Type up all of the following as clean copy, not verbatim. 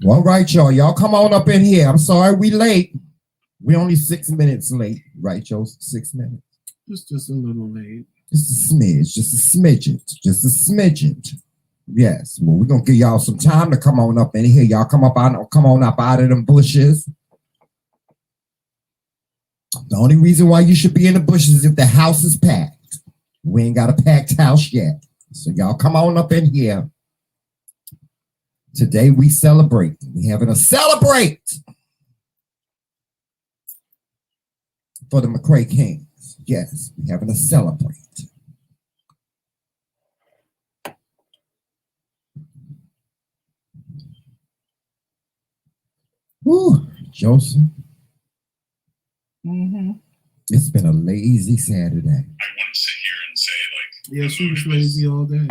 All right, y'all. Y'all come on up in here. I'm sorry we late. We only 6 minutes late, right, Joe? 6 minutes. Just a little late. Just a smidge, just a smidget, just a smidget. Yes. Well, we're gonna give y'all some time to come on up in here. Y'all come on up out of them bushes. The only reason why you should be in the bushes is if the house is packed. We ain't got a packed house yet. So y'all come on up in here. Today we celebrate. We having a celebrate for the McRae Kingz. Yes, we having a celebrate. Woo, Joseph. It's been a lazy Saturday. I wouldn't sit here and say like. Yeah, she was lazy all day.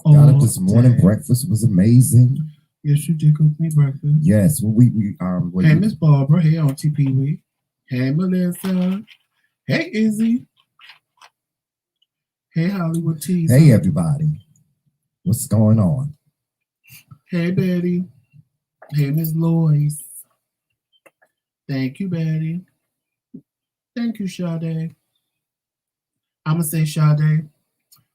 Got up this morning. Breakfast was amazing. Yes, you did cook me breakfast. Yes, well, hey, Miss Barbara. Hey, Auntie Pee Wee. Hey, Melissa. Hey, Izzy. Hey, Hollywood Teaser. Hey, everybody. What's going on? Hey, Betty. Hey, Miss Lois. Thank you, Betty. Thank you, Sade. I'm going to say Sade,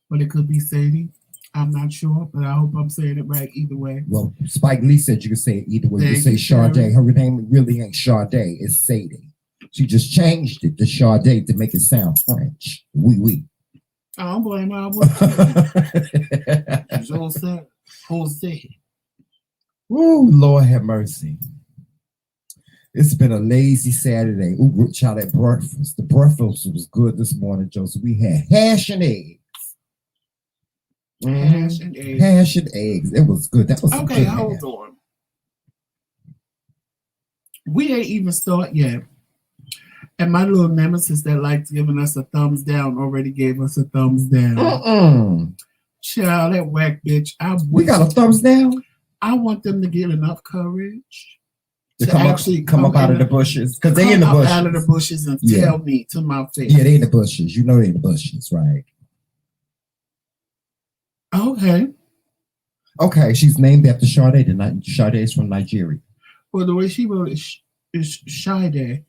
but it could be Sadie. I'm not sure, but I hope I'm saying it right either way. Well, Spike Lee said you could say it either way. You say Sade. Her name really ain't Sade. It's Sadie. She just changed it to Sade to make it sound French. Oui. I don't blame her. Jose. Woo, Lord have mercy. It's been a lazy Saturday. Ooh, child, at breakfast. The breakfast was good this morning, Joseph. We had hash and eggs. Hash and eggs. Hash and eggs. It was good. That was okay. Good Hold hash. on. We ain't even start yet, and my little nemesis that likes giving us a thumbs down already gave us a thumbs down. Child, that whack bitch. We got a thumbs down. I want them to get enough courage to come up out of the bushes, because they in the bushes. Out of the bushes and tell me to my face. Yeah, they in the bushes. You know they in the bushes, right? Okay, she's named after Sade. Sade is from Nigeria. Well, the way she wrote it is Sade.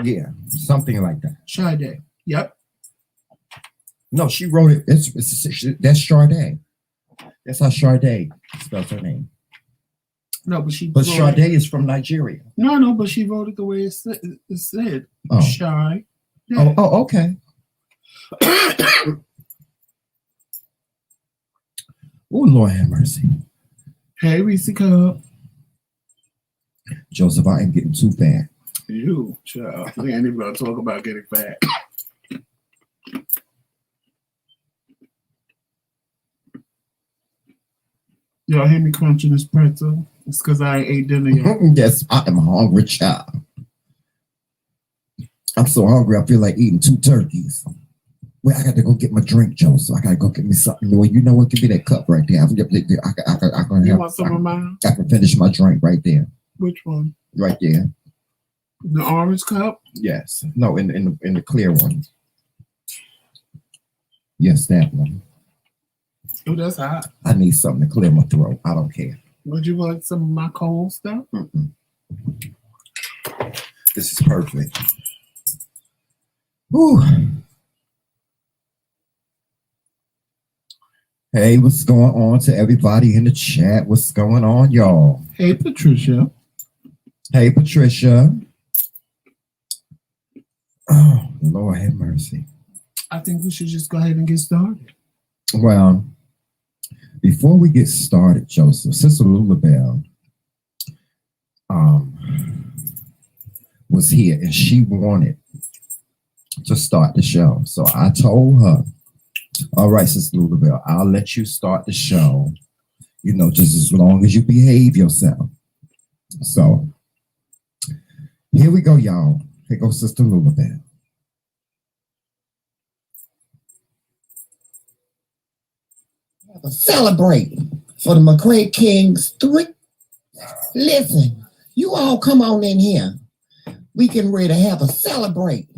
Yeah, something like that. Sade. Yep. No, she wrote it. That's Sade. That's how Sade spells her name. No, but Sade is from Nigeria. No, but she wrote it the way it said. Oh. Shy. Yeah. Oh, okay. Oh, Lord have mercy. Hey, Reese Cup. Joseph, I am getting too fat. You, child. We ain't even going to talk about getting fat. Y'all hear me crunching this pretzel? It's because I ain't ate dinner yet. Yes, I am a hungry child. I'm so hungry, I feel like eating 2 turkeys. Well, I got to go get my drink, Joe. So I got to go get me something. Well, you know what? Give me that cup right there. You want some of mine? I can finish my drink right there. Which one? Right there. The orange cup? Yes. No, in the clear one. Yes, that one. Oh, that's hot. I need something to clear my throat. I don't care. Would you like some of my cold stuff? This is perfect. Whew. Hey, what's going on to everybody in the chat? What's going on, y'all? Hey, Patricia. Hey, Patricia. Oh, Lord have mercy. I think we should just go ahead and get started. Well, before we get started, Joseph, Sister Lulabelle was here and she wanted to start the show. So I told her, all right, Sister Lulabelle, I'll let you start the show, just as long as you behave yourself. So here we go, y'all. Here goes Sister Lulabelle. Celebrate for the McRae Kingz 3. Listen, you all come on in here. We can ready to have a celebrate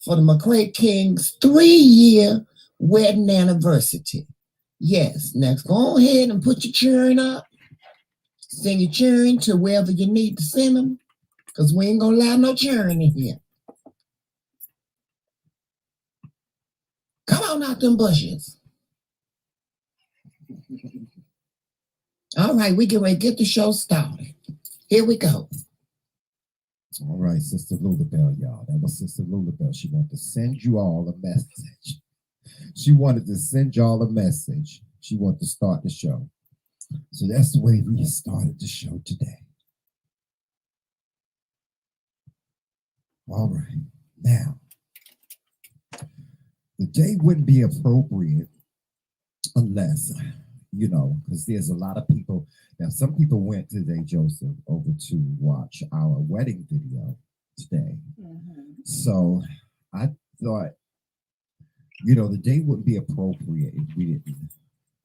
for the McRae Kingz 3-year wedding anniversary. Yes, next go ahead and put your churn up. Send your children to wherever you need to send them, because we ain't gonna allow no children in here. Come on out them bushes. All right, we get ready to get the show started. Here we go. All right, Sister Lulabelle, y'all. That was Sister Lulabelle. She wanted to send you all a message. She wanted to send y'all a message. She wanted to start the show. So that's the way we started the show today. All right. Now, the day wouldn't be appropriate unless, because there's a lot of people. Now, some people went today, Joseph, over to watch our wedding video today. So I thought, the day wouldn't be appropriate if we didn't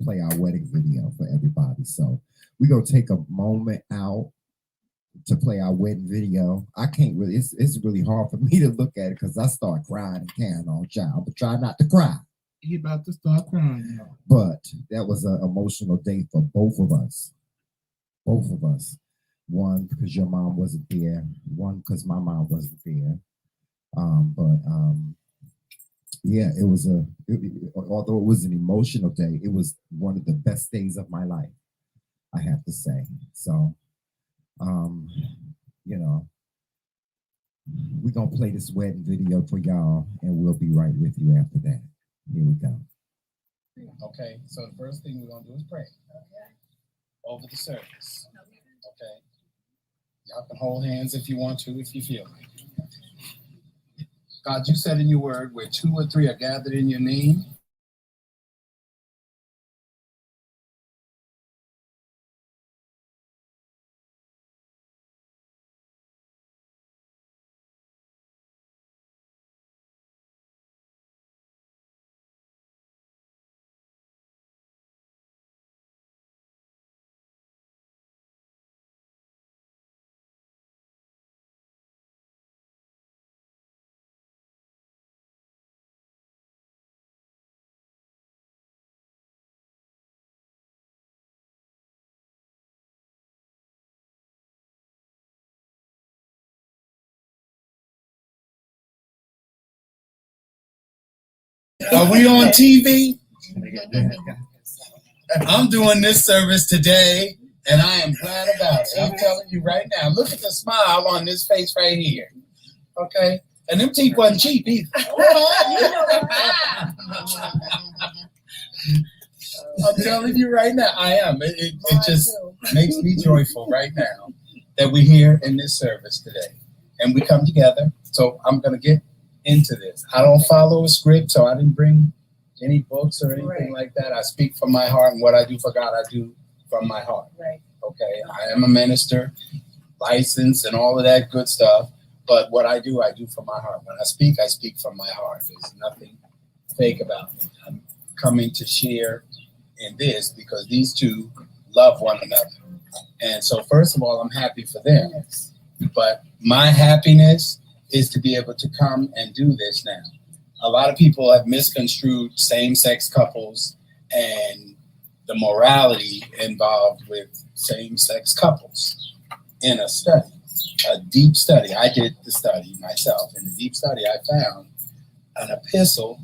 play our wedding video for everybody. So we're going to take a moment out to play our wedding video. I can't really, it's really hard for me to look at it because I start crying and carrying on, child, but try not to cry. He about to start crying, y'all. But that was an emotional day for both of us. Both of us. One, because your mom wasn't there. One, because my mom wasn't there. Yeah, it was although it was an emotional day, it was one of the best days of my life, I have to say. So, we're going to play this wedding video for y'all, and we'll be right with you after that. Here we go. Okay, so the first thing we're going to do is pray. Okay. Over the service. Okay. Y'all can hold hands if you want to, if you feel like it. God, you said in your word, where 2 or 3 are gathered in your name, are we on TV? I'm doing this service today, and I am glad about it. I'm telling you right now. Look at the smile on this face right here. Okay? And them teeth wasn't cheap either. I'm telling you right now, I am. It just makes me joyful right now that we're here in this service today. And we come together. So I'm going to get into this. I don't follow a script, so I didn't bring any books or anything like that. I speak from my heart, and what I do for God, I do from my heart. Right. Okay. I am a minister, licensed, and all of that good stuff. But what I do from my heart. When I speak from my heart. There's nothing fake about me. I'm coming to share in this because these two love one another. And so, first of all, I'm happy for them. Yes. But my happiness is to be able to come and do this now. A lot of people have misconstrued same-sex couples and the morality involved with same-sex couples in a study, a deep study. I did the study myself. In the deep study, I found an epistle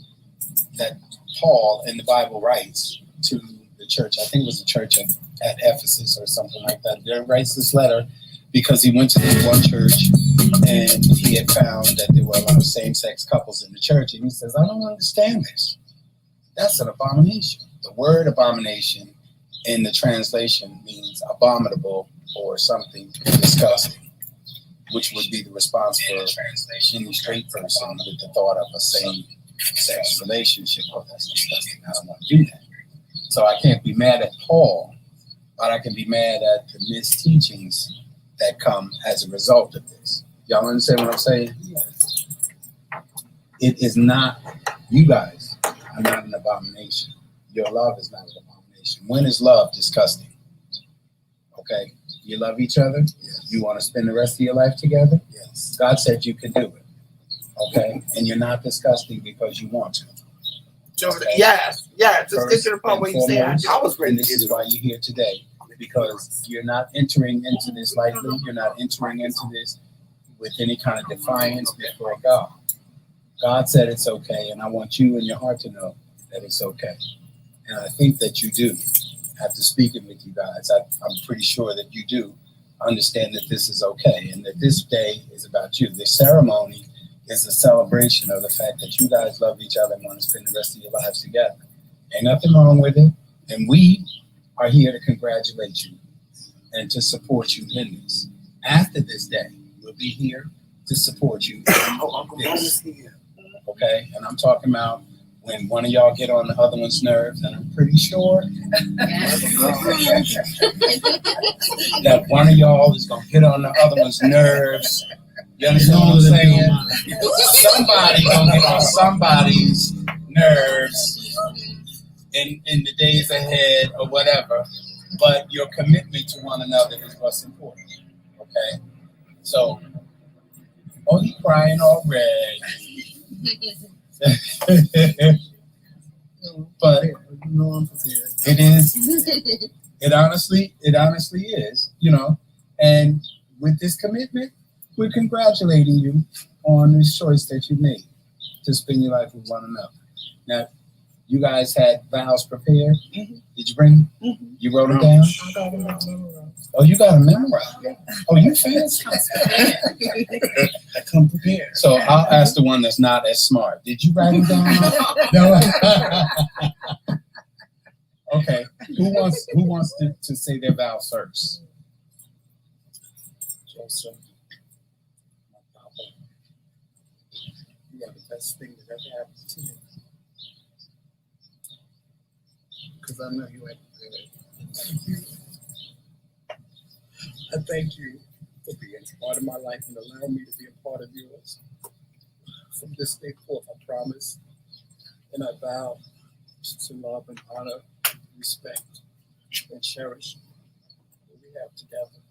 that Paul in the Bible writes to the church. I think it was the church at Ephesus or something like that. He writes this letter because he went to this one church and he had found that there were a lot of same-sex couples in the church. And he says, I don't understand this. That's an abomination. The word abomination in the translation means abominable or something disgusting, which would be the response for any straight person with the thought of a same-sex relationship. Oh, that's disgusting. I don't want to do that. So I can't be mad at Paul, but I can be mad at the misteachings that come as a result of this. Y'all understand what I'm saying? Yes. It is not, you guys are not an abomination. Your love is not an abomination. When is love disgusting? Okay? You love each other? Yes. You want to spend the rest of your life together? Yes. God said you can do it. Okay? And you're not disgusting because you want to. Okay? Yes. Just get to the point where you say, I was ready. And this is why you're here today. because you're not entering into this lightly. You're not entering into this with any kind of defiance before God. God said it's okay, and I want you in your heart to know that it's okay. And I think that you do. After speaking with you guys, I'm pretty sure that you do understand that this is okay and that this day is about you. This ceremony is a celebration of the fact that you guys love each other and want to spend the rest of your lives together. Ain't nothing wrong with it. And we are here to congratulate you and to support you in this. After this day, we'll be here to support you in this. Okay? And I'm talking about when one of y'all get on the other one's nerves, and I'm pretty sure that one of y'all is going to get on the other one's nerves. You understand what I'm saying? Somebody going to get on somebody's nerves in the days ahead or whatever. But your commitment to one another is what's important. Okay? So, oh, he's crying already. But it honestly is, and with this commitment, we're congratulating you on this choice that you made to spend your life with one another. Now, you guys had vows prepared. Mm-hmm. Did you bring them? Mm-hmm. You wrote them down? I got them memorized. Oh, you got them memorized? Yeah. Oh, you fancy. I come prepared. So I'll ask the one that's not as smart. Did you write them down? No. Okay. Who wants to say their vows first? Joseph, my papa, you are the best thing that ever happened to me. Because I know you ain't good. Thank you. I thank you for being a part of my life and allowing me to be a part of yours. From this day forth, I promise and I vow to love and honor, respect, and cherish what we have together.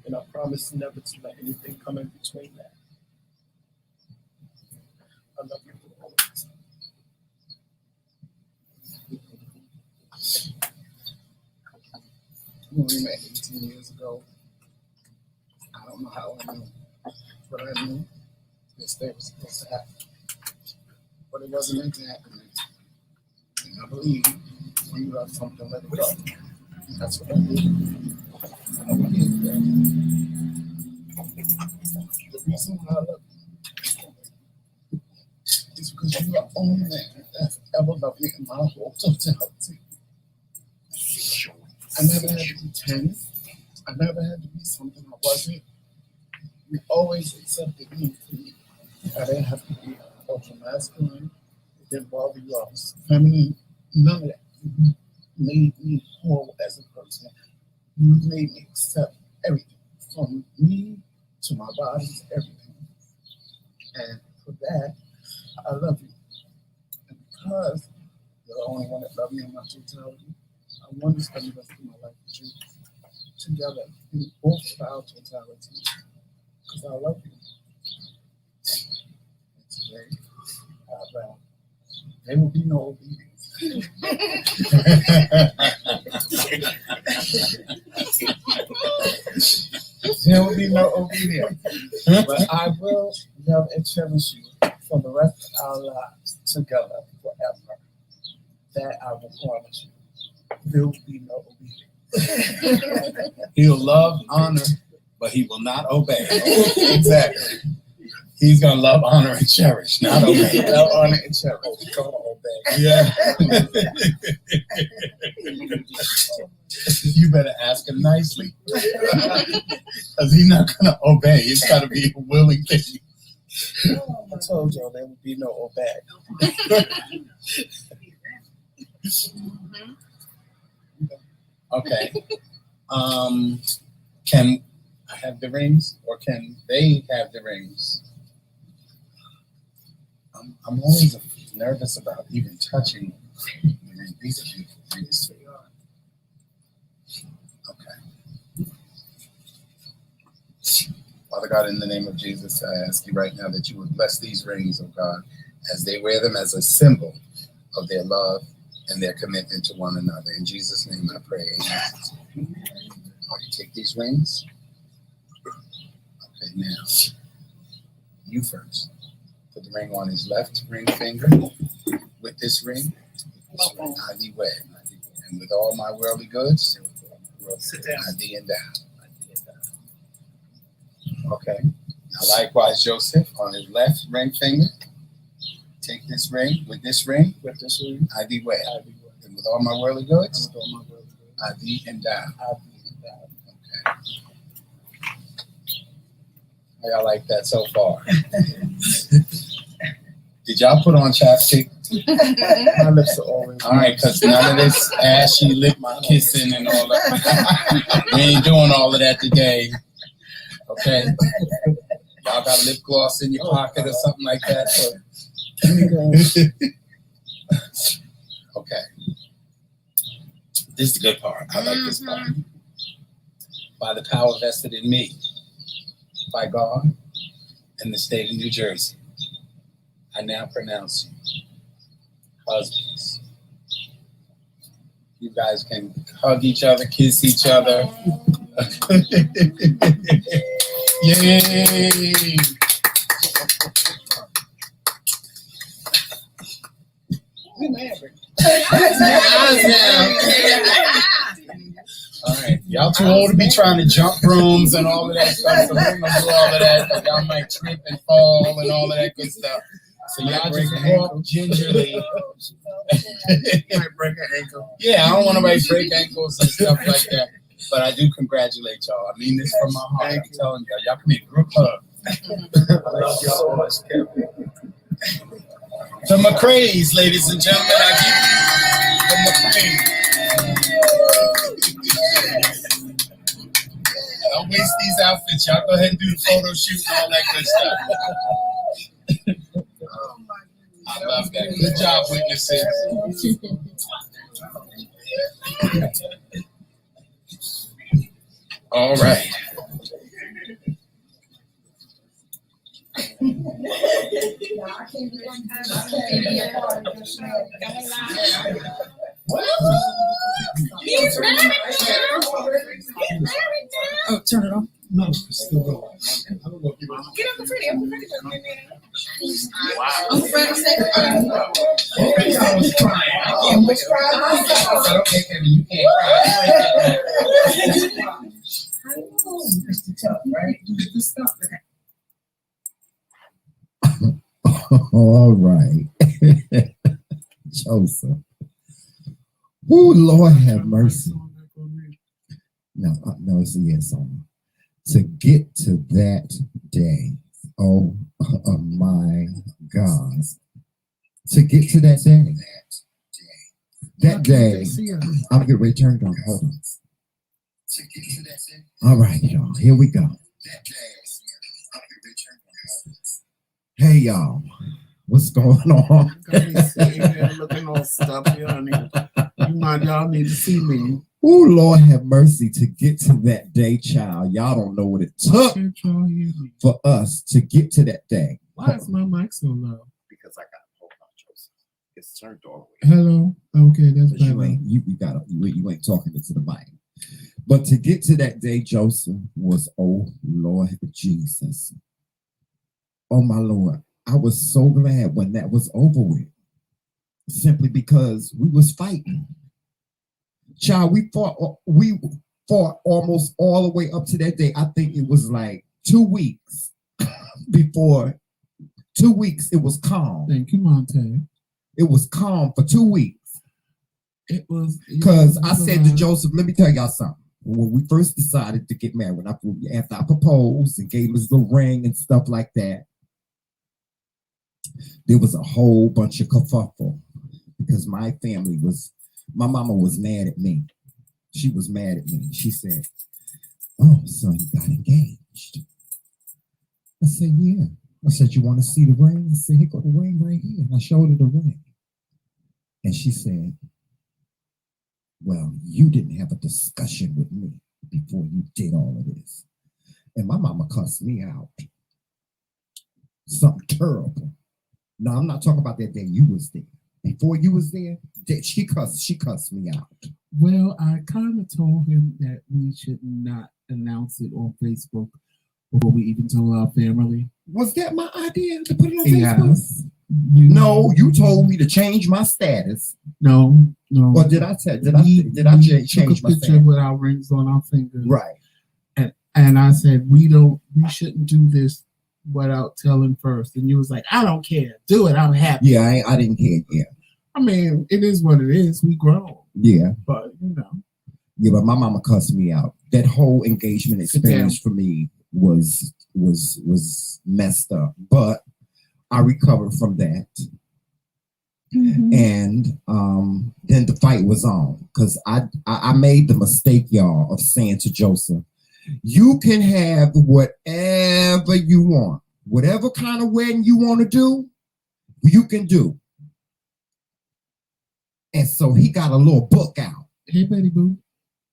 And I promise never to let anything come in between that. I love you always. We only met 18 years ago. I don't know how I knew, but I knew this day was supposed to happen. But it wasn't meant to happen. And I believe when you love something, let it go. That's what I did. And I'm here today. The reason why I love you is because you are the only man that's ever loved me in my whole totality. I never had to pretend. I never had to be something I wasn't. You always accepted me to be. I didn't have to be ultra masculine. It didn't bother you. I was feminine. None of that. You made me whole as a person. You made me accept everything. From me to my body to everything. And for that, I love you. And because you're the only one that loved me in my totality, I want to spend the rest of my life with you together in both of our totality because I love you. And today, I vow there will be no obedience. There will be no obedience. But I will love and cherish you for the rest of our lives together forever. That I will promise you. There will be no obedience. He'll love, honor, but he will not obey. Exactly. He's going to love, honor, and cherish, not obey. Love, honor, and cherish. He's going to obey. Yeah. You better ask him nicely. Because he's not going to obey. It's got to be a willing thing. I told y'all there would be no obey. Okay. Can I have the rings, or can they have the rings? I'm always nervous about even touching them. These are beautiful rings. Okay. Father God, in the name of Jesus, I ask you right now that you would bless these rings, oh God, as they wear them as a symbol of their love and their commitment to one another. In Jesus' name I pray. Amen. You take these rings. Okay, now, you first. Put the ring on his left ring finger. With this ring, I thee wed. And with all my worldly goods, Sit down. I thee endow. Okay. Now, likewise, Joseph, on his left ring finger, take this ring. With this ring, I thee wed. And with all my worldly goods, I thee endow. Okay. How y'all like that so far? Did y'all put on chapstick? My lips are always. All right, because none of this ashy lip kissing and all that. We ain't doing all of that today. Okay? Y'all got lip gloss in your pocket or something like that? Okay. This is the good part. I like this part. By the power vested in me by God in the state of New Jersey, I now pronounce you husbands. You guys can hug each other, kiss each other. Yay! All right, y'all too old to be trying to jump rooms and all of that stuff. So we're gonna do all of that, but y'all might trip and fall and all of that good stuff. So y'all just walk gingerly. Might break an ankle. Yeah, I don't want nobody to break ankles and stuff like that. But I do congratulate y'all. I mean this from my heart. I'm telling y'all can be a group hug. Thank you so much, Kevin. The McRae's, ladies and gentlemen, I give you the McRae. Don't waste these outfits. Y'all go ahead and do the photo shoot and all that good stuff. I love that. Good job, witnesses. All right. He's married now. Oh, turn it off. No, it's still going. I don't know if you want to. Get up the pretty. Wow. Uncle Fred said, I was crying. I almost cried. I said, okay, Kevin, you can't cry. Mr. Tough, right? You stop that. All right. Joseph. Oh, Lord have mercy. No, it's a yes song. To get to that day, oh my God. To get to that day. That day, I'm getting ready to turn it on. Hold on. All right, y'all. Here we go. Hey, y'all. What's going on? Looking all stuffy, honey. Y'all need to see me. Oh, Lord have mercy to get to that day, child. Y'all don't know what it took for us to get to that day. Why is my mic so low? Because I got hold on, Joseph. It's turned all the way. Hello. Okay, that's better. You ain't talking into the mic. But to get to that day, Joseph, was, oh Lord Jesus. Oh my Lord. I was so glad when that was over with. Simply because we was fighting. Child, we fought almost all the way up to that day. I think it was like 2 weeks before. 2 weeks, it was calm. Thank you, Monte. It was calm for 2 weeks. It was because I said to Joseph, let me tell y'all something. When we first decided to get married, after I proposed and gave us the ring and stuff like that, there was a whole bunch of kerfuffle because my mama was mad at me. She was mad at me. She said, oh, so you got engaged. I said, yeah. I said, you want to see the ring? I said, here go the ring right here. And I showed her the ring. And she said, well, you didn't have a discussion with me before you did all of this. And my mama cussed me out. Something terrible. No, I'm not talking about that day you was there. before you was there, she cussed me out. Well, I kind of told him that we should not announce it on Facebook before we even told our family. Was that my idea to put it on Facebook? Yes. No, you told me to change my status. No. Or did I change my picture status? with our rings on our fingers? Right. And I said we shouldn't do this without telling first. And you was like, I don't care. Do it. I'm happy. Yeah, I didn't care. Yeah. I mean, it is what it is. We grown. Yeah. But Yeah, but my mama cussed me out. That whole engagement experience for me was messed up. But I recovered from that. Mm-hmm. And then the fight was on. Because I made the mistake, y'all, of saying to Joseph, you can have whatever you want. Whatever kind of wedding you want to do, you can do. And so he got a little book out. Hey, Betty Boo.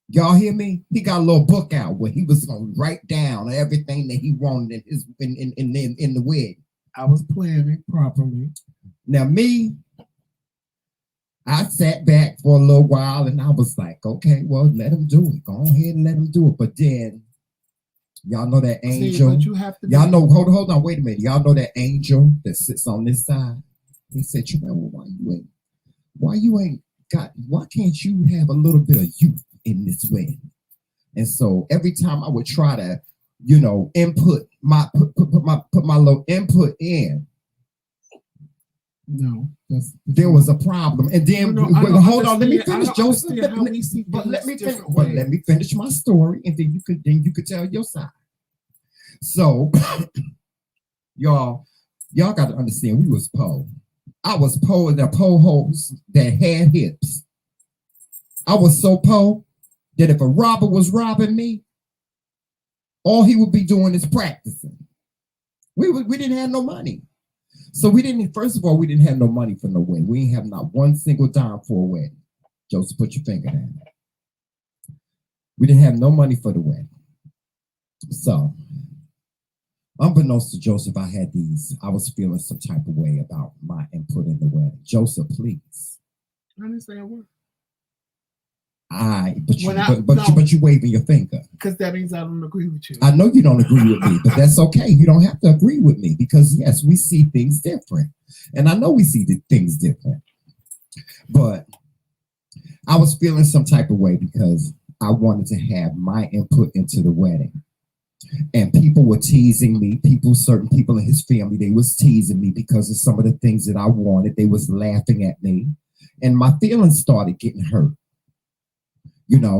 Y'all hear me? He got a little book out where he was going to write down everything that he wanted in the wedding. I was planning properly. Now me, I sat back for a little while and I was like, okay, well, let him do it. Go ahead and let him do it. But then, y'all know that angel. See, but you have to y'all know, hold on, wait a minute. Y'all know that angel that sits on this side? He said, you know, why can't you have a little bit of youth in this wedding? And so every time I would try to, put my little input in, no, there was a problem. And then hold on, let me finish, Joseph. Let me finish my story, and then you could tell your side. So y'all got to understand, we was poor. I was poor in the poor hoes that had hips. I was so poor that if a robber was robbing me, all he would be doing is practicing. We didn't have no money. So first of all, we didn't have no money for no wedding. We didn't have not one single dime for a wedding. Joseph, put your finger down. We didn't have no money for the wedding. So, unbeknownst to Joseph, I was feeling some type of way about my input in the wedding. Joseph, please. I didn't say a word. But you waving your finger. Because that means I don't agree with you. I know you don't agree with me, but that's okay. You don't have to agree with me because yes, we see things different. And I know we see things different. But I was feeling some type of way because I wanted to have my input into the wedding. And people were teasing me. Certain people in his family, they was teasing me because of some of the things that I wanted. They was laughing at me. And my feelings started getting hurt.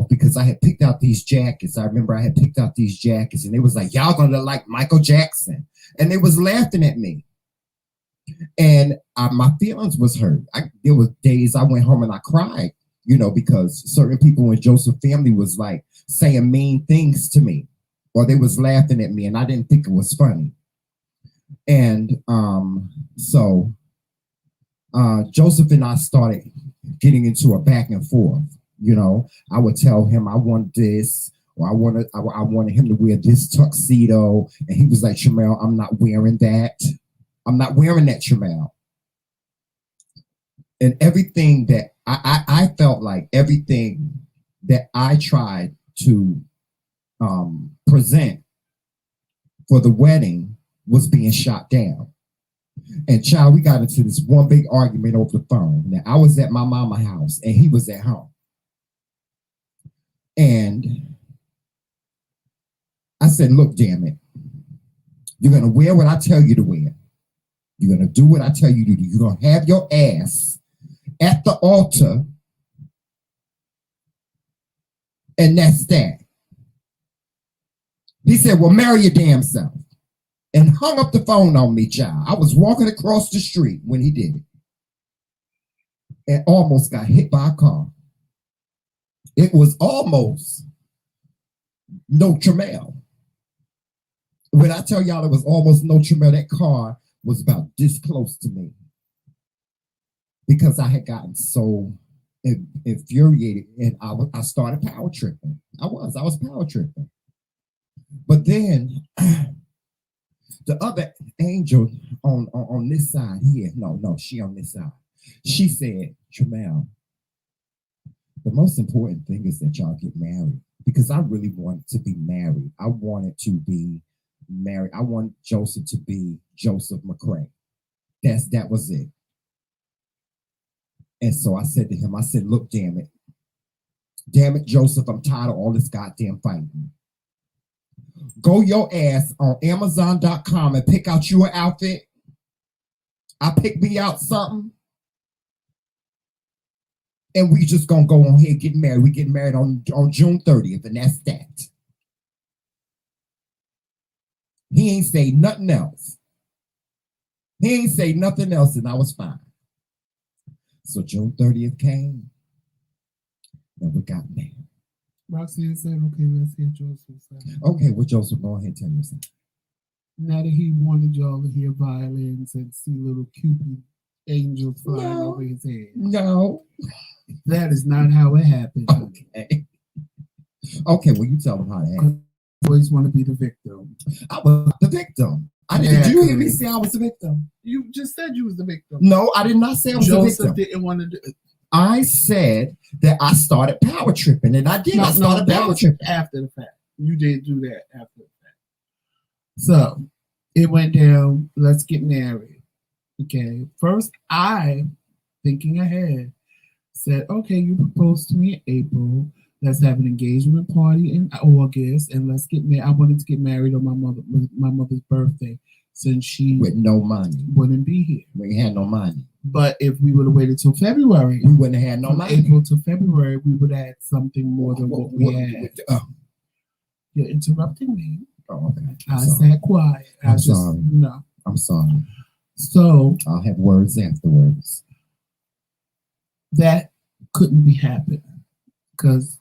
Because I had picked out these jackets. I remember I had picked out these jackets and they was like, y'all gonna look like Michael Jackson. And they was laughing at me. And my feelings was hurt. There was days I went home and I cried, because certain people in Joseph's family was like saying mean things to me. Or they was laughing at me and I didn't think it was funny. And so Joseph and I started getting into a back and forth. I would tell him I want this, or I wanted him to wear this tuxedo, and he was like, Shamel, I'm not wearing that. I'm not wearing that, Shamel. And everything that I felt like everything that I tried to present for the wedding was being shot down. And child, we got into this one big argument over the phone. Now I was at my mama's house and he was at home. And I said, look, damn it. You're going to wear what I tell you to wear. You're going to do what I tell you to do. You're going to have your ass at the altar. And that's that. He said, well, marry your damn self. And hung up the phone on me, child. I was walking across the street when he did it. And almost got hit by a car. It was almost no Tramiel. When I tell y'all it was almost no Tramiel, that car was about this close to me. Because I had gotten so infuriated and I started power tripping. I was power tripping. But then the other angel on this side here, no, she on this side. She said, Jamel, the most important thing is that y'all get married because I really want to be married. I wanted to be married. I want Joseph to be Joseph McRae. That was it. And so I said to him, I said, look, damn it, Joseph, I'm tired of all this goddamn fighting. Go your ass on Amazon.com and pick out you an outfit. I pick me out something. And we just gonna go on here and get married. We get married on June 30th, and that's that. He ain't say nothing else. He ain't say nothing else, and I was fine. So June 30th came, and we got married. Roxanne said, okay, let's hear Joseph's side. Okay, well, Joseph, go ahead and tell your side. Now that he wanted y'all to hear violins and see little Cupid angels flying over his head. No. That is not how it happened. Okay. Okay, well, you tell them how it happened. Always want to be the victim. I was the victim. Did you hear me say I was the victim? You just said you was the victim. No, I did not say I was the victim. Joseph didn't want to do it. I said that I started power tripping, and I did. I started power tripping after the fact. You did do that after the fact. So it went down. Let's get married. Okay. First, I, thinking ahead, said, okay, you proposed to me in April. Let's have an engagement party in August, and let's get married. I wanted to get married on my mother's birthday, since she with no money wouldn't be here. We had no money. But if we would have waited till February, we wouldn't have had no money. April to February, we would have had something more than what we had. You're interrupting me. Oh, okay. I sat quiet. I'm sorry. No. I'm sorry. So I'll have words afterwards. That couldn't be happening because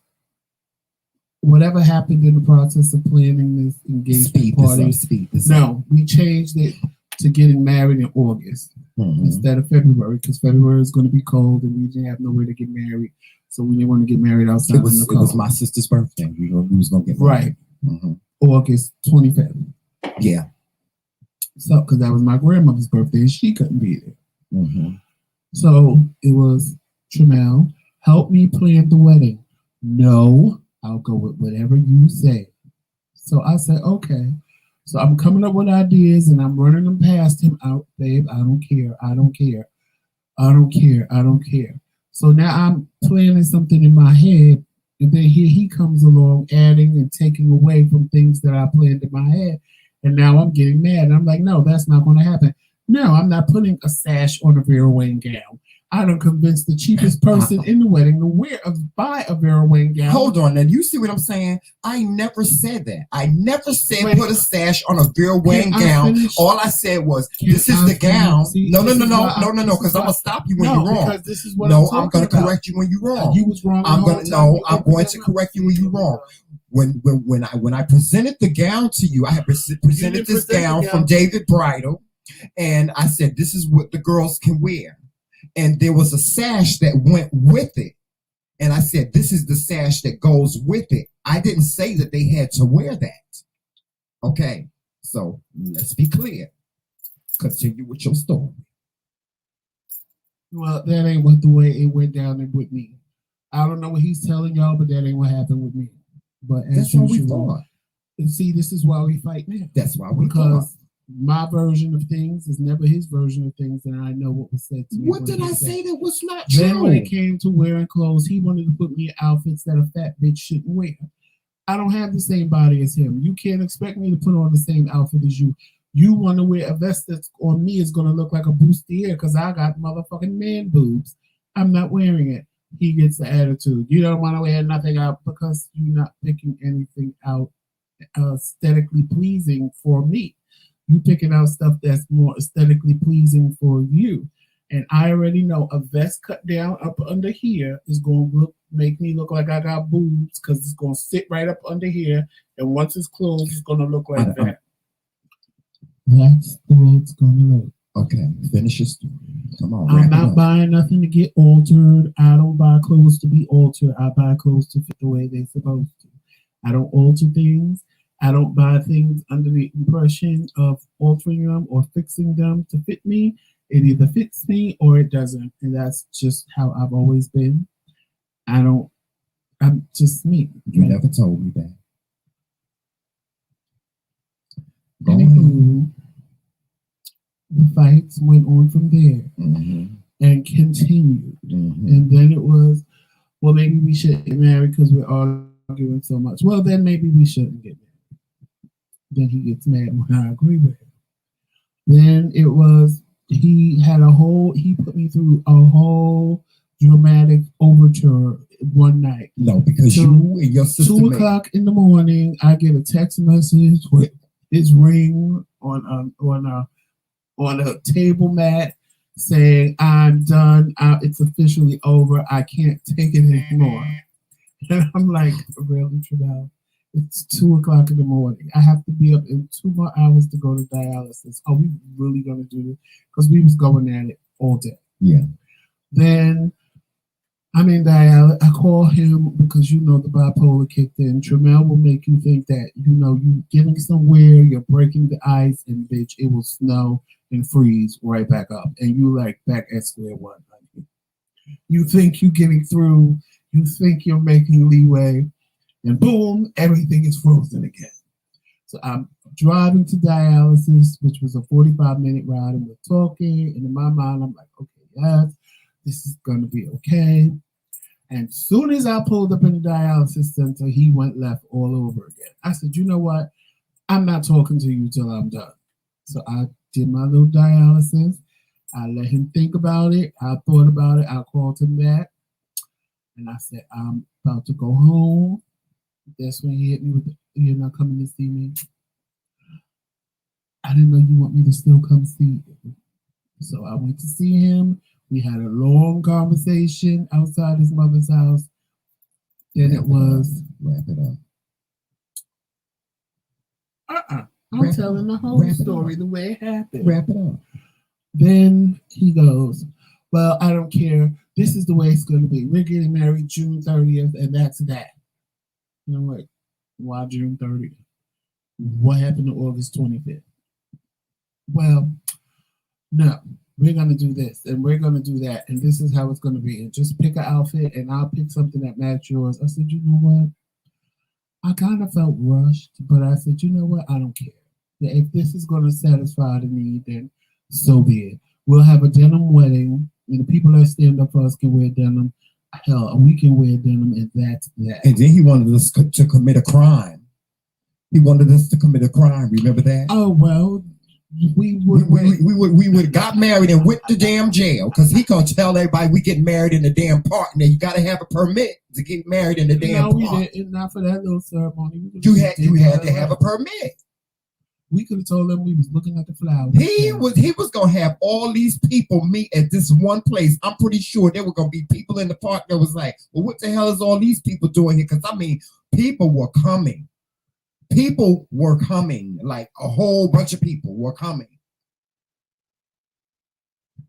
whatever happened in the process of planning this engagement party, no, we changed it to getting married in August instead of February, because February is going to be cold and we didn't have nowhere to get married, so we didn't want to get married outside. It was my sister's birthday. We was going to get married. Right. August 25th. Yeah. So, because that was my grandmother's birthday and she couldn't be there. So it was, Tramel, help me plan the wedding. No, I'll go with whatever you say. So I said, okay. So I'm coming up with ideas and I'm running them past him out, babe. I don't care. I don't care. I don't care. I don't care. So now I'm planning something in my head, and then here he comes along adding and taking away from things that I planned in my head. And now I'm getting mad. And I'm like, no, that's not going to happen. No, I'm not putting a sash on a Vera Wang gown. I don't convince the cheapest person in the wedding to buy a Vera Wang gown. Hold on, now you see what I'm saying? I never said that. I never said put a sash on a Vera Wang gown. All I said was, this is the gown. No, because I'm gonna stop you when you're wrong. Because this is what I'm gonna correct you when you're wrong. You was wrong. I'm going to correct you when you're wrong. When I presented the gown to you, I had presented this gown from David Bridal, and I said, this is what the girls can wear. And there was a sash that went with it. And I said, this is the sash that goes with it. I didn't say that they had to wear that. Okay, so let's be clear. Continue with your story. Well, that ain't what the way it went down with me. I don't know what he's telling y'all, but that ain't what happened with me. But as that's what we thought. And see, this is why we fight now. That's why we thought. My version of things is never his version of things, and I know what was said to me. What did I say that was not true? Then when it came to wearing clothes, he wanted to put me in outfits that a fat bitch shouldn't wear. I don't have the same body as him. You can't expect me to put on the same outfit as you. You want to wear a vest that's on me is going to look like a bustier because I got motherfucking man boobs. I'm not wearing it. He gets the attitude. You don't want to wear nothing out because you're not picking anything out aesthetically pleasing for me. You picking out stuff that's more aesthetically pleasing for you. And I already know a vest cut down up under here is going to make me look like I got boobs because it's going to sit right up under here. And once it's closed, it's going to look like that. That's the way it's going to look. Okay, finish your story. Come on. I'm not buying nothing to get altered. I don't buy clothes to be altered. I buy clothes to fit the way they're supposed to. I don't alter things. I don't buy things under the impression of altering them or fixing them to fit me. It either fits me or it doesn't. And that's just how I've always been. I'm just me. You never told me that. Go Anywho, the fights went on from there and continued. And then it was, well, maybe we shouldn't get married because we're arguing so much. Well, then maybe we shouldn't get married. Then he gets mad when I agree with him. Then it was, he put me through a whole dramatic overture one night. No, because you and your sister. 2 o'clock in the morning, I get a text message with his ring on a table mat saying, "I'm done. It's officially over. I can't take it anymore." And I'm like, really, Travell? It's 2 o'clock in the morning. I have to be up in 2 more hours to go to dialysis. Are we really gonna do this? Because we was going at it all day. Yeah. Then I'm in dialysis. I call him because the bipolar kicked in. Tramel will make you think that you getting somewhere, you're breaking the ice, and bitch, it will snow and freeze right back up, and you like back at square one. Honey. You think you're getting through. You think you're making leeway, and boom, everything is frozen again. So I'm driving to dialysis, which was a 45-minute ride, and we're talking, and in my mind, I'm like, okay, yes, this is going to be okay. And as soon as I pulled up in the dialysis center, he went left all over again. I said, you know what? I'm not talking to you till I'm done. So I did my little dialysis. I let him think about it. I thought about it. I called him back. And I said, I'm about to go home. That's when he hit me with, you're not coming to see me. I didn't know you want me to still come see you. So I went to see him. We had a long conversation outside his mother's house. Then it was... Wrap it up. I'm telling the whole story the way it happened. Wrap it up. Then he goes, well, I don't care. This is the way it's going to be. We're getting married June 30th, and that's that. You know what? Why June 30th? What happened to August 25th? Well, no. We're going to do this, and we're going to do that, and this is how it's going to be. And just pick an outfit, and I'll pick something that matches yours. I said, you know what? I kind of felt rushed, but I said, you know what? I don't care. If this is going to satisfy the need, then so be it. We'll have a denim wedding, and the people that stand up for us can wear denim. Hell, we can wear denim, and that's that. And then he wanted us to commit a crime. He wanted us to commit a crime. Remember that? Oh, well, we would got married and went to damn jail because he gonna tell everybody we getting married in the damn park. Now you gotta have a permit to get married in the damn park. No, we didn't. Not for that little ceremony. You had to have a permit. We could have told them we was looking at the flowers. He was gonna have all these people meet at this one place. I'm pretty sure there were gonna be people in the park that was like, well, what the hell is all these people doing here? Because I mean, people were coming. People were coming, like a whole bunch of people were coming.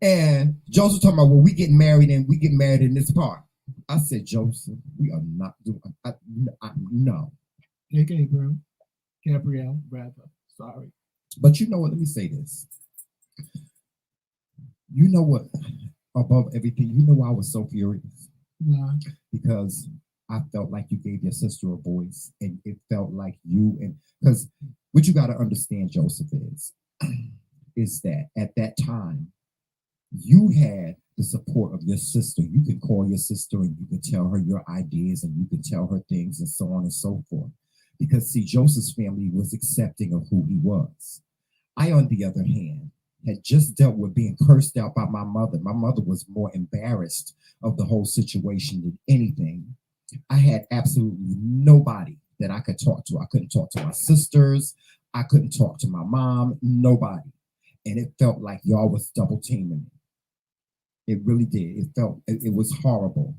And Joseph talking about, well, we getting married in this park. I said, Joseph, we are not doing, no. Hey, Gabriel, rather, sorry. But you know what, let me say this. You know what, above everything, you know why I was so furious? Yeah. Because I felt like you gave your sister a voice, and it felt like you, and because what you got to understand, Joseph, is that at that time you had the support of your sister. You could call your sister and you could tell her your ideas and you could tell her things and so on and so forth. Because see, Joseph's family was accepting of who he was. I, on the other hand, had just dealt with being cursed out by my mother. My mother was more embarrassed of the whole situation than anything. I had absolutely nobody that I could talk to. I couldn't talk to my sisters. I couldn't talk to my mom, nobody. And it felt like y'all was double teaming me. It really did. It was horrible.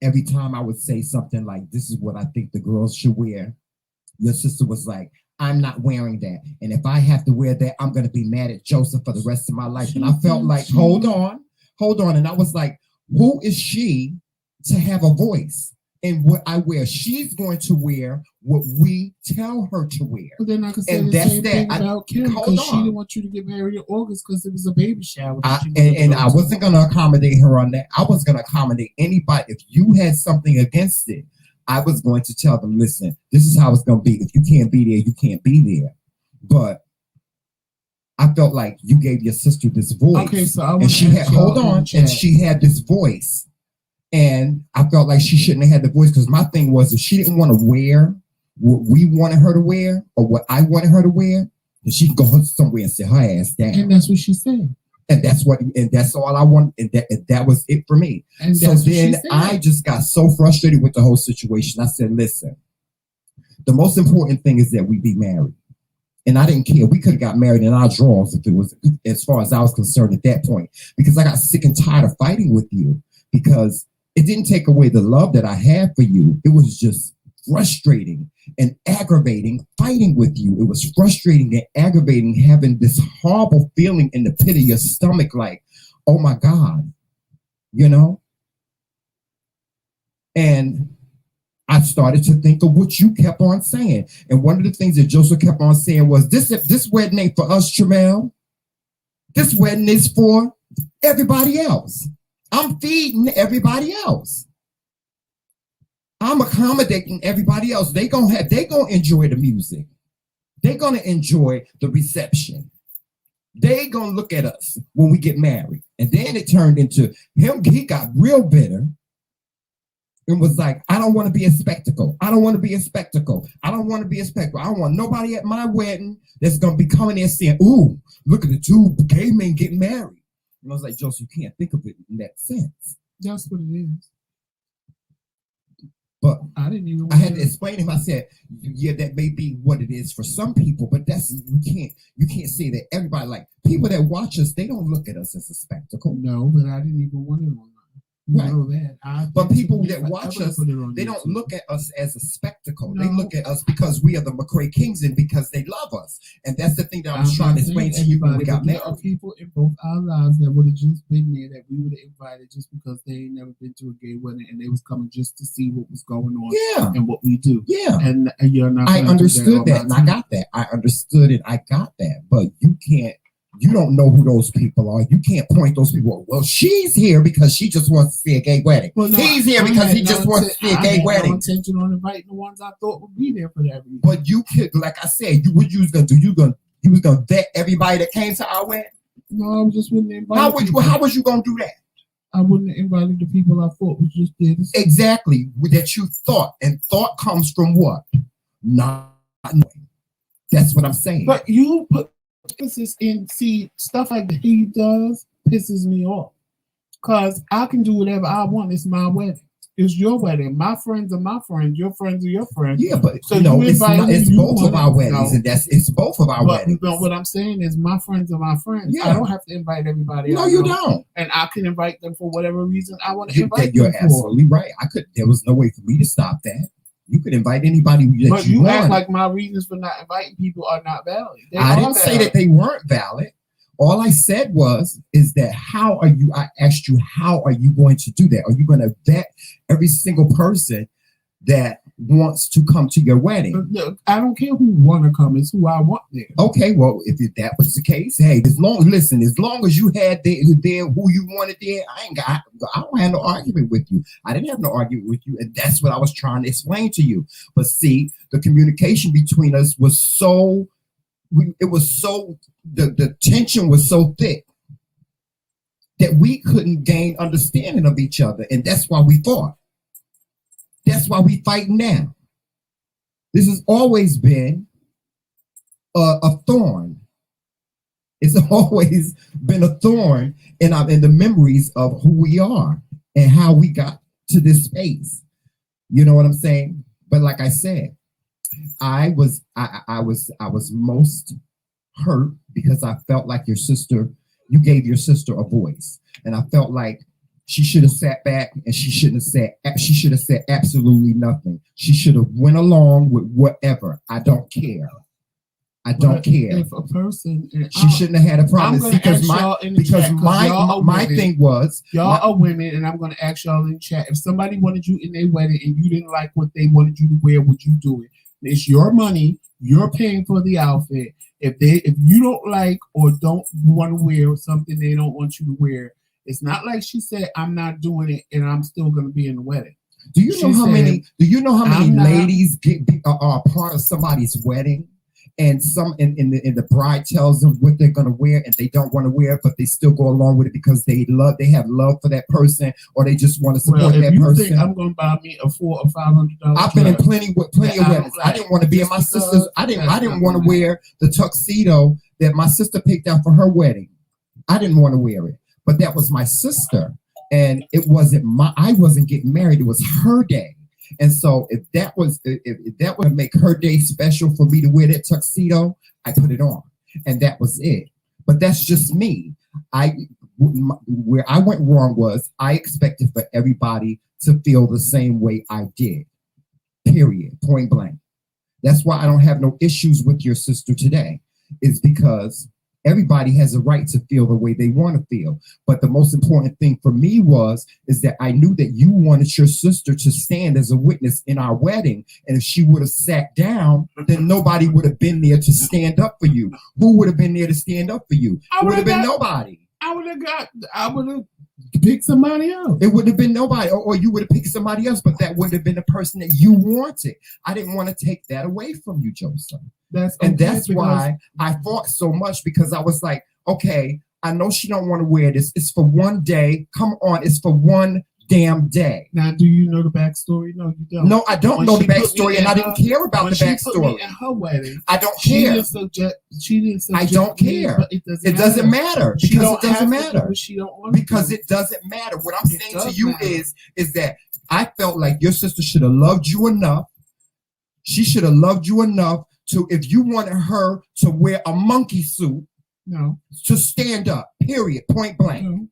Every time I would say something like, this is what I think the girls should wear, your sister was like, I'm not wearing that. And if I have to wear that, I'm going to be mad at Joseph for the rest of my life. And I felt like, hold on. And I was like, who is she to have a voice? and what I wear. She's going to wear what we tell her to wear. But then I can say And the that's same that. thing about Kim, Hold because she on. didn't want you to get married in August because it was a baby shower. And I wasn't going to accommodate her on that. I was going to accommodate anybody. If you had something against it, I was going to tell them, listen, this is how it's going to be. If you can't be there, you can't be there. But I felt like you gave your sister this voice. Okay, so and she had, hold on, and she had this voice. And I felt like she shouldn't have had the voice, because my thing was, if she didn't want to wear what we wanted her to wear or what I wanted her to wear, then she can go somewhere and sit her ass down. And that's what she said. And that's all I want. And that was it for me. And so then I just got so frustrated with the whole situation. I said, listen, the most important thing is that we be married. And I didn't care. We could have got married in our drawers if it was, as far as I was concerned at that point, because I got sick and tired of fighting with you, because it didn't take away the love that I had for you. It was just frustrating and aggravating fighting with you. It was frustrating and aggravating having this horrible feeling in the pit of your stomach, like, oh my God, you know? And I started to think of what you kept on saying. And one of the things that Joseph kept on saying was, this wedding ain't for us, Tramel. This wedding is for everybody else. I'm feeding everybody else. I'm accommodating everybody else. They gonna enjoy the music. They're gonna enjoy the reception. They gonna look at us when we get married. And then it turned into him. He got real bitter and was like, I don't want to be a spectacle. I don't want to be a spectacle. I don't want to be a spectacle. I don't want nobody at my wedding that's gonna be coming there saying, ooh, look at the two gay men getting married. And I was like, Joseph, you can't think of it in that sense. That's what it is. But I had to explain to him. I said, yeah, that may be what it is for some people, but you can't say that everybody, like people that watch us, they don't look at us as a spectacle. No, but I didn't even want it online. Right. You know that. But people that watch us, they don't look at us as a spectacle. No. They look at us because we are the McRae Kingz and because they love us. And that's the thing that I was trying to explain to you when we got married. There are people in both our lives that would have just been there, that we would have invited just because they ain't never been to a gay wedding and they was coming just to see what was going on and what we do. Yeah. And you're not. I understood that and I got that. I understood it. I got that. But you don't know who those people are. You can't point those people. Well, she's here because she just wants to see a gay wedding. Well, no, he's here because he just wants to see a gay wedding. No intention on inviting the ones I thought would be there for that reason. But you could, like I said, what you was gonna do? You was gonna vet everybody that came to our wedding. No, I just wouldn't invite. How was you gonna do that? I wouldn't have invited the people I thought was just there. Exactly, that you thought, and thought comes from what? Not knowing. That's what I'm saying. But you put emphasis in, see, stuff like that he does pisses me off, because I can do whatever I want. It's my wedding. It's your wedding. My friends are my friends. Your friends are your friends. Yeah, but so no, it's both of our weddings, and it's both of our weddings. But what I'm saying is, my friends are my friends. Yeah. I don't have to invite everybody. No, you don't. And I can invite them for whatever reason I want to invite them. You're absolutely right. There was no way for me to stop that. You could invite anybody that but you act like my reasons for not inviting people are not valid. I didn't say that they weren't valid. All I said is that I asked you, how are you going to do that? Are you going to vet every single person that wants to come to your wedding? Look, I don't care who want to come. It's who I want there. Okay, well, if that was the case, hey, as long as you had there who you wanted there, I don't have no argument with you. I didn't have no argument with you, and that's what I was trying to explain to you. But see, the communication between us was the tension was so thick that we couldn't gain understanding of each other, and that's why we fought. That's why we fight now. This has always been a thorn. It's always been a thorn in the memories of who we are and how we got to this space. You know what I'm saying? But like I said, I was most hurt because I felt like you gave your sister a voice, and I felt like she should have sat back and she should have said absolutely nothing. She should have went along with whatever. I don't care. I don't care. If a person, She shouldn't have had a problem because my thing was y'all are women, and I'm going to ask y'all in the chat, if somebody wanted you in their wedding and you didn't like what they wanted you to wear, would you do it? It's your money. You're paying for the outfit. If you don't like or don't want to wear something they don't want you to wear, it's not like she said, I'm not doing it and I'm still going to be in the wedding. Do you know how many ladies are part of somebody's wedding? And the bride tells them what they're gonna wear, and they don't want to wear it, but they still go along with it because they have love for that person, or they just want to support that person. Think I'm gonna buy me a $400 or $500. I've been in plenty of weddings. I didn't want to be in my sister's. I didn't want to wear the tuxedo that my sister picked out for her wedding. I didn't want to wear it, but that was my sister, and I wasn't getting married. It was her day. And so if that would make her day special for me to wear that tuxedo, I put it on, and that was it. But that's just me. Where I went wrong was I expected for everybody to feel the same way I did. Period. Point blank. That's why I don't have no issues with your sister today. Is because everybody has a right to feel the way they want to feel. But the most important thing for me is that I knew that you wanted your sister to stand as a witness in our wedding. And if she would have sat down, then nobody would have been there to stand up for you. Who would have been there to stand up for you? It would have been nobody. I would have picked somebody else. It wouldn't have been nobody, or you would have picked somebody else, but that wouldn't have been the person that you wanted. I didn't want to take that away from you, Joseph. That's why I fought so much, because I was like, okay, I know she don't want to wear this. It's for one day. Come on, it's for one damn day. Now, do you know the backstory? No, you don't. No, I don't know the backstory, and I didn't care about the backstory. At her wedding, I don't care. She didn't suggest I don't care. It doesn't matter because it doesn't matter. Because it doesn't matter. What I'm saying to you is that I felt like your sister should have loved you enough. She should have loved you enough to, if you wanted her to wear a monkey suit, to stand up, period, point blank. No.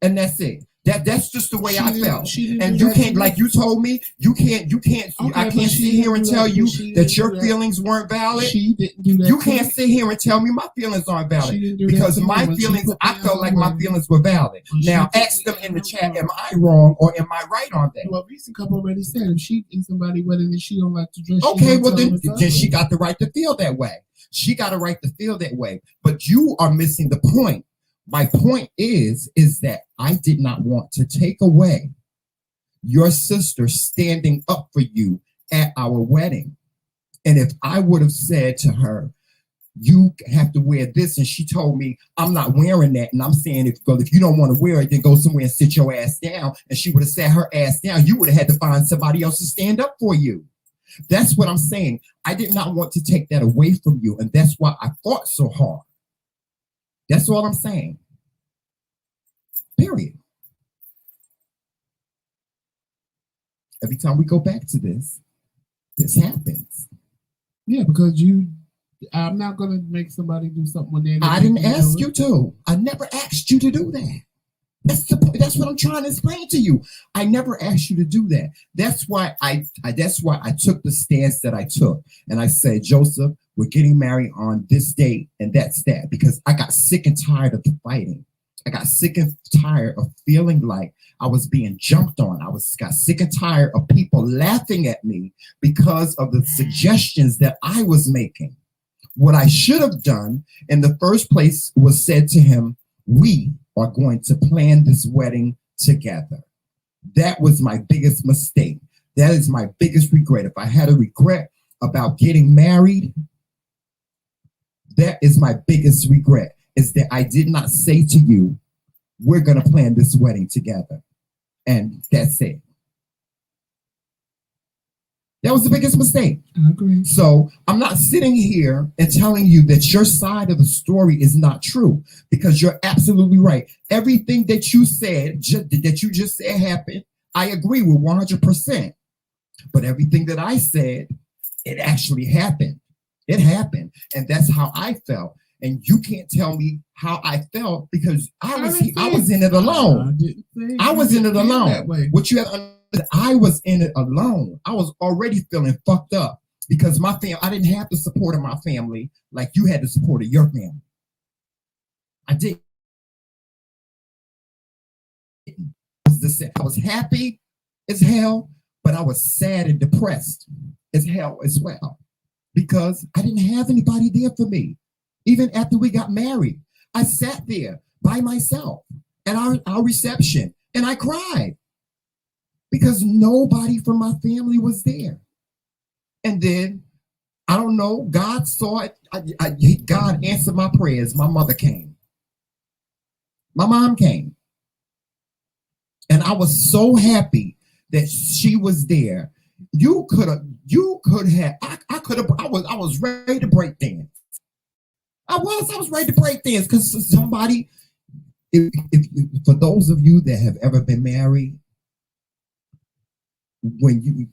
And that's it. That's just the way I felt. And you can't, like you told me, I can't sit here and tell you that your feelings weren't valid. She didn't do that. You can't sit here and tell me my feelings aren't valid, because my feelings, I felt like my feelings were valid. Now ask them in the chat, am I wrong or am I right on that? Well, Reese Cup already said if she in somebody's wedding and she don't like to dress, okay, well then she got the right to feel that way. She got a right to feel that way. But you are missing the point. My point is that I did not want to take away your sister standing up for you at our wedding. And if I would have said to her, you have to wear this, and she told me, I'm not wearing that, and I'm saying, if you don't want to wear it, then go somewhere and sit your ass down, and she would have sat her ass down, you would have had to find somebody else to stand up for you. That's what I'm saying. I did not want to take that away from you, and that's why I fought so hard. That's all I'm saying. Period. Every time we go back to this happens. Yeah, because I'm not going to make somebody do something when they. I didn't ask you to. I never asked you to do that. That's what I'm trying to explain to you. I never asked you to do that. That's why I took the stance that I took, and I said, Joseph, we're getting married on this date, and that's that, because I got sick and tired of the fighting. I got sick and tired of feeling like I was being jumped on. Got sick and tired of people laughing at me because of the suggestions that I was making. What I should have done in the first place was said to him, we are going to plan this wedding together. That was my biggest mistake. That is my biggest regret. If I had a regret about getting married, that is my biggest regret, is that I did not say to you, we're going to plan this wedding together. And that's it. That was the biggest mistake. I agree. So I'm not sitting here and telling you that your side of the story is not true, because you're absolutely right. Everything that you said, that you just said happened, I agree with 100%. But everything that I said, it actually happened. It happened. And that's how I felt. And you can't tell me how I felt, because I was in it alone. I was in it alone. What you have, I was in it alone. I was already feeling fucked up. because my family, I didn't have the support of my family like you had the support of your family. I did. I was happy as hell, but I was sad and depressed as hell as well because I didn't have anybody there for me. Even after we got married, I sat there by myself at our reception and I cried because nobody from my family was there. And then, I don't know, God saw it. God answered my prayers. My mother came. My mom came. And I was so happy that she was there. I was ready to break dance. I was ready to break dance because somebody, if for those of you that have ever been married, when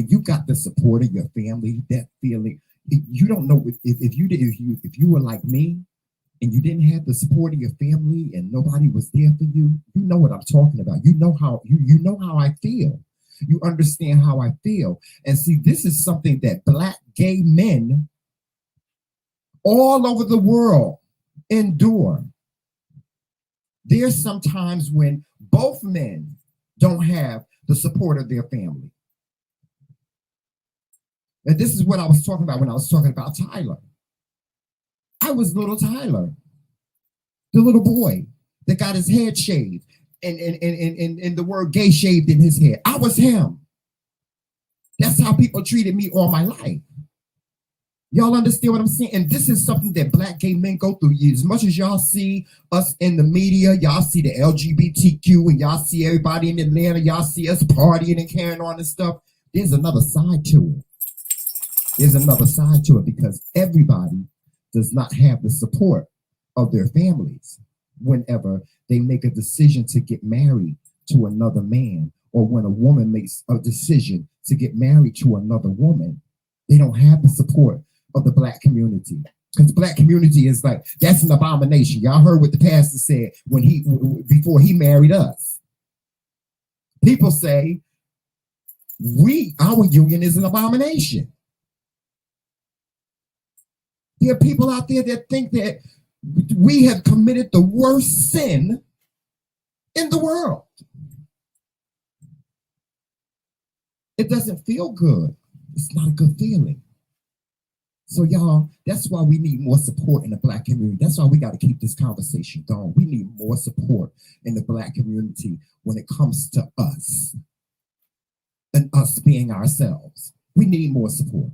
you got the support of your family, that feeling, you don't know if you were like me and you didn't have the support of your family and nobody was there for you, you know what I'm talking about. You know how I feel. You understand how I feel. And see, this is something that Black gay men all over the world endure. There's some times when both men don't have the support of their family. And this is what I was talking about when I was talking about Tyler. I was little Tyler, the little boy that got his head shaved and the word gay shaved in his head. I was him. That's how people treated me all my life. Y'all understand what I'm saying? And this is something that Black gay men go through. As much as y'all see us in the media, y'all see the LGBTQ and y'all see everybody in Atlanta, y'all see us partying and carrying on and stuff. There's another side to it. There's another side to it because everybody does not have the support of their families whenever they make a decision to get married to another man, or when a woman makes a decision to get married to another woman. They don't have the support of the Black community, because the Black community is like, that's an abomination. Y'all heard what the pastor said before he married us. People say our union is an abomination. There are people out there that think that we have committed the worst sin in the world. It doesn't feel good. It's not a good feeling. So y'all, that's why we need more support in the Black community. That's why we got to keep this conversation going. We need more support in the Black community when it comes to us and us being ourselves. We need more support.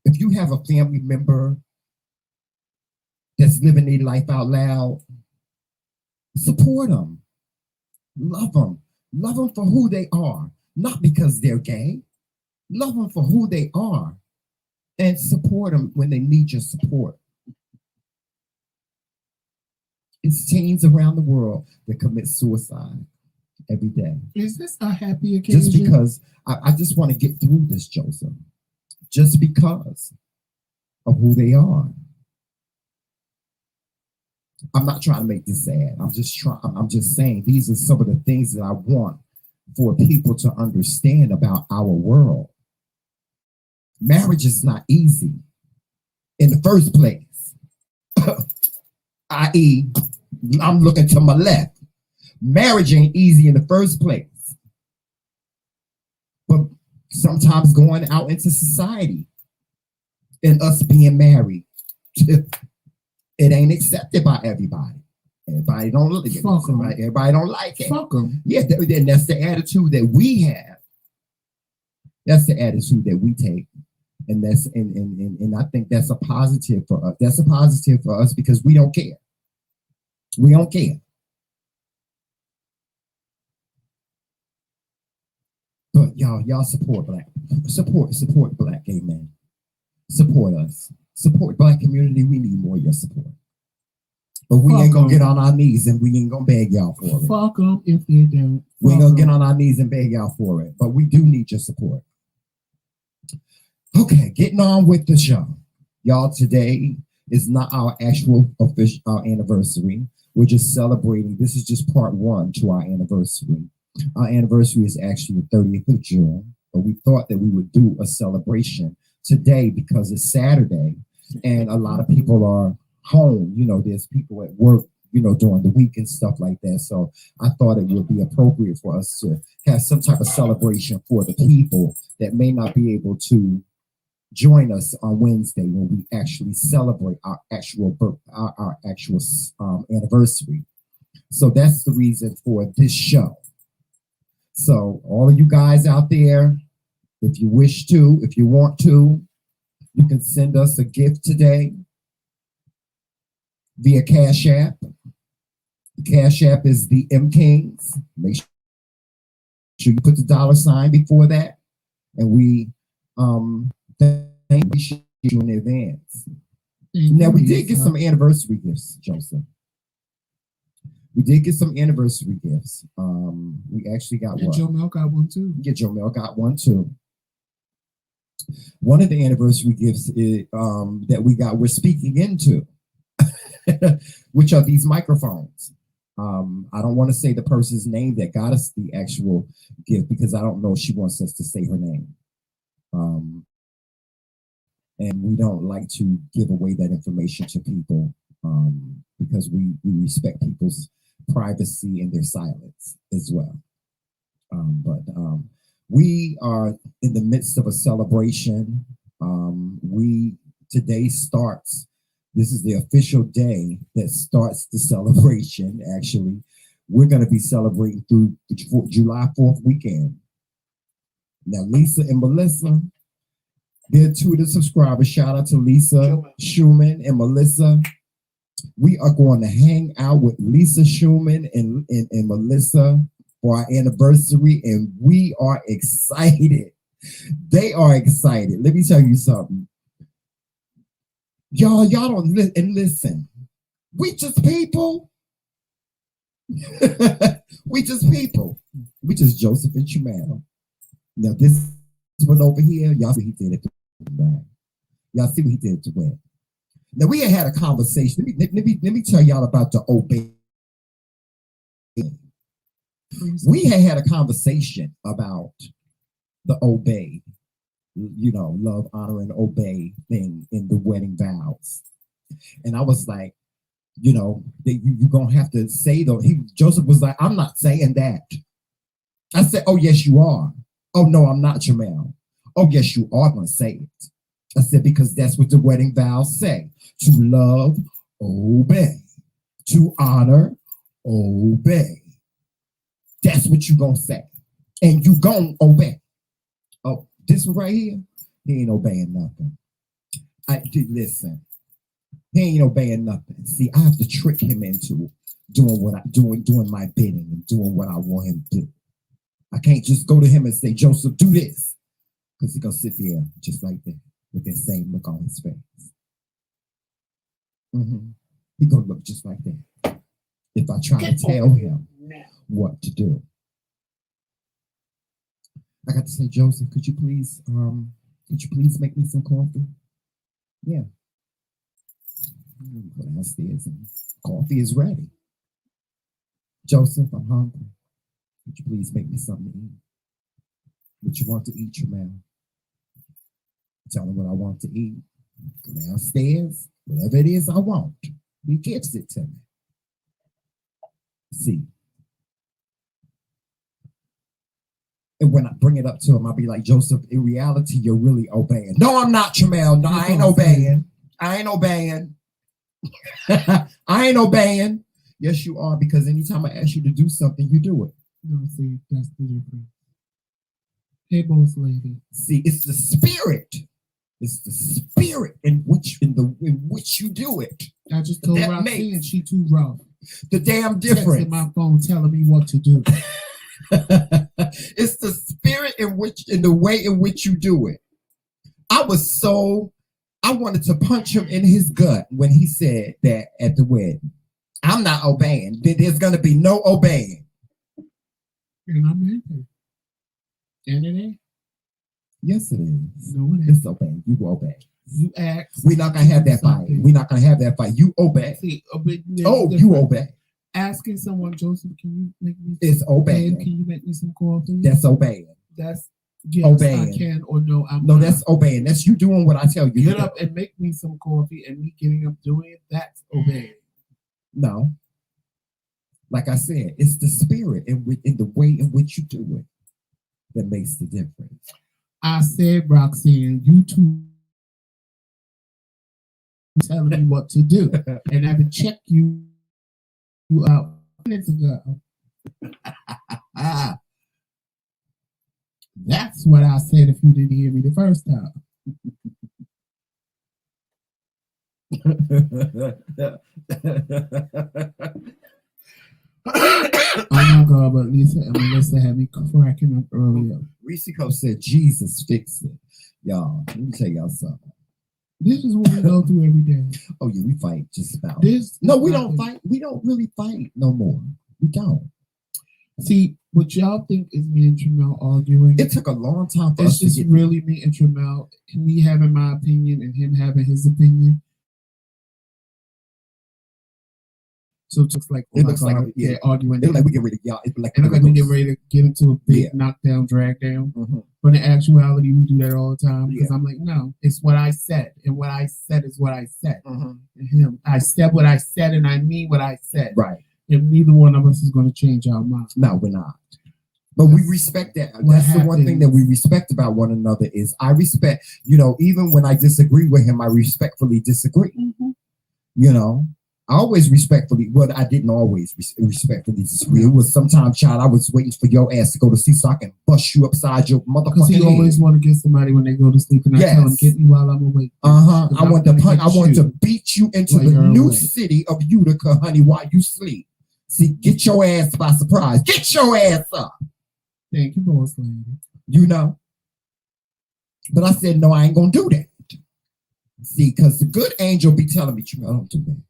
If you have a family member that's living their life out loud, support them. Love them. Love them for who they are, not because they're gay. Love them for who they are and support them when they need your support. It's teens around the world that commit suicide every day. Is this a happy occasion? Just because, I just want to get through this, Joseph. Just because of who they are. I'm not trying to make this sad. I'm just saying these are some of the things that I want for people to understand about our world. Marriage is not easy in the first place. i.e., I'm looking to my left. Marriage ain't easy in the first place. But sometimes going out into society and us being married, it ain't accepted by everybody. Everybody don't look at it. Everybody don't like it. Fuck them. Yeah, then that's the attitude that we have. That's the attitude that we take. And that's and I think that's a positive for us. That's a positive for us because we don't care. We don't care. But y'all support Black gay men. Support us. Support Black community. We need more of your support. But we ain't gonna get on our knees and we ain't gonna beg y'all for it. Fuck them if they don't. We ain't gonna get on our knees and beg y'all for it. But we do need your support. Okay, getting on with the show. Y'all, today is not our actual official anniversary. We're just celebrating. This is just part one to our anniversary. Our anniversary is actually the 30th of June. but we thought that we would do a celebration today because it's Saturday and a lot of people are home. You know, there's people at work, you know, during the week and stuff like that. So I thought it would be appropriate for us to have some type of celebration for the people that may not be able to join us on Wednesday when we actually celebrate our actual anniversary. So that's the reason for this show. So all of you guys out there, if you wish to, if you want to, you can send us a gift today via Cash App. The Cash App is TheMKingz. Make sure you put the $sign before that, and we thank you in advance. Now we did get some anniversary gifts, Joseph. We did get some anniversary gifts. We actually got one. Jomel got one too. Yeah, Jomel got one too. One of the anniversary gifts is, that we got, we're speaking into, which are these microphones. I don't want to say the person's name that got us the actual gift because I don't know if she wants us to say her name. And we don't like to give away that information to people because we respect people's privacy and their silence as well. But we are in the midst of a celebration. Today starts, this is the official day that starts the celebration, actually. We're going to be celebrating through July 4th weekend. Now, Lisa and Melissa, they're two of the subscribers. Shout out to Lisa Schumann and Melissa. We are going to hang out with Lisa Schumann and Melissa for our anniversary, and we are excited. They are excited. Let me tell you something. Y'all don't listen. We just people. We just people. We just Joseph and Jamal. Now this one over here, y'all see what he did at the wedding. Y'all see what he did at the wedding. Now we had a conversation. Let me tell y'all about the obey. We had a conversation about the obey, you know, love, honor, and obey thing in the wedding vows. And I was like, you know, you're going to have to say though. Joseph was like, I'm not saying that. I said, oh, yes, you are. Oh, no, I'm not, Jamel. Oh, yes, you are going to say it. I said, because that's what the wedding vows say. To love, obey. To honor, obey. That's what you going to say. And you going to obey. Oh, this one right here, he ain't obeying nothing. Listen, he ain't obeying nothing. See, I have to trick him into doing my bidding and doing what I want him to do. I can't just go to him and say, Joseph, do this. Because he's going to sit there just like that with that same look on his face. He's going to look just like that if I try to tell him what to do. I got to say, Joseph, could you please make me some coffee? Yeah. Go downstairs and coffee is ready. Joseph, I'm hungry. Could you please make me something to eat? What you want to eat, Jamal? Tell him what I want to eat. Go downstairs, whatever it is I want. He gives it to me. See. And when I bring it up to him, I'll be like, Joseph, in reality, you're really obeying. No, I'm not, Jamel. No, I ain't obeying. I ain't obeying. I ain't obeying. Yes, you are, because anytime I ask you to do something, you do it. No, see, that's the difference. Hey, boss lady. See, it's the spirit. It's the spirit in which you do it. I just told Roxanne she too rough. The damn difference. Texting my phone telling me what to do. It's the spirit in the way in which you do it. I wanted to punch him in his gut when he said that at the wedding. I'm not obeying. There's going to be no obeying. And I'm in it. And it ain't. Yes, it is. No, it ain't. It's obeying. You obey. You ask. We're not going to have that fight. We're not going to have that fight. You obey. See, you obey. Asking someone, Joseph, can you make me it's obeying. Can you make me some coffee? That's obeying. That's Yes, Obeying. I can or no, I'm No, not. that's obeying. That's you doing what I tell you. Get up and make me some coffee, and me getting up doing it, that's obeying. No. Like I said, it's the spirit in the way in which you do it that makes the difference. I said, Roxanne, you two telling me what to do, and I would check you out minutes ago. That's what I said if you didn't hear me the first time. Oh my God, but Lisa and Melissa had me cracking up earlier. Reese said, Jesus fix it. Y'all, let me tell y'all something. This is what we go through every day. Oh, yeah, we fight just about. No, we don't fight. We don't really fight no more. We don't. See, what y'all think is me and Tramel arguing. It took a long time for it's us to just get really me and Tramel, me having my opinion and him having his opinion. So it looks like they're arguing. It looks like we get ready to y'all. It looks like we get ready to get into a big knockdown, drag down. Mm-hmm. But in actuality, we do that all the time because I'm like, no, it's what I said, and what I said is what I said. Mm-hmm. And him, I said what I said, and I mean what I said. Right. And neither one of us is going to change our mind. No, we're not. But we respect that. That's the one thing that we respect about one another is I respect, even when I disagree with him, I respectfully disagree. Mm-hmm. I always respectfully, I didn't always respectfully disagree. It was sometimes, child, I was waiting for your ass to go to sleep so I can bust you upside your motherfucking head. Because he always want to get somebody when they go to sleep, and I tell him, get me while I'm awake. I want to beat you into the new city of Utica, honey, while you sleep. See, get your ass by surprise. Get your ass up. Thank you, boss lady. But I said, no, I ain't going to do that. See, because the good angel be telling me, don't do that.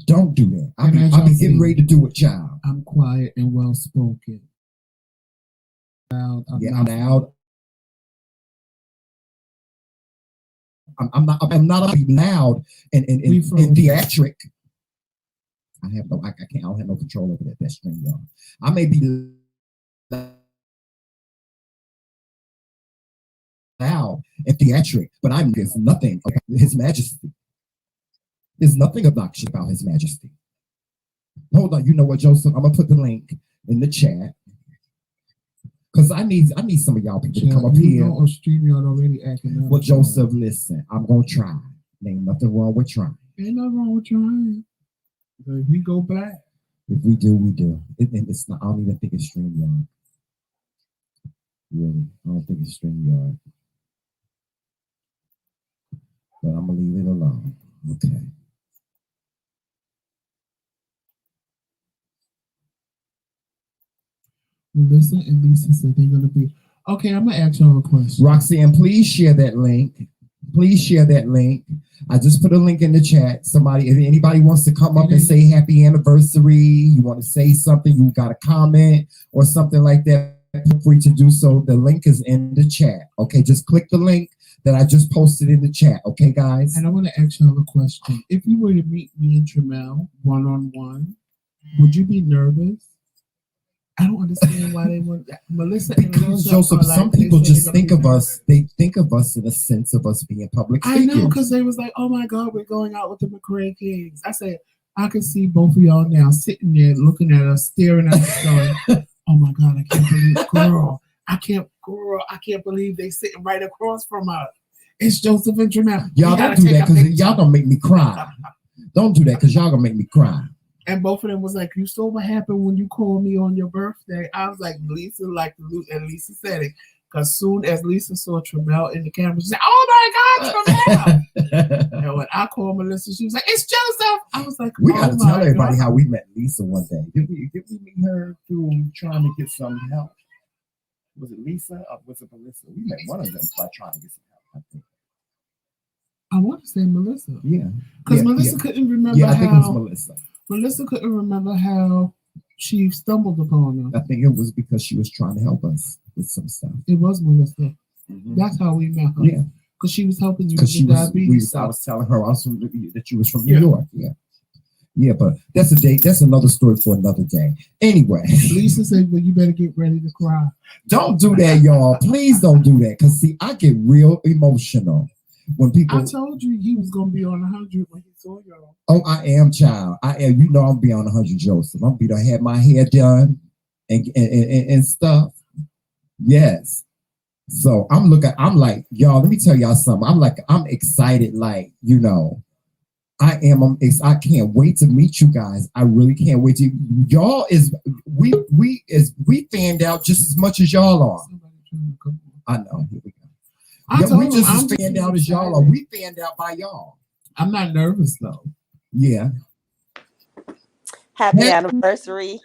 Don't do that. I'll be getting ready to do it, child. I'm quiet and well spoken. I'm loud. I'm not loud and theatric. I don't have no control over that. That's string, y'all. I may be loud and theatric, but there's nothing about His Majesty. There's nothing obnoxious about His Majesty. Hold on, you know what, Joseph? I'm gonna put the link in the chat because I need some of y'all people to come up here. On StreamYard already acting up. Well, Joseph, listen, I'm gonna try. There ain't nothing wrong with trying. Ain't nothing wrong with trying. If we go back. If we do, we do. It's not. I don't even think it's StreamYard. Really, I don't think it's StreamYard. But I'm gonna leave it alone. Okay. Melissa and Lisa said they're gonna be okay. I'm gonna ask y'all a question. Roxanne, please share that link. Please share that link. I just put a link in the chat. If anybody wants to come up and say happy anniversary, you want to say something, you got a comment or something like that, feel free to do so. The link is in the chat. Okay, just click the link that I just posted in the chat. Okay, guys? And I want to ask y'all a question. If you were to meet me and Tramel one-on-one, would you be nervous? I don't understand why they would. Melissa because Joseph, some people just think of us. They think of us in a sense of us being public figures. I know, because they was like, "Oh my God, we're going out with the McRae Kingz." I said, I can see both of y'all now sitting there looking at us, staring at us, going, "Oh my God, I can't believe, girl, I can't believe they sitting right across from us. It's Joseph and Tramel." Y'all don't do that because y'all gonna make me cry. Don't do that because y'all gonna make me cry. And both of them was like, "You saw what happened when you called me on your birthday." I was like, Lisa, and Lisa said it. Because soon as Lisa saw Tramel in the camera, she said, "Oh my God, Tramel!" And when I called Melissa, she was like, "It's Joseph." I was like, we gotta tell everybody how we met Lisa one day. Did we meet her through trying to get some help? Was it Lisa or was it Melissa? We met one of them by trying to get some help, I think. I want to say Melissa. Yeah. Because Melissa couldn't remember I think it was Melissa. Melissa couldn't remember how she stumbled upon us. I think it was because she was trying to help us with some stuff. It was Melissa. Mm-hmm. That's how we met her. Yeah. Because she was helping you with diabetes. I was telling her also that you was from New York. Yeah. Yeah, but that's a day. That's another story for another day. Anyway, Lisa said, "Well, you better get ready to cry." don't do that, y'all. Please don't do that, cause see, I get real emotional when people. I told you he was gonna be on 100 when he saw y'all. Oh, I am, child. I am. You know, I'm be on 100, Joseph. I'm be to have my hair done and stuff. Yes. So I'm looking. I'm like, y'all. Let me tell y'all something. I'm excited. Like, you know. I am. I can't wait to meet you guys. I really can't wait to. Y'all is we fanned out just as much as y'all are. I know. Here we go. Yeah, we just as fanned out as y'all are. We fanned out by y'all. I'm not nervous though. Yeah. Happy anniversary.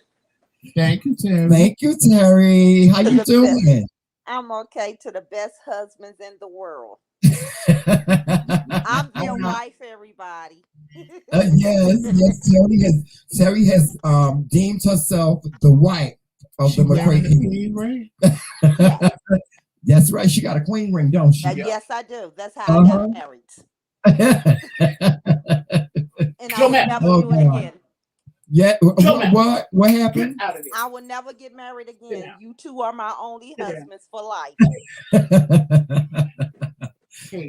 Thank you, Terry. Thank you, Terry. How you doing? I'm okay. To the best husbands in the world. I'm your wife, everybody. Yes. Terry has deemed herself the wife of the McRae Kingz. That's right. She got a queen ring, don't she? Yes, I do. That's how I got married. And I will never do it again. Yeah. What happened? I will never get married again. You two are my only husbands for life.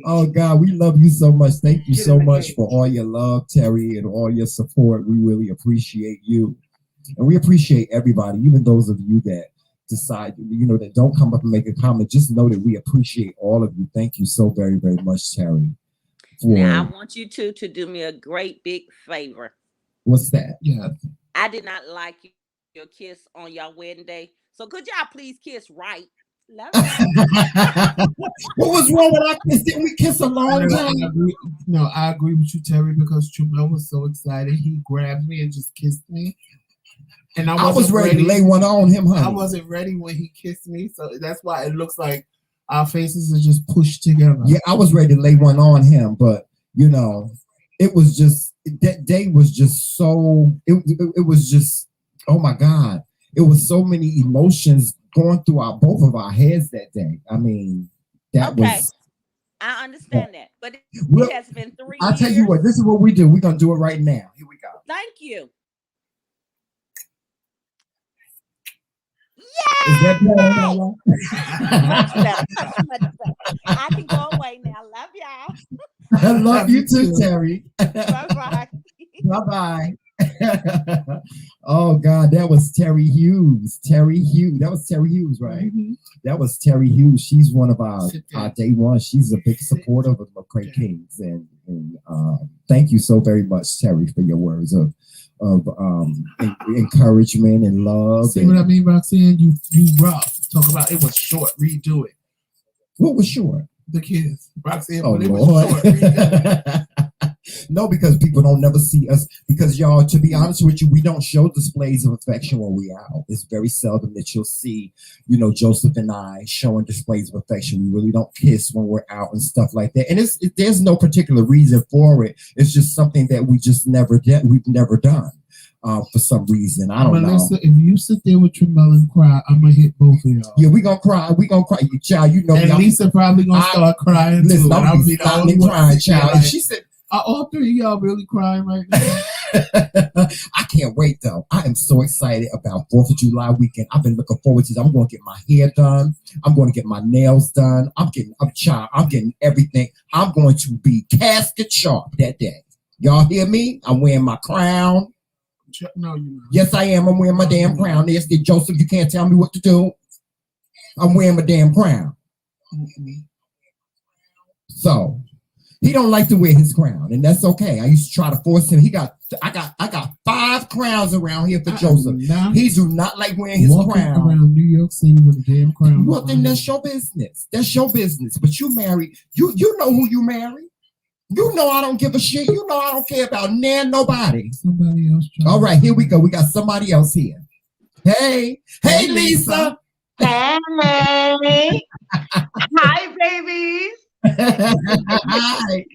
Oh God, we love you so much. Thank you so much for all your love, Terry, and all your support. We really appreciate you. And we appreciate everybody, even those of you that decide, you know, that don't come up and make a comment. Just know that we appreciate all of you. Thank you so very, very much, Terry. Now I want you two to do me a great big favor. What's that? Yeah. I did not like your kiss on your wedding day. So could y'all please kiss right? Love you. What was wrong with our kiss? Didn't we kiss a long time? No, I agree with you, Terry, because Trumel was so excited. He grabbed me and just kissed me. And I was ready to lay one on him, honey. I wasn't ready when he kissed me. So that's why it looks like our faces are just pushed together. Yeah, I was ready to lay one on him, but you know, it was just that day was just so it was just, oh my God. It was so many emotions going through both of our heads that day. I mean, that was. I understand that, but it has been 3 years. I'll tell you what. This is what we do. We're gonna do it right now. Here we go. Thank you. Yeah. Is that better? I can go away now. Love y'all. I love you too, Terry. Bye-bye. Bye-bye. Oh God, that was Terry Hughes. Terry Hughes. That was Terry Hughes, right? Mm-hmm. That was Terry Hughes. She's one of our day one. She's a big supporter of McRae Kingz, and thank you so very much, Terry, for your words of encouragement and love. See what I mean, Roxanne? You rough. Talk about it was short. Redo it. What was short? The kiss. Roxanne, oh, it Lord. was short. Redo it. No, because people don't never see us. Because y'all, to be honest with you, we don't show displays of affection when we out. It's very seldom that you'll see, you know, Joseph and I showing displays of affection. We really don't kiss when we're out and stuff like that. And there's no particular reason for it. It's just something that we just never did. We've never done for some reason. I don't know. If you sit there with Trumel and cry, I'm gonna hit both of y'all. Yeah, we gonna cry. We gonna cry. Child, you know. And Lisa probably gonna start crying listen, too. I'll be silently crying, child. Like, she said. Are all three of y'all really crying right now? I can't wait though. I am so excited about 4th of July weekend. I've been looking forward to it. I'm going to get my hair done. I'm going to get my nails done. I'm getting everything. I'm going to be casket sharp that day. Y'all hear me? I'm wearing my crown. No, you're not. Yes, I am. I'm wearing my damn crown. Yes, Joseph, you can't tell me what to do. I'm wearing my damn crown. Mm-hmm. So he don't like to wear his crown, and that's okay. I used to try to force him. I got 5 crowns around here for Joseph. He do not like wearing his crown. Around New York City with a damn crown. Well, then that's your business. That's your business. But you married. You know who you married. You know I don't give a shit. You know I don't care about nobody. Somebody else. All right, here we go. We got somebody else here. Hey, Lisa. Hey. Hi, babies. Hi.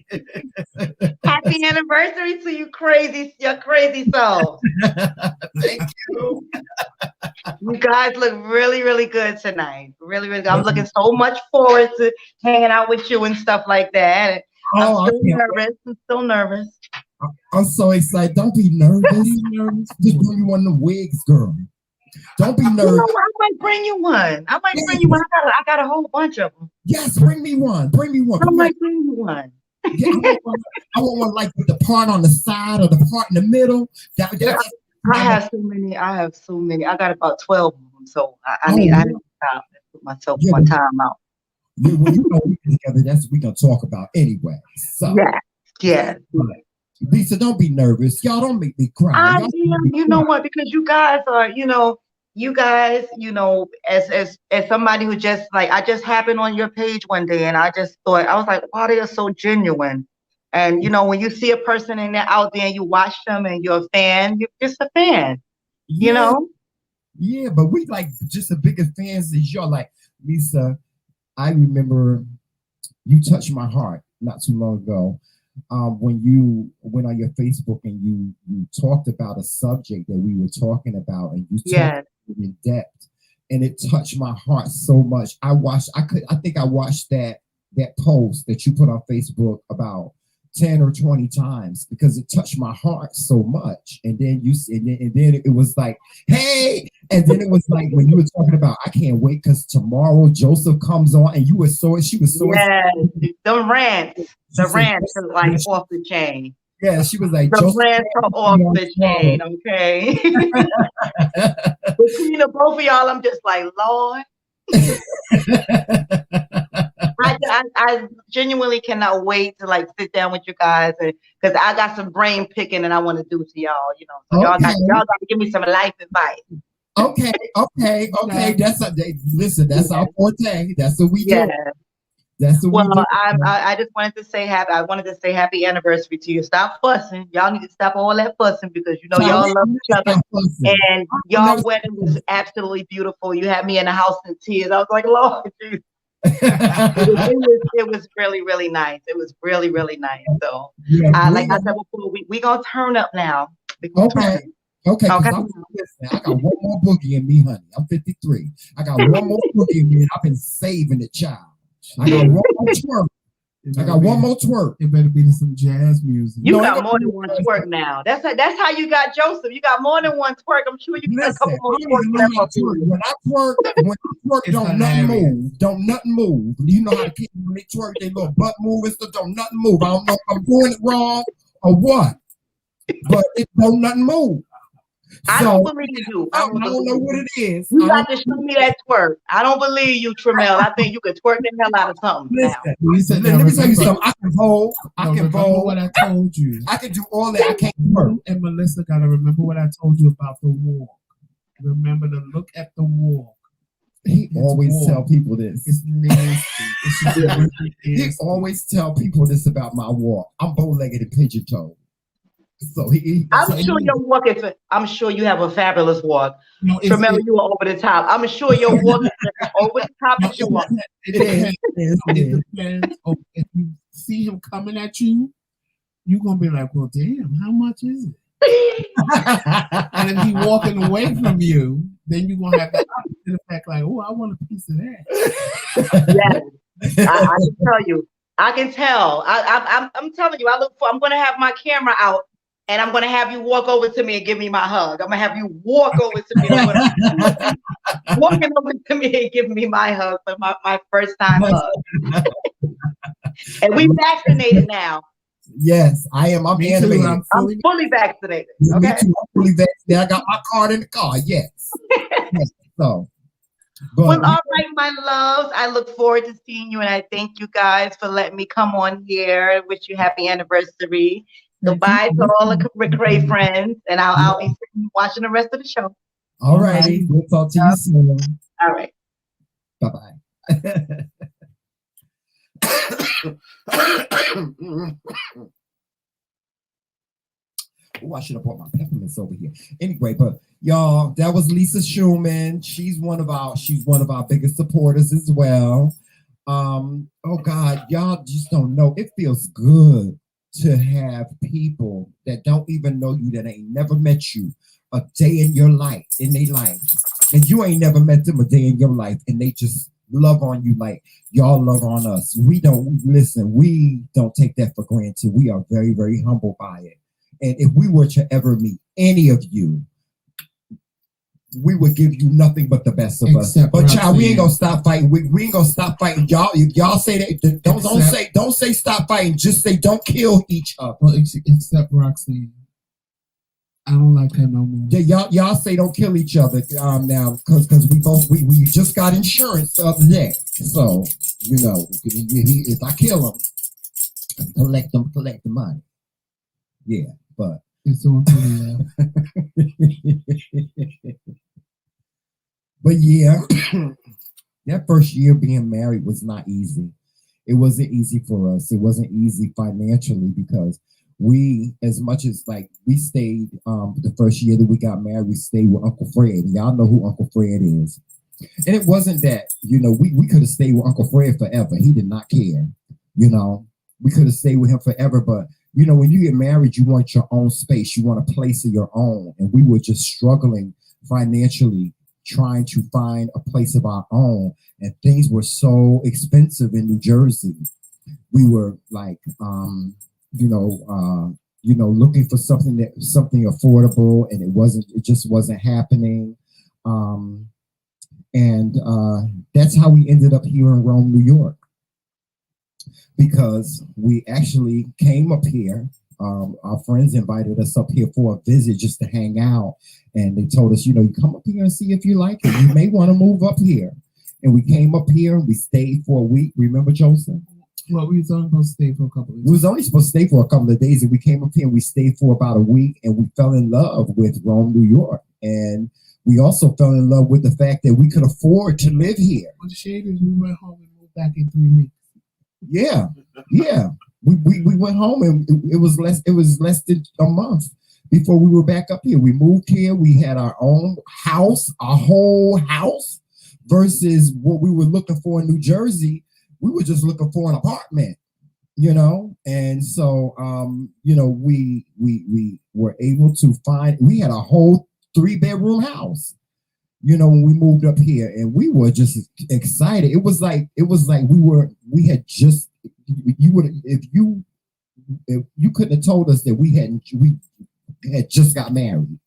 Happy anniversary to you crazy souls. Thank you. You guys look really, really good tonight. Really, really good. I'm looking so much forward to hanging out with you and stuff like that. I'm still nervous. I'm so excited. Don't be nervous. Just bring me one of them wigs, girl. Don't be You know nervous. what? I might bring you one. I might bring you one. I got a whole bunch of them. Yes, bring me one. Bring me one. I Come on. might bring you one. Yeah, I want one like with the part on the side or the part in the middle. I have so many. I got about 12 of them. So I need to stop and put myself one time out. When you know we together, that's what we're gonna talk about anyway. So yeah. Lisa, don't be nervous. Y'all don't make me cry. I am, you know what? Because you guys are, as somebody who just like, I just happened on your page one day and I just thought, I was like, wow, they are so genuine. And, when you see a person in there out there and you watch them and you're a fan, you're just a fan, you know? Yeah, but we like just the biggest fans as y'all. Like, Lisa, I remember you touched my heart not too long ago. When you went on your Facebook and you talked about a subject that we were talking about and you talked in depth, and it touched my heart so much. I think I watched that post that you put on Facebook about 10 or 20 times because it touched my heart so much. And then it was like, hey, and then it was like when you were talking about, I can't wait because tomorrow Joseph comes on, and she was so the rants are like off the chain. Yeah, she was like, the rants are off the chain, okay? Between the both of y'all, I'm just like, Lord. I genuinely cannot wait to like sit down with you guys because I got some brain picking and I want to do to y'all, So y'all got to give me some life advice. Okay. That's our forte. That's what we do. That's what we do. I just wanted to say happy anniversary to you. Stop fussing. Y'all need to stop all that fussing because y'all love each other. And y'all wedding was absolutely beautiful. You had me in the house in tears. I was like, Lord Jesus. It was really, really nice. It was really, really nice. So like I said before, we gonna turn up now. Okay. I got one more boogie in me, honey. I'm 53. I got one more boogie in me, and I've been saving it, child. I got one more twerk. It better be some jazz music. You got more than one twerk now. That's how you got Joseph. You got more than one twerk. I'm sure you got a couple more twerks. When I twerk, don't nothing move. You know how the kids when they twerk, they little butt move and stuff, don't nothing move. I don't know if I'm doing it wrong or what, but it don't nothing move. I don't believe you. I don't know what it is. You got to show me that twerk. I don't believe you, Tremel. I think you could twerk the hell out of something now. Listen, let me tell you something. I can vote. What I told you. I can do all that. I can't twerk. And Melissa got to remember what I told you about the walk. Remember to look at the walk. He always tell people this. It's nasty. He always tell people this about my walk. I'm bow-legged and pigeon-toed. So I'm sure your walk is. I'm sure you have a fabulous walk. Tremel, you are over the top. I'm sure your walk is over the top of your walk. It depends. If you see him coming at you, you're gonna be like, "Well, damn, how much is it?" And if he's walking away from you, then you're gonna have that opposite effect, like, "Oh, I want a piece of that." Yes, I can tell you. I can tell. I'm telling you. I'm gonna have my camera out. And I'm going to have you walk over to me and give me my hug. I'm going to have you walk over to me. Walking over to me and giving me my hug for my first time hug. And we vaccinated now. Yes, I am. I'm animated. I'm fully vaccinated. Okay. Me too. I'm fully vaccinated. I got my card in the car. Yes. So. Well, all right, my loves. I look forward to seeing you. And I thank you guys for letting me come on here. I wish you happy anniversary. Goodbye to all the McRae friends, and I'll be sitting watching the rest of the show. All righty. We'll talk to you soon. All right. Bye-bye. Oh, I should have brought my peppermints over here. Anyway, but y'all, that was Lisa Schumann. She's one of our biggest supporters as well. Oh God, y'all just don't know. It feels good to have people that don't even know you, that ain't never met you a day in your life, in their life, and you ain't never met them a day in your life, and they just love on you like y'all love on us. We don't take that for granted. We are very, very humbled by it. And if we were to ever meet any of you, we would give you nothing but the best of us. But child, we ain't gonna stop fighting. We ain't gonna stop fighting. Y'all, if y'all say that, don't say stop fighting. Just say don't kill each other. Well, except Roxanne. I don't like her no more. Yeah, y'all say don't kill each other now because we just got insurance the other day. So if I kill them, collect the money. Yeah, but it's on video. But yeah, that first year being married was not easy. It wasn't easy for us. It wasn't easy financially because we, as much as like we stayed the first year that we got married, we stayed with Uncle Fred. Y'all know who Uncle Fred is. And it wasn't that, we could have stayed with Uncle Fred forever. He did not care. We could have stayed with him forever, but when you get married, you want your own space. You want a place of your own. And we were just struggling financially, trying to find a place of our own. And things were so expensive in New Jersey. We were like, looking for something affordable, and it just wasn't happening. That's how we ended up here in Rome, New York. Because we actually came up here. Our friends invited us up here for a visit just to hang out. And they told us, you come up here and see if you like it. You may want to move up here. And we came up here and we stayed for a week. Remember, Joseph? Well, we was only supposed to stay for a couple of days. We was only supposed to stay for a couple of days. And we came up here and we stayed for about a week. And we fell in love with Rome, New York. And we also fell in love with the fact that we could afford to live here. Well, the shade is we went home and moved back in 3 weeks. Yeah. We went home and it was less than a month before we were back up here. We moved here. We had our own house, our whole house, versus what we were looking for in New Jersey. We were just looking for an apartment, and so we were able to find. We had a whole 3-bedroom house. When we moved up here, and we were just excited. It was like we had just, if you couldn't have told us that we had just got married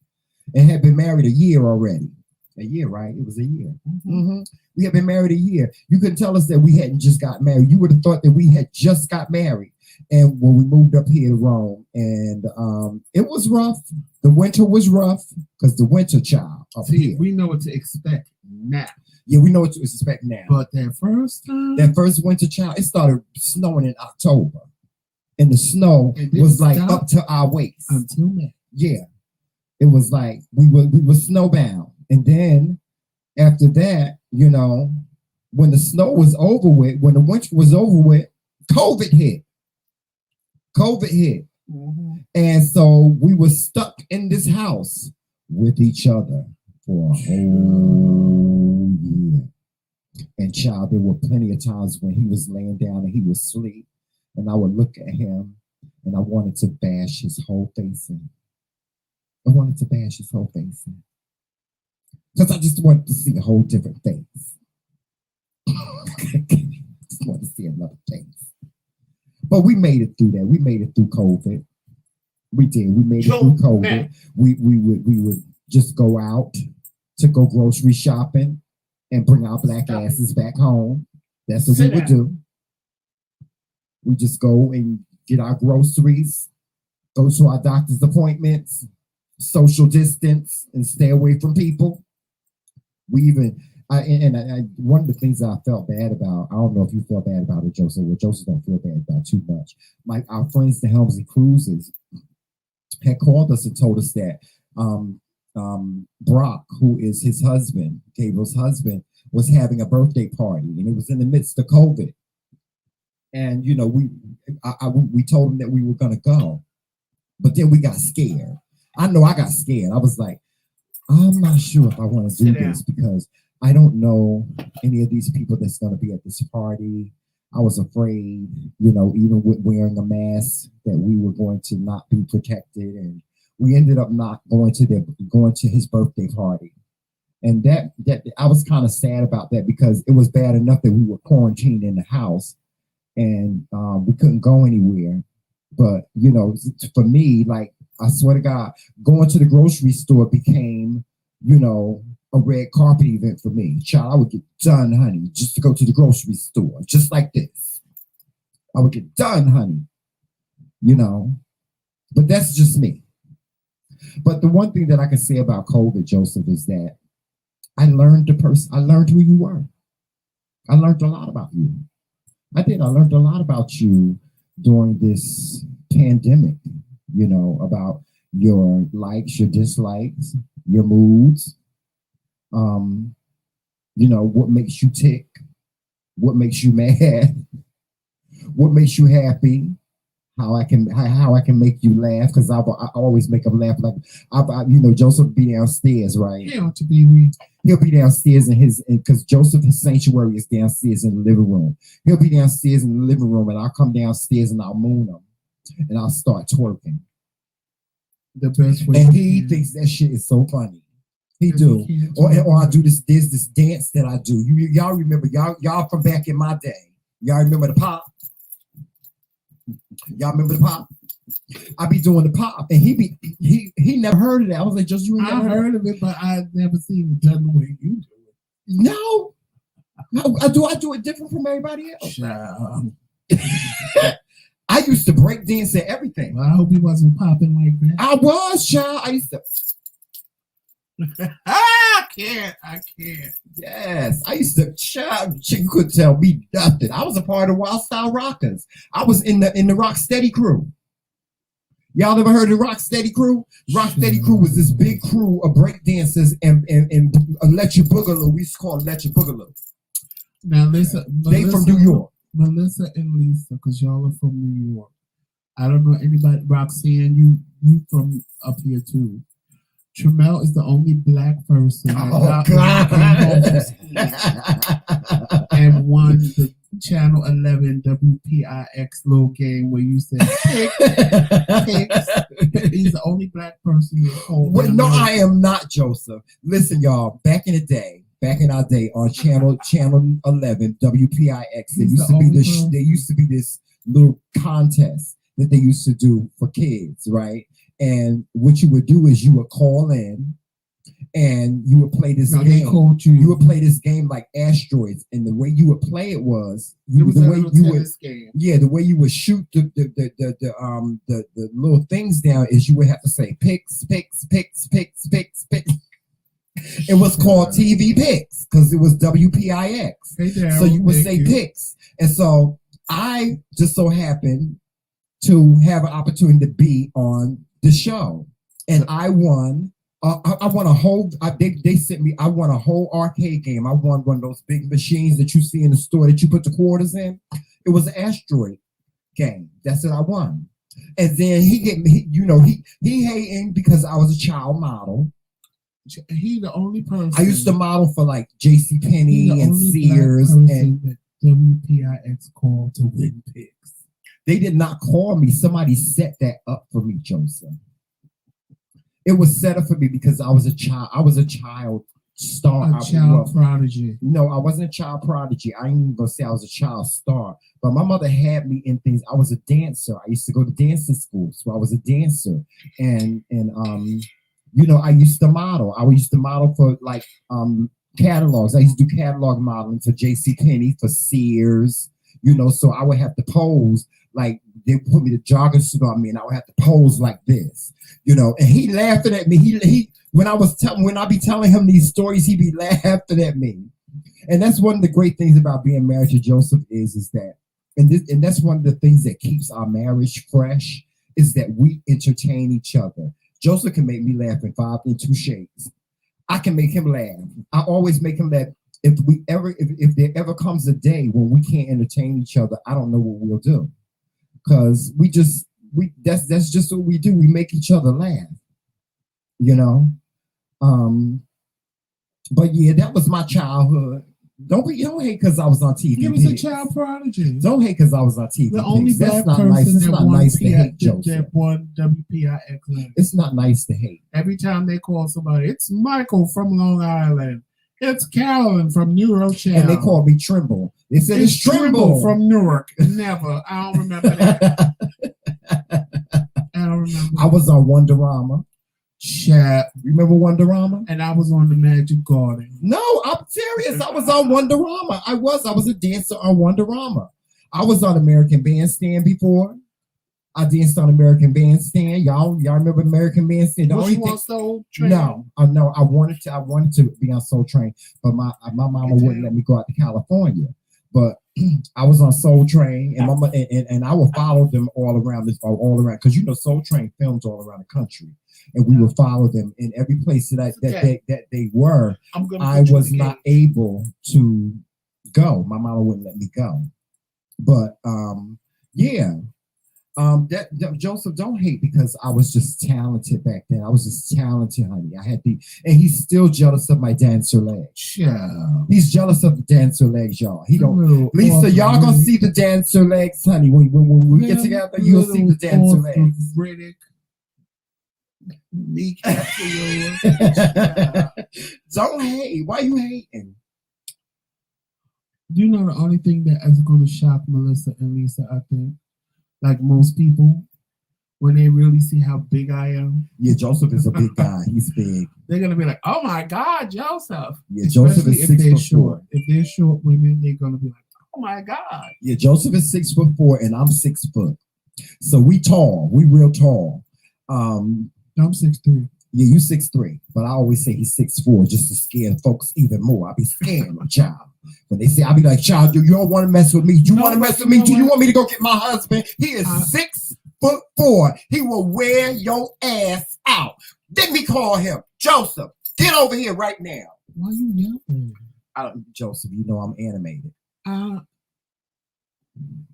and had been married a year already. A year, right? It was a year. Mm-hmm. We had been married a year. You couldn't tell us that we hadn't just got married. You would have thought that we had just got married. And when we moved up here to Rome, and it was rough. The winter was rough because the winter child up here. We know what to expect now. Yeah, we know what to expect now. But that first time, that first winter child, it started snowing in October, and the snow was like up to our waist until May. Yeah, it was like we were snowbound, and then after that, when the snow was over with, when the winter was over with, COVID hit. Mm-hmm. And so we were stuck in this house with each other for a whole year. And child, there were plenty of times when he was laying down and he would sleep, and I would look at him and I wanted to bash his whole face in. I wanted to bash his whole face in. Because I just wanted to see a whole different face. Just wanted to see another face. But we made it through that. We made it through COVID. We did. We made it through COVID. We would just go out to go grocery shopping and bring our black asses back home. That's what we would do. We just go and get our groceries, go to our doctor's appointments, social distance, and stay away from people. We even, one of the things that I felt bad about, I don't know if you felt bad about it, Joseph. Well, Joseph don't feel bad about too much. Like our friends, the Helmsley Cruises, had called us and told us that Brock, who is his husband, Gabriel's husband, was having a birthday party, and it was in the midst of COVID. And we told him that we were gonna go, but then we got scared. I know I got scared. I was like, I'm not sure if I want to do this because I don't know any of these people that's going to be at this party. I was afraid, even with wearing a mask, that we were going to not be protected. And we ended up not going to his birthday party. And that I was kind of sad about that because it was bad enough that we were quarantined in the house and we couldn't go anywhere. But, for me, like, I swear to God, going to the grocery store became, a red carpet event for me. Child, I would get done, honey, just to go to the grocery store, just like this. I would get done, honey, but that's just me. But the one thing that I can say about COVID, Joseph, is that I learned who you were. I learned a lot about you. I did. I learned a lot about you during this pandemic, about your likes, your dislikes, your moods, what makes you tick, what makes you mad, what makes you happy, how I can make you laugh, because I always make them laugh. Like Joseph be downstairs, right? He'll be downstairs because Joseph's sanctuary is downstairs in the living room. He'll be downstairs in the living room, and I'll come downstairs and I'll moon him, and I'll start twerking. The best way. And he thinks that shit is so funny. He do. Or I do this. There's this dance that I do. Y'all remember? Y'all from back in my day. Y'all remember the pop? Y'all remember the pop? I be doing the pop, and he never heard of that. I was like, just you. I heard of it, but I've never seen it done the way you do it. No, I do it different from everybody else. I used to break dance and everything. Well, I hope he wasn't popping like that. I was, child. I used to. I can't. Yes, I used to. Child, you couldn't tell me nothing. I was a part of Wild Style Rockers. I was in the Rock Steady crew. Y'all ever heard of the Rock Steady crew? Rock Steady crew was this big crew of break dancers and Electric Boogaloo. We used to call it Electric Boogaloo. Now listen, they from New York. Melissa and Lisa, because y'all are from New York. I don't know anybody. Roxanne, you from up here too. Tramel is the only black person that and won the Channel 11 WPIX little game where you said pigs. He's the only black person that called. Well, no, I am not, Joseph. Listen, y'all. Back in our day, on Channel 11 WPIX, there used to be this little contest that they used to do for kids, right? And what you would do is you would call in and you would play this game. You would play this game like Asteroids, and the way you would play it was the way you would shoot the little things down is you would have to say picks. It was called TV Picks because it was WPIX. So you would say picks. And so I just so happened to have an opportunity to be on the show. And I won. I won a whole. They sent me. I won a whole arcade game. I won one of those big machines that you see in the store that you put the quarters in. It was an asteroid game. That's what I won. And then he hating because I was a child model. He the only person. I used to model for like JCPenney and Sears and WPIX called to win picks. They did not call me. Somebody set that up for me, Joseph. It was set up for me because I was a child. I was a child star. A child prodigy. No, I wasn't a child prodigy. I ain't even gonna say I was a child star. But my mother had me in things. I was a dancer. I used to go to dancing school, so I was a dancer. And I used to model. I used to model for like catalogs. I used to do catalog modeling for JCPenney, for Sears. So I would have to pose like they put me the jogging suit on me, and I would have to pose like this, And he laughing at me. He when I be telling him these stories, he be laughing at me. And that's one of the great things about being married to Joseph is that, and that's one of the things that keeps our marriage fresh is that we entertain each other. Joseph can make me laugh in 2 shades. I can make him laugh. I always make him laugh. If there ever comes a day when we can't entertain each other, I don't know what we'll do. Because that's just what we do. We make each other laugh. But yeah, that was my childhood. Don't hate because I was on TV. He was a child prodigy. Don't hate because I was on TV. The only black person It's not nice to hate, Joseph. That won WPIX. It's not nice to hate. Every time they call somebody, it's Michael from Long Island. It's Carolyn from New Rochelle. And they called me Trimble. They said it's Trimble from Newark. Never. I don't remember that. remember. I was on Wonderama. Chat. Remember Wonderama? And I was on the Magic Garden. No, I'm serious. I was on Wonderama. I was a dancer on Wonderama. I was on American Bandstand before. I danced on American Bandstand. Y'all remember American Bandstand? Was you on Soul Train? No. I wanted to be on Soul Train, but my mama wouldn't let me go out to California. But I was on Soul Train, and mama and I would follow them all around because Soul Train films all around the country, and we would follow them in every place that they were. I was not able to go. My mama wouldn't let me go. But Joseph, don't hate because I was just talented back then. I was just talented, honey. And he's still jealous of my dancer legs. Yeah. He's jealous of the dancer legs, y'all. He don't. Lisa, y'all gonna see the dancer legs, honey. When we get together, you'll see the dancer legs. Don't hate. Why you hating? You know the only thing that is going to shock Melissa and Lisa, I think, like most people, when they really see how big I am. Yeah, Joseph is a big guy. He's big. They're going to be like, oh my God, Joseph. Yeah, Joseph is 6'4". If they're short women, they're going to be like, oh my God. Yeah, Joseph is 6'4" and I'm 6 foot. So we tall. We real tall. I'm 6'3". Yeah, you 6'3", but I always say he's 6'4" just to scare folks even more. I be scaring my child. When they say, I'll be like, child, you don't want to mess with me. You want to mess with me? Do you want me to go get my husband? He is 6'4". He will wear your ass out. Then we call him Joseph. Get over here right now. Why you yelling? Joseph, you know I'm animated. I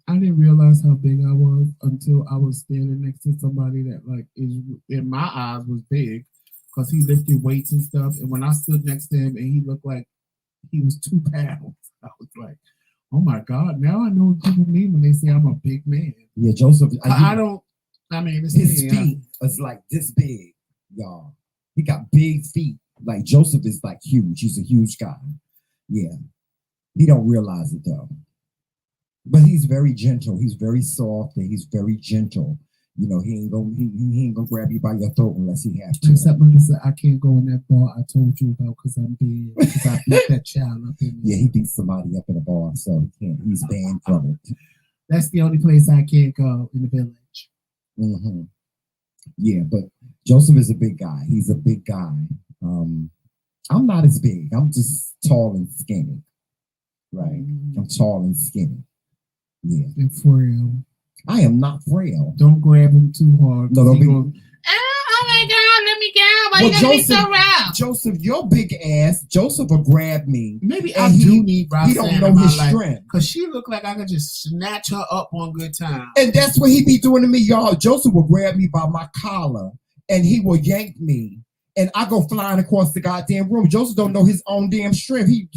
didn't realize how big I was until I was standing next to somebody that, like, is in my eyes was big because he lifted weights and stuff. And when I stood next to him and he looked like he was 2 pounds, I was like, oh my God, now I know what people mean when they say I'm a big man. Yeah, Joseph. His feet is like this big, y'all. He got big feet. Like Joseph is like huge. He's a huge guy. Yeah. He don't realize it though. But he's very gentle. He's very soft and he's very gentle. You know, he ain't gonna grab you by your throat unless he has to. Except Melissa, I can't go in that bar I told you about because I'm big. Because I beat that child up in there. Yeah, he beat somebody up in a bar, so he can't. He's banned from it. That's the only place I can't go in the village. Mm-hmm. Yeah, but Joseph is a big guy. He's a big guy. I'm not as big. I'm just tall and skinny. Right? I'm tall and skinny. Yeah. And frail. I am not frail. Don't grab him too hard. No, don't be. Oh my God, let me go. Why you gotta be so rough? Joseph, your big ass, Joseph will grab me. Maybe I do need Roxanne. He don't know his strength. Because she looked like I could just snatch her up on good time. And that's what he be doing to me, y'all. Joseph will grab me by my collar and he will yank me. And I go flying across the goddamn room. Joseph don't know his own damn strength. See,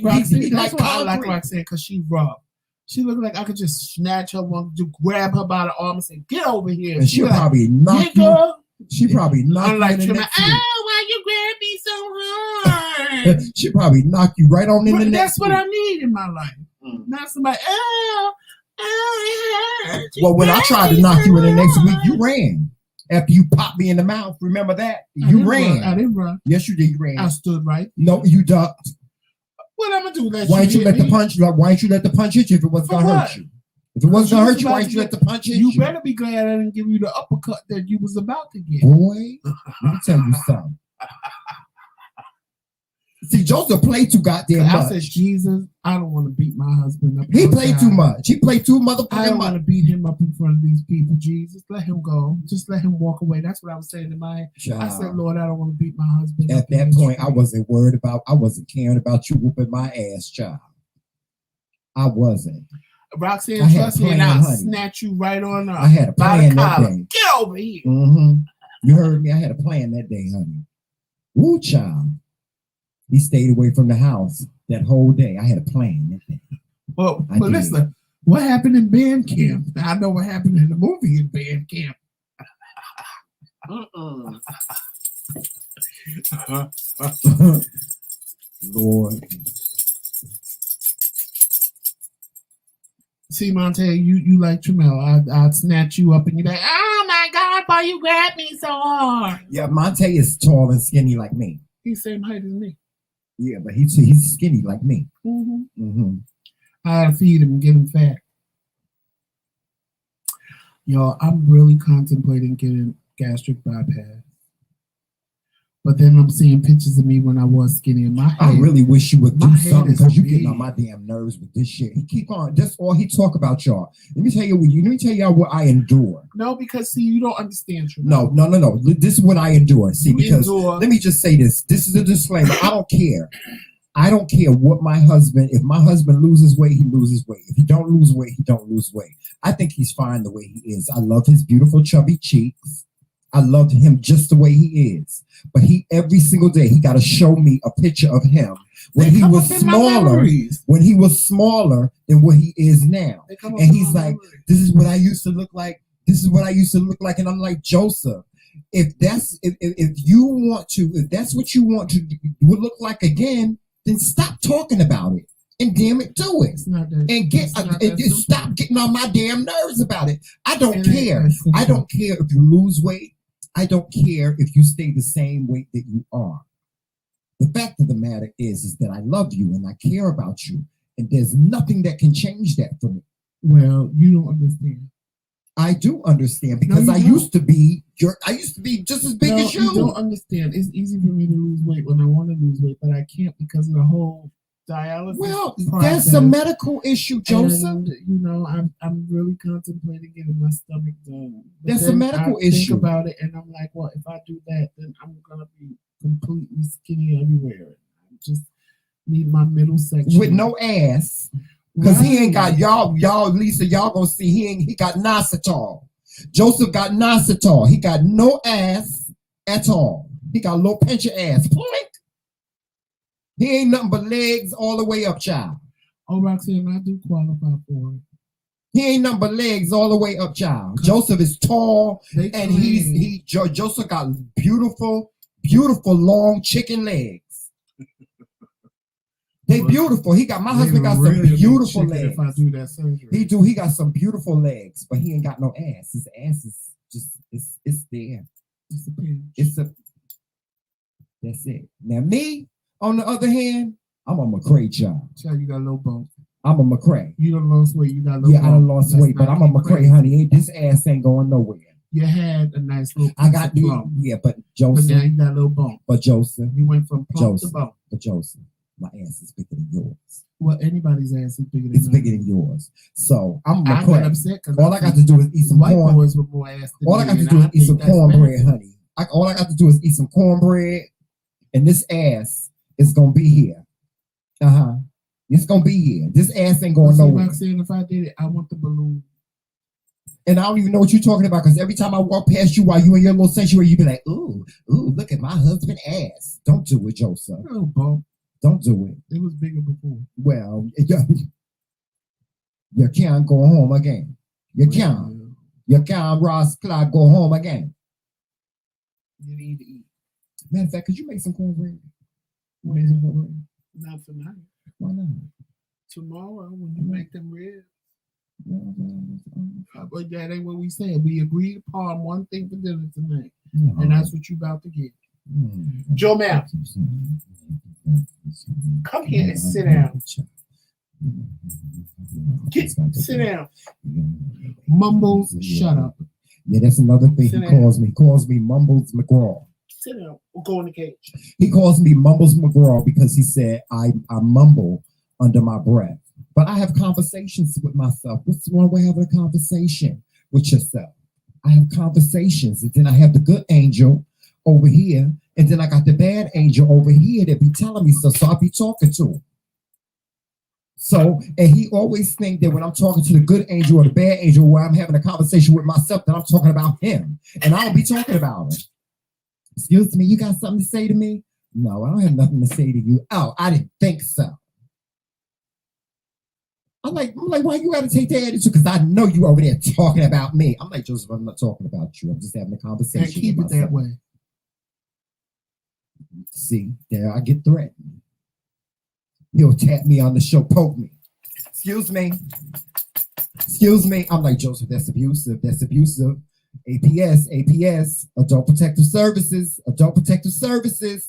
Roxanne, that's why I like Roxanne, because she rough. She looked like I could just snatch her one, grab her by the arm and say, "Get over here." And she'll probably knock you. She probably knock you. Like, why you grab me so hard? She probably knock you right on in the neck. That's what I need in my life. Not somebody. Well, when I tried to knock you in the next week, you ran. After you popped me in the mouth, remember that? You ran. I didn't run. Yes, you did. You ran. I stood right. No, you ducked. What I'm gonna do? Why didn't you let the punch? Why didn't you let the punch hit you if it wasn't gonna hurt you? If it wasn't gonna hurt you, why didn't you let the punch hit you? You better be glad I didn't give you the uppercut that you was about to get. Boy, let me tell you something. See, Joseph played too goddamn much. I said, Jesus, I don't want to beat my husband up. He played too much. He played too motherfucking much. I don't want to beat him up in front of these people. Jesus, let him go. Just let him walk away. That's what I was saying in my head. I said, Lord, I don't want to beat my husband. At that point, I wasn't caring about you whooping my ass, child. I wasn't. Roxanne, trust me, and I'll snatch you right on I had a plan that day. Get over here. Mm-hmm. You heard me. I had a plan that day, honey. Woo, child. He stayed away from the house that whole day. I had a plan that day. Well, listen, what happened in band camp? I know what happened in the movie in band camp. Lord. See, Monte, you like Tramel. I'd snatch you up and you'd be like, oh my God, why you grab me so hard? Yeah, Monte is tall and skinny like me. He's the same height as me. Yeah, but he's skinny like me. I gotta feed him and get him fat. Y'all, I'm really contemplating getting gastric bypass. But then I'm seeing pictures of me when I was skinny in my head. I really wish you would do something because you're getting big. on my damn nerves with this shit. He keep on. That's all he talk about, y'all. Let me tell y'all what I endure. No, because see, you don't understand. No. This is what I endure. See, because let me just say this. This is a disclaimer. I don't care. I don't care what my husband. If my husband loses weight, he loses weight. If he don't lose weight, he don't lose weight. I think he's fine the way he is. I love his beautiful chubby cheeks. I loved him just the way he is. But every single day he got to show me a picture of him when he was smaller, than what he is now. And he's like, this is what I used to look like. This is what I used to look like. And I'm like, Joseph, if that's what you want to look like again, then stop talking about it. And damn it, do it. And stop getting on my damn nerves about it. I don't care. I don't care if you lose weight. I don't care if you stay the same weight that you are. The fact of the matter is that I love you and I care about you. And there's nothing that can change that for me. Well, you don't understand. I do understand because I used to be just as big as you. You don't understand. It's easy for me to lose weight when I want to lose weight, but I can't because of the whole dialysis. Well, process. that's a medical issue, Joseph. And, I'm really contemplating getting my stomach done. But that's a medical issue. Think about it, and I'm like, well, if I do that, then I'm gonna be completely skinny everywhere. I just need my middle section with no ass, because he ain't got y'all. Lisa, y'all gonna see he got Nositol. Joseph got Nositol. He got no ass at all. He got a little pinch of ass. Plink. He ain't nothing but legs all the way up, child. Oh, Roxanne, I do qualify for it. He ain't nothing but legs all the way up, child. Joseph is tall, and Joseph got beautiful long chicken legs. They beautiful. My husband got some beautiful legs. If I do that surgery, he got some beautiful legs, but he ain't got no ass. His ass is just it's there. It's a pinch. That's it. Now me. On the other hand, I'm a McRae child. Child, you got a little bump. I'm a McRae. You don't lose weight. You got a little bump. I done lost weight, but I'm a McRae, honey. This ass ain't going nowhere. You had a nice little plump. Yeah, but Joseph. But now you got a little bump. But Joseph. You went from plump to bump. But Joseph, my ass is bigger than yours. Well, anybody's ass is bigger than It's bigger than yours. So I'm a McRae. I got upset because all I got to do is eat some white corn. Boys with more ass than all I got to do is eat some cornbread, honey. All I got to do is eat some cornbread, and this ass is gonna be here. It's gonna be here. This ass ain't going nowhere. Roxanne, if I did it, I want the balloon. And I don't even know what you're talking about because every time I walk past you while you in your little sanctuary, you be like, ooh, look at my husband's ass. Don't do it, Joseph. No, bump. Don't do it. It was bigger before. Well, you can't go home again. You can't, Ross Clark, go home again. You need to eat. Matter of fact, could you make some cornbread? Not tonight. Why not? Tomorrow, when you make them ribs. But that ain't what we said. We agreed upon one thing for dinner tonight. And that's what you about to get. Joe Map, come here and sit down. Sit down. Mumbles, shut up. Yeah, that's another thing he calls me. He calls me Mumbles McGraw. Sit down. We'll go in the cage. He calls me Mumbles McGraw because he said I mumble under my breath. But I have conversations with myself. What's wrong with having a conversation with yourself? I have conversations, and then I have the good angel over here, and then I got the bad angel over here that be telling me stuff, so I be talking to him. So, and he always think that when I'm talking to the good angel or the bad angel, where I'm having a conversation with myself, that I'm talking about him, and I don't be talking about him. Excuse me, you got something to say to me? No, I don't have nothing to say to you. Oh, I didn't think so. I'm like, why you gotta take that attitude? Because I know you over there talking about me. I'm like, Joseph, I'm not talking about you. I'm just having a conversation. And keep it that way. See, there I get threatened. He'll tap me on the show, poke me. Excuse me. Excuse me. I'm like, Joseph, that's abusive. That's abusive. APS, Adult Protective Services, Adult Protective Services.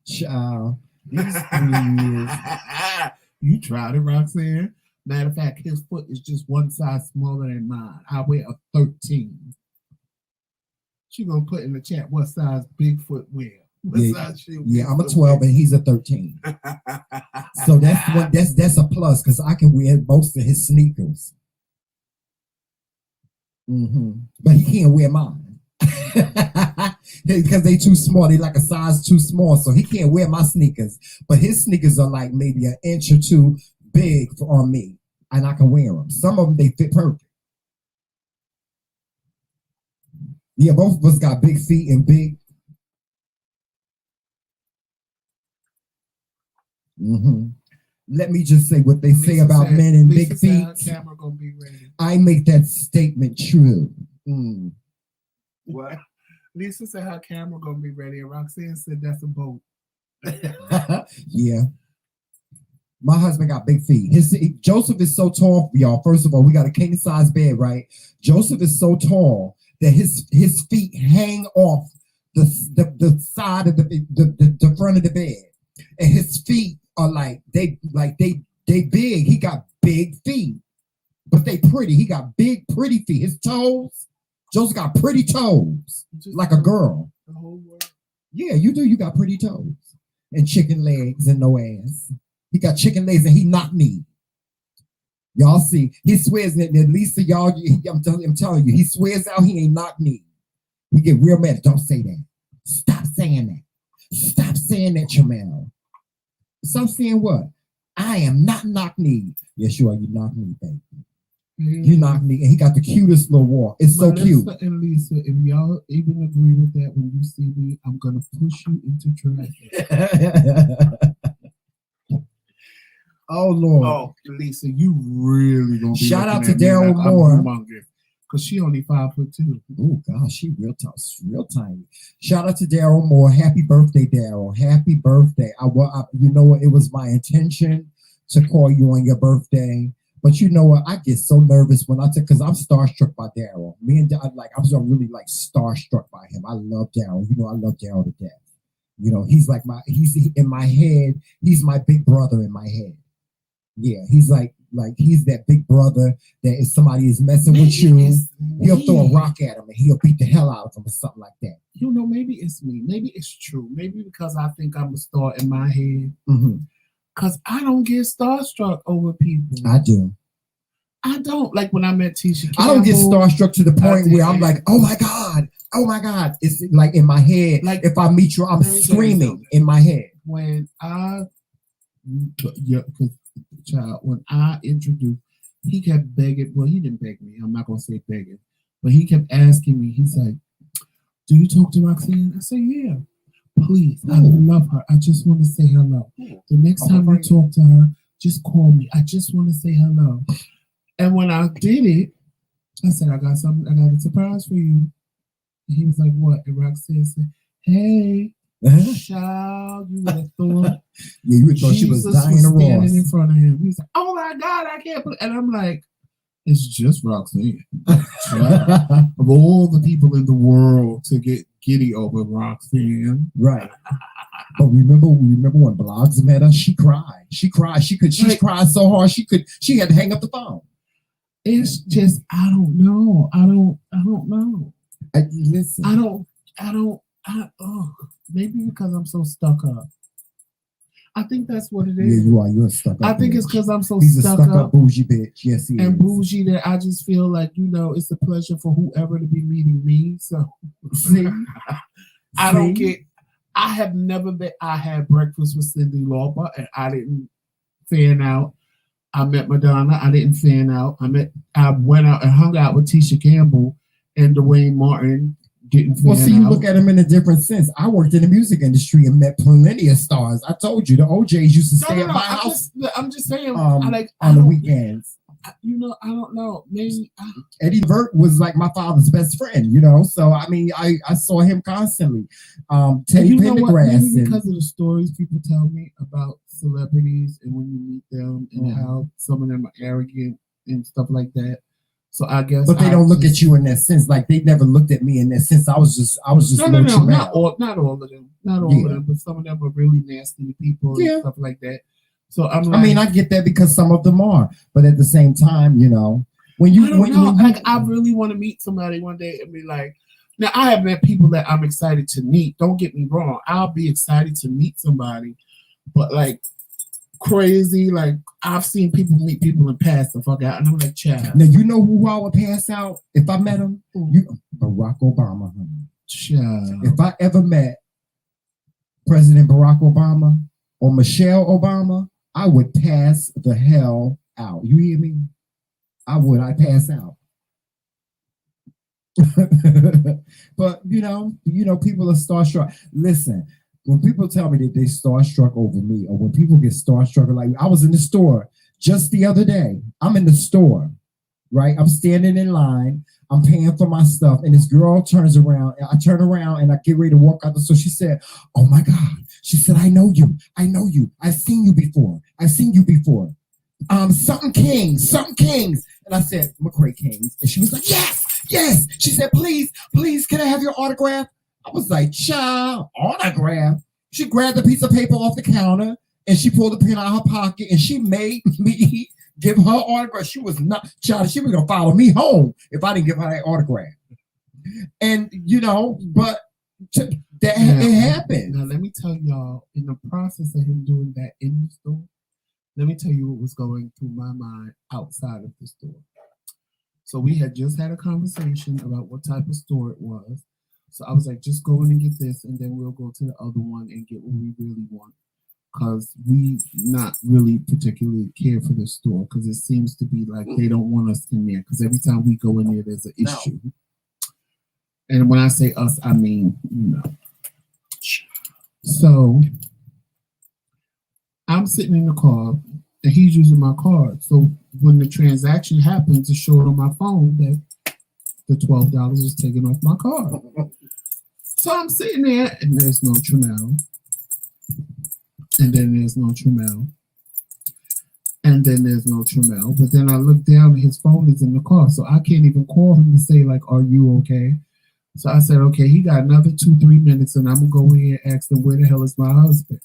Child, he's 3 years. You tried it, Roxanne. Matter of fact, his foot is just one size smaller than mine. I wear a 13. She gonna put in the chat what size Bigfoot wear. What size shoe? Yeah, I'm a 12 and he's a 13. So that's a plus because I can wear most of his sneakers. But he can't wear mine because they too small. They like a size too small, so he can't wear my sneakers. But his sneakers are like maybe an inch or two big on me, and I can wear them. Some of them they fit perfect. Yeah, both of us got big feet and big. Let me just say what they say about men and big feet. Camera gonna be ready. I make that statement true. What? Lisa said her camera gonna be ready, and Roxanne said that's a boat. Yeah. My husband got big feet. Joseph is so tall for y'all. First of all, we got a king size bed, right? Joseph is so tall that his feet hang off the side of the front of the bed, and his feet are they big. He got big feet, but they pretty. He got big, pretty feet. His toes, Joseph got pretty toes, like a girl. The whole world. Yeah, you do. You got pretty toes and chicken legs and no ass. He got chicken legs and he knock me. Y'all see, he swears that at least y'all, I'm telling you, he swears out he ain't knock me. We get real mad. Don't say that. Stop saying that. Stop saying that, Jamel. Stop saying what? I am not knock knee. Yes, you are. You knock me, baby. You knock me. And he got the cutest little walk. It's so cute. And Lisa, if y'all even agree with that when you see me, I'm going to push you into traffic. Oh, Lord. Oh, Lisa, you really going to be shout out to Daryl Moore. Because she only 5'2". Oh, gosh, she real tough, real tiny. Shout out to Daryl Moore. Happy birthday, Daryl. Happy birthday. You know what? It was my intention to call you on your birthday. But you know what? I get so nervous when because I'm starstruck by Daryl. Me and I was really starstruck by him. I love Daryl. You know, I love Daryl to death. You know, he's in my head. He's my big brother in my head. Yeah, he's like he's that big brother that if somebody is messing with you, he'll throw a rock at him and he'll beat the hell out of him or something like that. You know, maybe it's me. Maybe it's true. Maybe because I think I'm a star in my head. Because I don't get starstruck over people. I do. I don't. Like when I met Tisha Campbell, I don't get starstruck to the point where I'm like, oh my God. Oh my God. It's like in my head. Like if I meet you, I'm screaming in my head. When when I introduced, he kept begging. Well, he didn't beg me. I'm not going to say begging. But he kept asking me. He's like, do you talk to Roxanne? I said, yeah. Please. I love her. I just want to say hello. The next time you talk to her, just call me. I just want to say hello. And when I did it, I said, I got a surprise for you. And he was like, what? And Roxanne said, hey. Child, you would have thought you would thought she was dying of standing in front of him. He's like, oh my God, I can't believe. And I'm like, it's just Roxanne. Of all the people in the world to get giddy over Roxanne. Right. But remember when Blogs met her, she cried. She cried. She cried so hard she had to hang up the phone. It's just, I don't know. I don't know. Maybe because I'm so stuck up. I think that's what it is. Yeah, you are. You're stuck up. I think it's because I'm so He's stuck a stuck up bougie bitch. Yes, he and is. Bougie that I just feel like, it's a pleasure for whoever to be meeting me. So see, I don't get. I have never been. I had breakfast with Cyndi Lauper and I didn't fan out. I met Madonna. I didn't fan out. I went out and hung out with Tisha Campbell and Dwayne Martin. Well, see, you look at him in a different sense. I worked in the music industry and met plenty of stars. I told you, the OJs used to stay at my house. I'm just saying, on the weekends. You know, I don't know. Maybe Eddie Vert was like my father's best friend, you know. So I mean, I saw him constantly. Teddy Pendergrass, maybe because of the stories people tell me about celebrities and when you meet them and how some of them are arrogant and stuff like that. So I guess, but they don't look at you in that sense. Like they never looked at me in that sense. I was just no, not all of them, but some of them are really nasty people and stuff like that. So I mean, I get that because some of them are, but at the same time, you know, I really want to meet somebody one day and be like, now I have met people that I'm excited to meet. Don't get me wrong, I'll be excited to meet somebody, but like crazy, like I've seen people meet people and pass the fuck out, and I'm like, child. Now you know who I would pass out if I met him? Barack Obama. Child. If I ever met President Barack Obama or Michelle Obama, I would pass the hell out. You hear me? I'd pass out. But you know, people are starstruck. Listen, when people tell me that they starstruck over me, or when people get starstruck, like I was in the store just the other day. I'm in the store, right? I'm standing in line. I'm paying for my stuff, and this girl turns around. And I turn around and I get ready to walk out the store. She said, "Oh my God!" She said, "I know you. I know you. I've seen you before. Something Kingz." And I said, "McRae Kingz." And she was like, "Yes. She said, please, can I have your autograph?" I was like, "Child, autograph?" She grabbed a piece of paper off the counter and she pulled a pen out of her pocket and she made me give her autograph. She was not, child, she was gonna follow me home if I didn't give her that autograph. And you know, but it happened. Now let me tell y'all, in the process of him doing that in the store, let me tell you what was going through my mind outside of the store. So we had just had a conversation about what type of store it was. So I was like, just go in and get this, and then we'll go to the other one and get what we really want. Because we not really particularly care for the store, because it seems to be like they don't want us in there. Because every time we go in there, there's an issue. And when I say us, I mean, you know. So I'm sitting in the car, and he's using my card. So when the transaction happens, it showed on my phone that the $12 was taken off my card. So I'm sitting there, and there's no Tramel. And then there's no Tramel. And then there's no Tramel. But then I look down, and his phone is in the car. So I can't even call him to say, like, are you okay? So I said, okay, he got another 2-3 minutes, and I'm going to go in here and ask him, where the hell is my husband?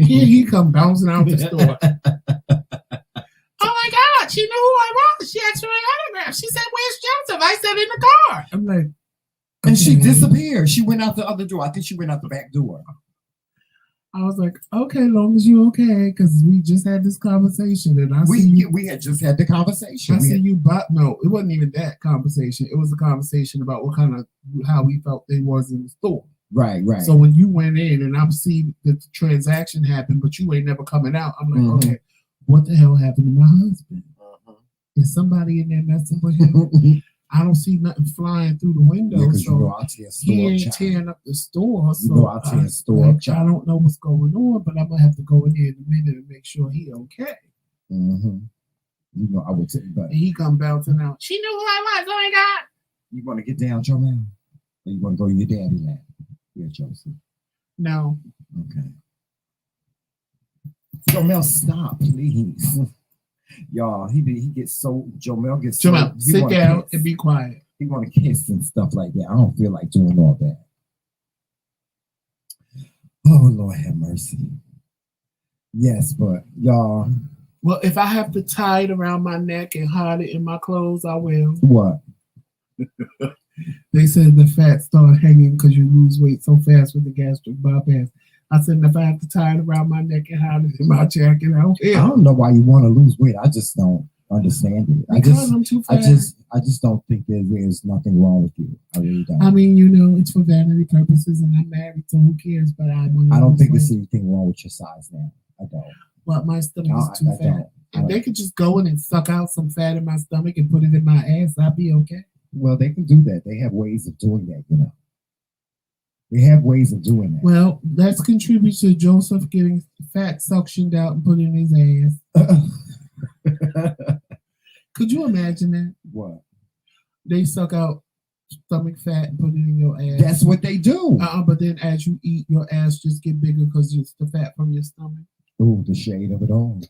Here he come bouncing out the store. Oh my God, she knew who I was. She asked for my autograph. She said, "Where's Joseph?" I said, "In the car." I'm like, and she disappeared. She went out the other door. I think she went out the back door. I was like, okay, long as you okay, because we just had this conversation, and we had just had the conversation. I see you, but no, it wasn't even that conversation. It was a conversation about how we felt they was in the store. Right. So when you went in, and I'm seeing that the transaction happened, but you ain't never coming out, I'm like, okay, what the hell happened to my husband? Is somebody in there messing with him? I don't see nothing flying through the window, so he ain't tearing up the store. So I don't know what's going on, but I'm gonna have to go in here in a minute and make sure he okay. You know, I would say, but he come bouncing out. She knew who I was. Oh my God! You want to get down, Joe man? Or you want to go to your daddy lap? Yeah, Joseph. No. Okay. Jomel, stop, please. Y'all, he gets so Jomel gets so. Jomel, sit down and be quiet. He want to kiss and stuff like that. I don't feel like doing all that. Oh Lord, have mercy. Yes, but y'all. Well, if I have to tie it around my neck and hide it in my clothes, I will. What? They said the fat start hanging because you lose weight so fast with the gastric bypass. I said, if I have to tie it around my neck and hide it in my jacket, I don't know why you want to lose weight. I just don't understand it. Because I'm too fat. I just don't think there's nothing wrong with you. I really don't. I mean, you know, it's for vanity purposes, and I'm married, so who cares? But I don't think there's anything wrong with your size now. I don't. Well, my stomach is too fat. If they could just go in and suck out some fat in my stomach and put it in my ass, I'd be okay. Well, they can do that. They have ways of doing that, you know. They have ways of doing that. Well, that's contributed to Joseph getting fat suctioned out and put in his ass. Could you imagine that? What? They suck out stomach fat and put it in your ass. That's what they do. But then as you eat, your ass just get bigger because it's the fat from your stomach. Oh, the shade of it all.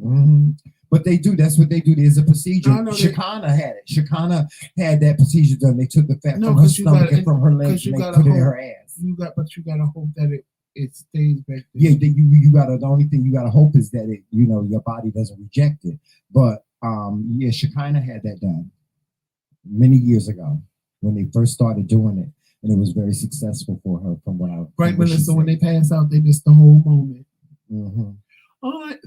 Mm-hmm. But they do. That's what they do. There's a procedure. Shekinah had it. Shekinah had that procedure done. They took the fat from her stomach and from her legs and they put it in her ass. You gotta hope that it stays back there. Yeah, you gotta. The only thing you gotta hope is that it, your body doesn't reject it. But yeah, Shekinah had that done many years ago when they first started doing it, and it was very successful for her. From what I right, Melissa, when they pass out, they miss the whole moment. Mm-hmm.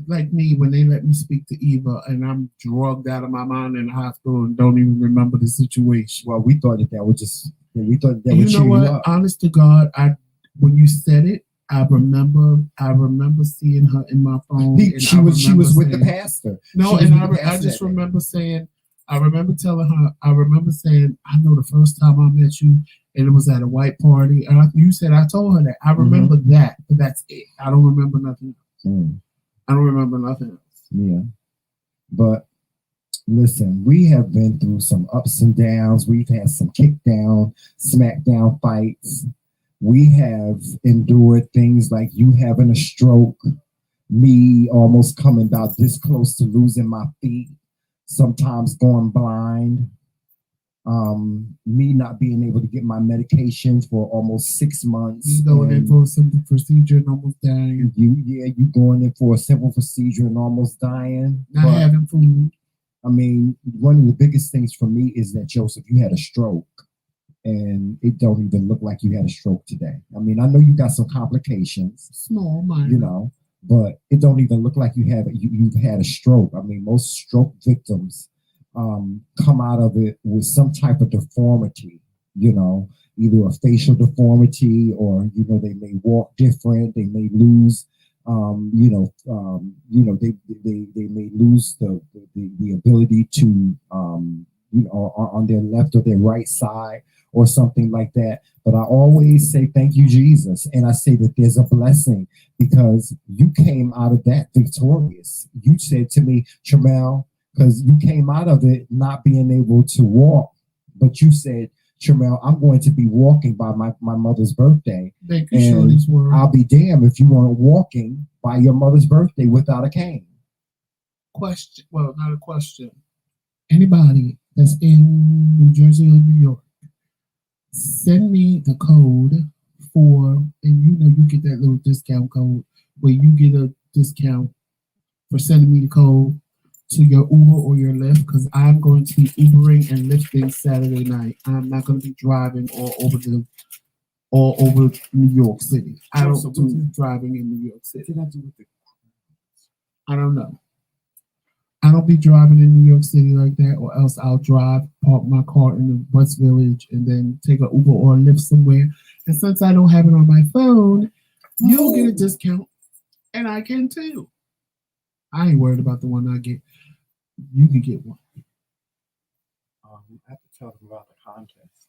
Like me, when they let me speak to Eva, and I'm drugged out of my mind in the hospital and don't even remember the situation. Well, we thought that was just. We thought that would cheer you up. Honest to God, when you said it, I remember seeing her in my phone. She was with the pastor. No, and I just remember saying. I remember telling her, I know the first time I met you, and it was at a white party. And you said, I told her that. I remember that, but that's it. I don't remember nothing else. I don't remember nothing else. Yeah. But listen, we have been through some ups and downs. We've had some kick down, smack down fights. We have endured things like you having a stroke, me almost coming about this close to losing my feet. Sometimes going blind, me not being able to get my medications for almost 6 months. You going in for a simple procedure and almost dying. You going in for a simple procedure and almost dying. Not having food. I mean, one of the biggest things for me is that, Joseph, you had a stroke, and it don't even look like you had a stroke today. I mean, I know you got some complications. Small, minor. But it don't even look like you've had a stroke. I mean, most stroke victims come out of it with some type of deformity, either a facial deformity or, they may walk different. They may lose, they may lose the ability to, on their left or their right side or something like that. But I always say, thank you, Jesus. And I say that there's a blessing because you came out of that victorious. You said to me, Tramel, because you came out of it not being able to walk, but you said, Tramel, I'm going to be walking by my mother's birthday. And I'll be damned if you weren't walking by your mother's birthday without a cane. Question. Well, not a question. Anybody that's in New Jersey or New York, send me the code and you get that little discount code where you get a discount for sending me the code to your Uber or your Lyft, because I'm going to be Ubering and Lyfting Saturday night. I'm not going to be driving all over New York City. I don't do driving in New York City. I don't know. I don't be driving in New York City like that, or else I'll park my car in the West Village, and then take an Uber or a Lyft somewhere. And since I don't have it on my phone, you'll get a discount, and I can too. I ain't worried about the one I get. You can get one. I have to tell them about the contest.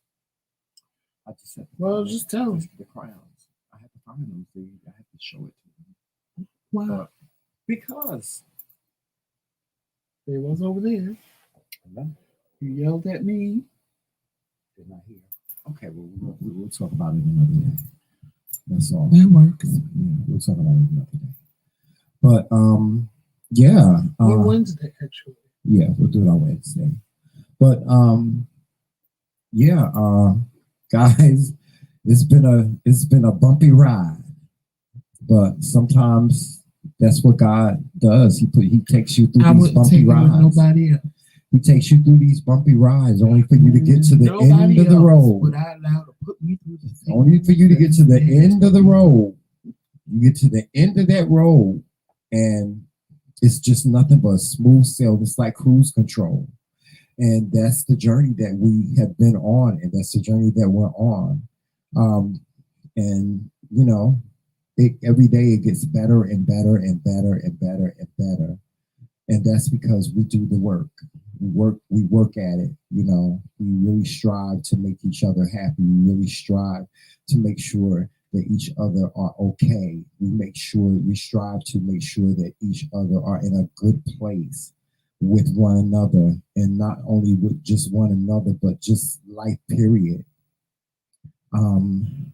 I just have to just tell them. The crowns. I have to find them. I have to show it to them. Why? Because they was over there. Hello? You yelled at me. They're not here. Okay, well, we'll talk about it another day. That's all. That works. Yeah, we'll talk about it another day. But yeah. On Wednesday, actually. Yeah, we'll do it on Wednesday. But yeah, guys, it's been a bumpy ride. But sometimes that's what God does. He takes you through these bumpy rides. Nobody else. He takes you through these bumpy rides only for you to get to the end of the road. Only for you to get to the end of the road. You get to the end of that road, and it's just nothing but smooth sail. It's like cruise control. And that's the journey that we have been on, and that's the journey that we're on. And every day it gets better and better and better and better and better. And that's because we do the work. We work at it. We really strive to make each other happy. We really strive to make sure that each other are okay. We strive to make sure that each other are in a good place with one another, and not only with just one another, but just life period. And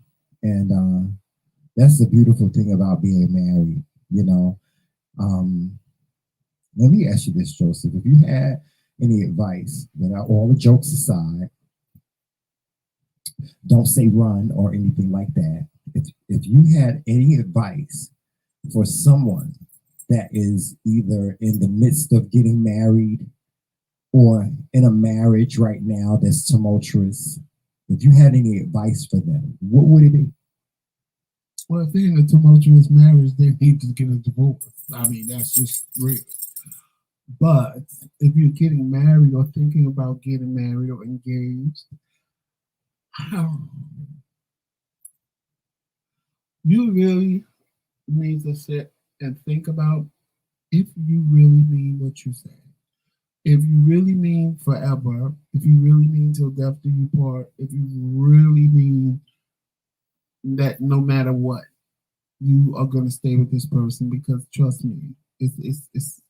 that's the beautiful thing about being married, you know. Let me ask you this, Joseph. If you had any advice, without all the jokes aside, don't say run or anything like that. If you had any advice for someone that is either in the midst of getting married or in a marriage right now that's tumultuous, if you had any advice for them, what would it be? Well, if they're in a tumultuous marriage, they need to get a divorce. I mean, that's just real. But if you're getting married or thinking about getting married or engaged, you really need to sit and think about if you really mean what you say. If you really mean forever, if you really mean till death do you part, if you really mean that no matter what, you are going to stay with this person, because trust me, it's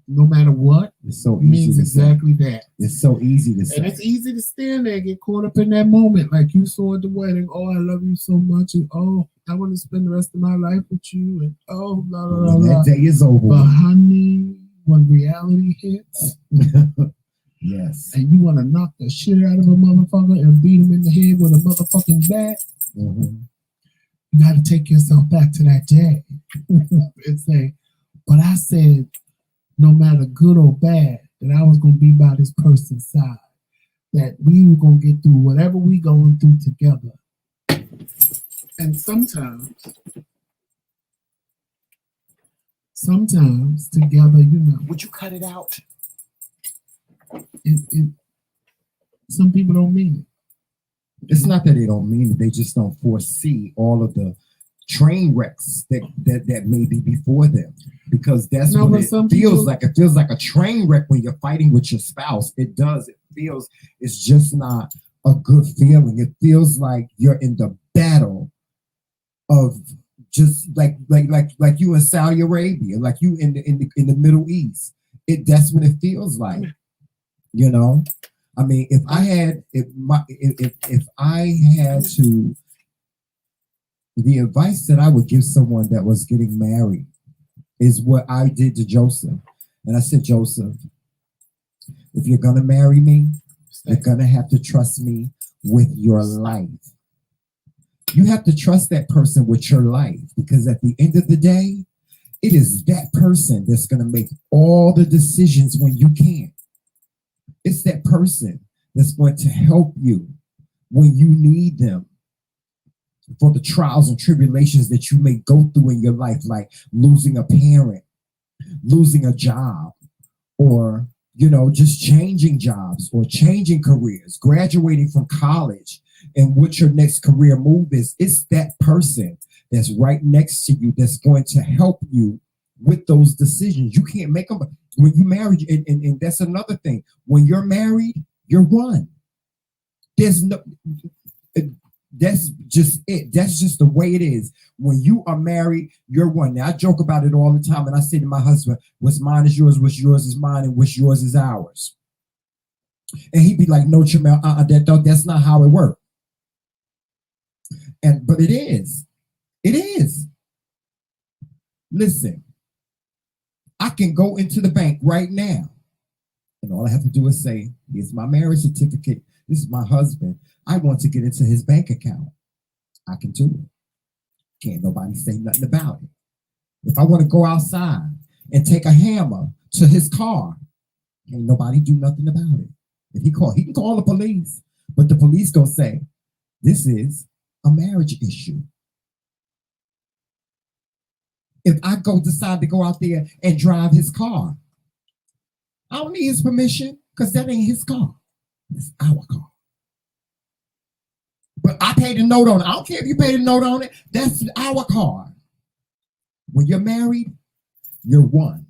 no matter what, it's so means exactly that. It's so easy to say. And it's easy to stand there and get caught up in that moment, like you saw at the wedding. Oh, I love you so much, and oh, I want to spend the rest of my life with you, and oh, blah blah blah. That day is over. But honey, when reality hits, yes, and you want to knock the shit out of a motherfucker and beat him in the head with a motherfucking bat, you got to take yourself back to that day and say, but I said, no matter good or bad, that I was going to be by this person's side, that we were going to get through whatever we going through together. And sometimes together, you know. Would you cut it out? Some people don't mean it. It's not that they don't mean it; they just don't foresee all of the train wrecks that may be before them, because that's what it feels like. It feels like a train wreck when you're fighting with your spouse. It does. It feels. It's just not a good feeling. It feels like you're in the battle of just like you in Saudi Arabia, like you in the Middle East. That's what it feels like. You know. I mean, if I had to, the advice that I would give someone that was getting married is what I did to Joseph. And I said, Joseph, if you're going to marry me, you're going to have to trust me with your life. You have to trust that person with your life, because at the end of the day, it is that person that's going to make all the decisions when you can't. It's that person that's going to help you when you need them for the trials and tribulations that you may go through in your life, like losing a parent, losing a job, or, you know, just changing jobs or changing careers, graduating from college, and what your next career move is. It's that person that's right next to you that's going to help you with those decisions. You can't make them. When you marry, and that's another thing. When you're married, you're one. There's no. That's just it. That's just the way it is. When you are married, you're one. Now I joke about it all the time, and I say to my husband, "What's mine is yours. What's yours is mine, and what's yours is ours." And he'd be like, "No, Jamel, that's not how it works." But it is. It is. Listen. I can go into the bank right now, and all I have to do is say, here's my marriage certificate. This is my husband. I want to get into his bank account. I can do it. Can't nobody say nothing about it. If I want to go outside and take a hammer to his car, ain't nobody do nothing about it. If he can call the police, but the police gonna say, this is a marriage issue. If I decide to go out there and drive his car, I don't need his permission, because that ain't his car. It's our car. But I paid a note on it. I don't care if you paid a note on it. That's our car. When you're married, you're one.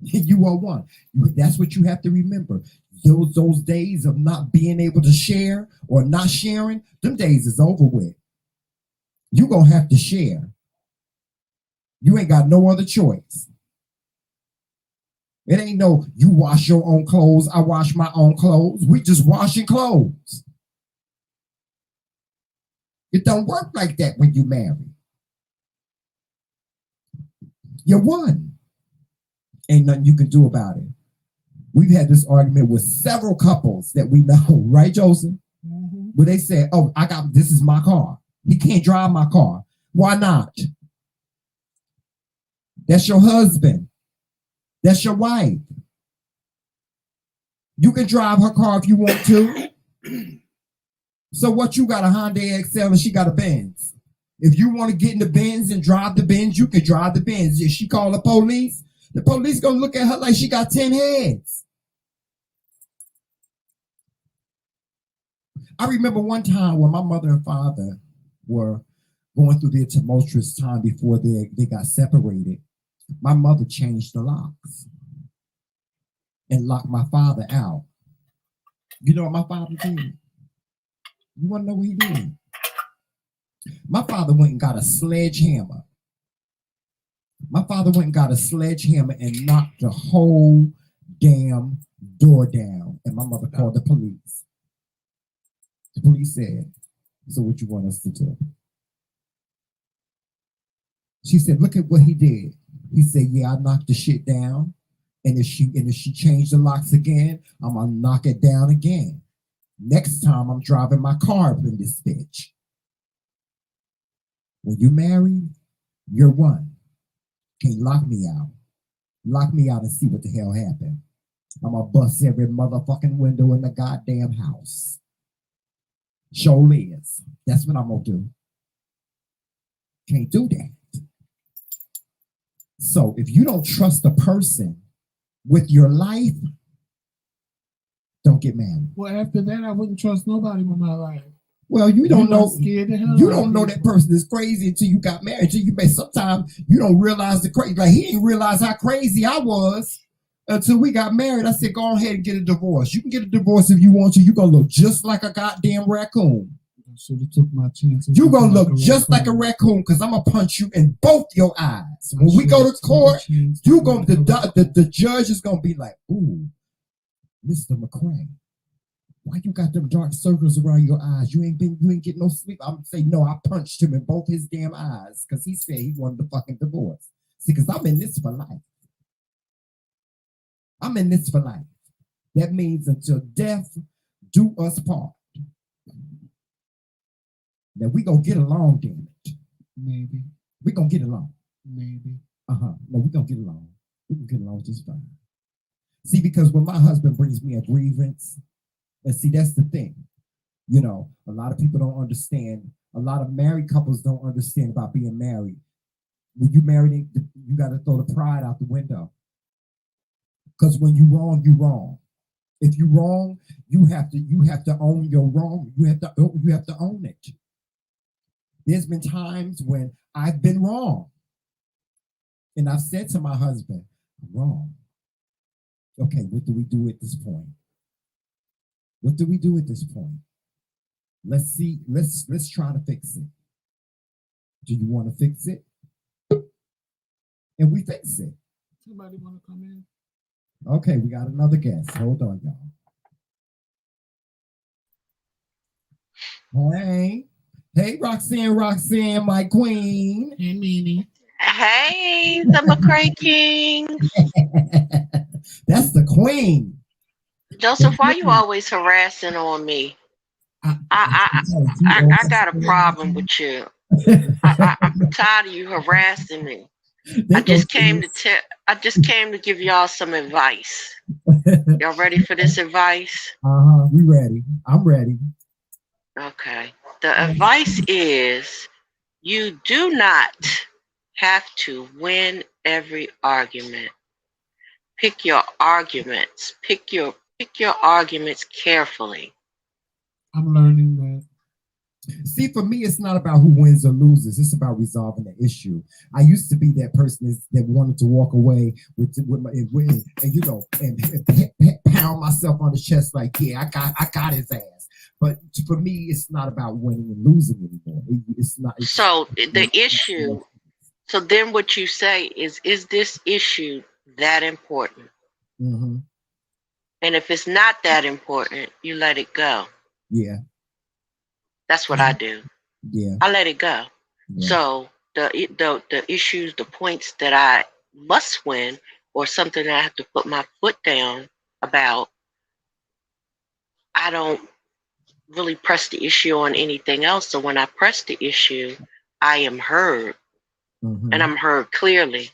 You are one. That's what you have to remember. Those days of not being able to share or not sharing, them days is over with. You're going to have to share. You ain't got no other choice. It ain't no, you wash your own clothes, I wash my own clothes. We just washing clothes. It don't work like that when you marry. You're one. Ain't nothing you can do about it. We've had this argument with several couples that we know, right, Joseph? Mm-hmm. Where they say, oh, this is my car. He can't drive my car. Why not? That's your husband. That's your wife. You can drive her car if you want to. So what, you got a Honda XL and she got a Benz. If you want to get in the Benz and drive the Benz, you can drive the Benz. If she call the police gonna look at her like she got 10 heads. I remember one time when my mother and father were going through their tumultuous time before they got separated. My mother changed the locks and locked my father out. You know what my father did? You want to know what he did? My father went and got a sledgehammer. My father went and got a sledgehammer and knocked the whole damn door down. And my mother called the police. The police said, so what you want us to do? She said, look at what he did. He said, yeah, I knocked the shit down. And if she changed the locks again, I'm gonna knock it down again. Next time I'm driving my car up in this bitch. When you married, you're one. Can't lock me out. Lock me out and see what the hell happened. I'm gonna bust every motherfucking window in the goddamn house. Show is. That's what I'm gonna do. Can't do that. So if you don't trust a person with your life, don't get married. Well, after that, I wouldn't trust nobody with my life. Well, you don't know. You don't know that person is crazy until you got married. Until you sometimes you don't realize the crazy. Like, he didn't realize how crazy I was until we got married. I said, go ahead and get a divorce. You can get a divorce if you want to. You're gonna look just like a goddamn raccoon. I should have took my chances. You're gonna look just like a raccoon because I'm gonna punch you in both your eyes. When we go to court, the judge is gonna be like, ooh, Mr. McRae, why you got them dark circles around your eyes? You ain't getting no sleep. I'm gonna say, no, I punched him in both his damn eyes because he said he wanted the fucking divorce. See, because I'm in this for life. I'm in this for life. That means until death do us part. Now we gonna get along, damn it. Maybe. We gonna get along. Maybe. No, we gonna get along. We can get along just fine. See, because when my husband brings me a grievance, and see, that's the thing. You know, a lot of people don't understand. A lot of married couples don't understand about being married. When you married, you got to throw the pride out the window. Because when you wrong, you wrong. If you wrong, you have to own your wrong. You have to own it. There's been times when I've been wrong. And I've said to my husband, I'm wrong. Okay, what do we do at this point? What do we do at this point? Let's see, let's try to fix it. Do you want to fix it? And we fix it. Somebody want to come in? Okay, we got another guest. Hold on, y'all. Hey, Roxanne, my queen. Hey, Mimi. Hey, the McRae Kingz. That's the queen. Joseph, why you always harassing on me? I got a problem with you. I'm tired of you harassing me. I just came to give y'all some advice. Y'all ready for this advice? We ready. I'm ready. Okay. The advice is you do not have to win every argument. Pick your arguments. Pick your arguments carefully. I'm learning that. See, for me, it's not about who wins or loses. It's about resolving the issue. I used to be that person that wanted to walk away with and pound myself on the chest like, yeah, I got his ass. But for me, it's not about winning and losing anymore. It's not. So the issue. So then, what you say is this issue that important? Mm-hmm. And if it's not that important, you let it go. Yeah. That's what I do. Yeah. I let it go. Yeah. So the issues, the points that I must win, or something that I have to put my foot down about, I don't really press the issue on anything else. So when I press the issue, I am heard, and I'm heard clearly.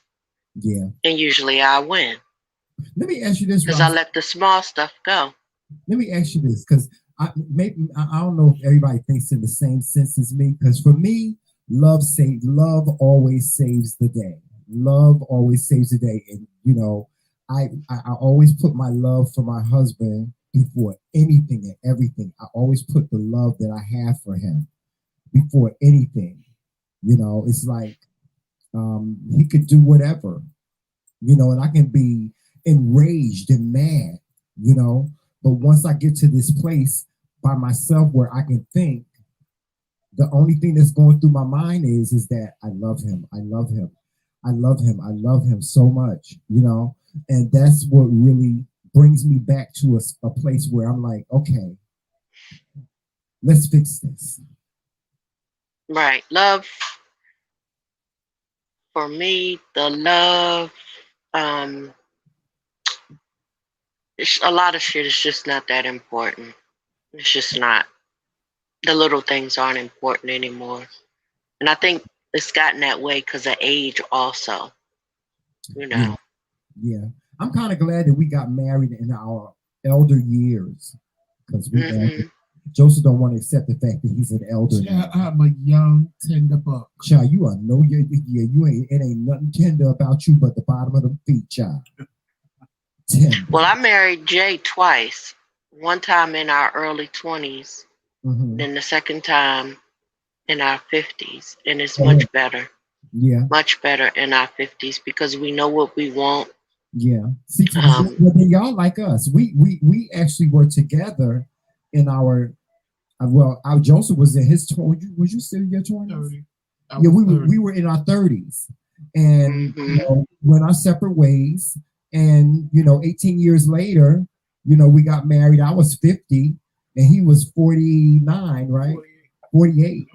Yeah. And usually I win. Let me ask you this, because I let the small stuff go. Let me ask you this, because I don't know if everybody thinks in the same sense as me. Because for me, love always saves the day. Love always saves the day, and you know, I always put my love for my husband before anything and everything. I always put the love that I have for him before anything. You know, it's like he could do whatever, you know, and I can be enraged and mad, you know, but once I get to this place by myself where I can think, the only thing that's going through my mind is that I love him. I love him. I love him. I love him so much, you know, and that's what really brings me back to a place where I'm like, okay, let's fix this. Right. Love. For me, the love, a lot of shit is just not that important. It's just not. The little things aren't important anymore. And I think it's gotten that way because of age also. You know. Yeah. I'm kind of glad that we got married in our elder years. Because Joseph don't want to accept the fact that he's an elder. Yeah, I'm a young tender buck. Child, you are you ain't, it ain't nothing tender about you but the bottom of the feet, child. Well, I married Jay twice. One time in our early 20s, then the second time in our 50s. And it's much better. Yeah. Much better in our 50s because we know what we want. Yeah. See, y'all like us. We actually were together in our our Joseph was in his 20s. Was you still in your 20s? Yeah, we were in our 30s, and you know, went our separate ways. And you know, 18 years later, you know, we got married. I was 50, and he was 49, right? 48.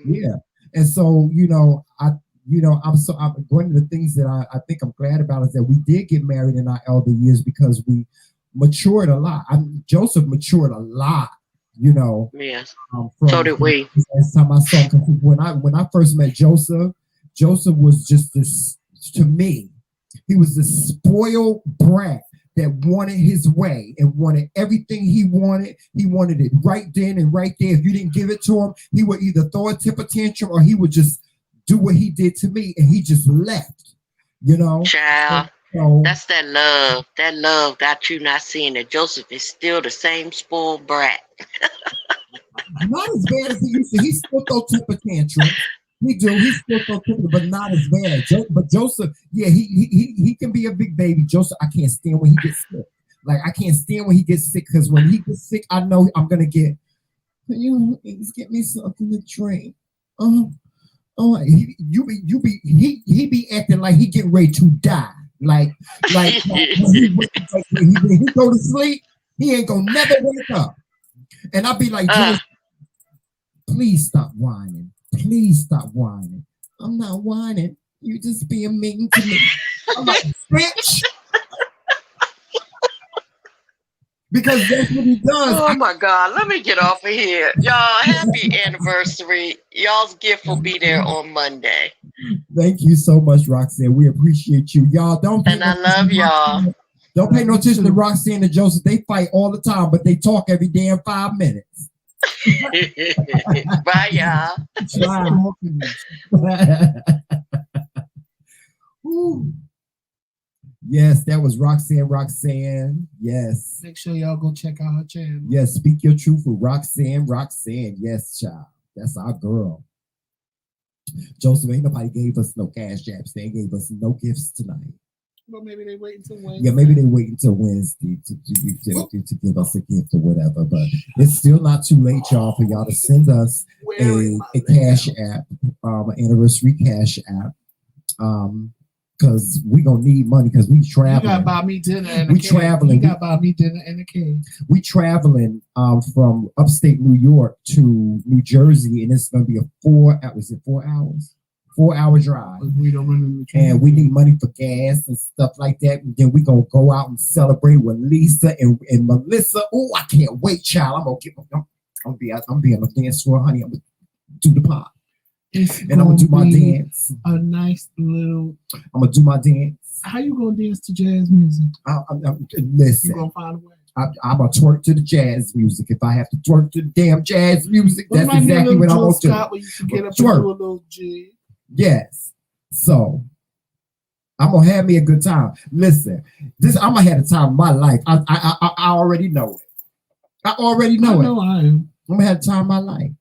Yeah, and so you know, I'm one of the things that I think I'm glad about is that we did get married in our elder years because we matured a lot. Joseph matured a lot, you know. Yes. So did we. Last time I saw him, when I first met Joseph was just this, to me, he was this spoiled brat that wanted his way and wanted everything he wanted. He wanted it right then and right there. If you didn't give it to him, he would either throw a temper tantrum or he would just do what he did to me, and he just left, you know. Child. So, that's that love. That love got you not seeing that Joseph is still the same spoiled brat. Not as bad as he used to. He still throw temper tantrum. He do. He still throw temper, but not as bad. But Joseph, yeah, he can be a big baby. Joseph, I can't stand when he gets sick. Like I can't stand when he gets sick because when he gets sick, I know I'm gonna get. Can you please get me something to drink? Oh, he be acting like he getting ready to die. Like when he go to sleep, he ain't gonna never wake up. And I'll be like, please stop whining. Please stop whining. I'm not whining. You just being mean to me. I'm like, bitch. Because that's what he does. Oh my God, let me get off of here. Y'all, happy anniversary. Y'all's gift will be there on Monday. Thank you so much, Roxanne. We appreciate you. Y'all don't and I love y'all. Don't pay no attention to Roxanne and Joseph. They fight all the time, but they talk every damn 5 minutes. Bye, y'all. Yes, that was Roxanne. Yes. Make sure y'all go check out her channel. Yes, Speak Your Truth with Roxanne. Yes, child. That's our girl. Joseph, ain't nobody gave us no cash apps. They gave us no gifts tonight. Well, maybe they wait until Wednesday. Yeah, maybe they wait until Wednesday to give us a gift or whatever. But it's still not too late, y'all, for y'all to send us a cash app, an anniversary cash app. Because we gonna need money because we traveling. You gotta buy me dinner and we traveling. You gotta buy me dinner and a cake. We traveling from upstate New York to New Jersey, and it's gonna be a 4 hours. 4-hour drive. We don't run in the train. And we need money for gas and stuff like that. And then we gonna go out and celebrate with Lisa and Melissa. Oh, I can't wait, child. I'm gonna be on the dance floor, honey. I'm gonna do the pop. And I'm gonna do my dance. A nice little. I'm gonna do my dance. How you gonna dance to jazz music? Listen. You gonna find a way. I'm gonna twerk to the jazz music. If I have to twerk to the damn jazz music, that's exactly what I'm gonna do. Where you can get up and do a little jig. Yes. So I'm gonna have me a good time. Listen, I'm gonna have the time of my life. I already know it. I already know it. I am. I'm gonna have the time of my life.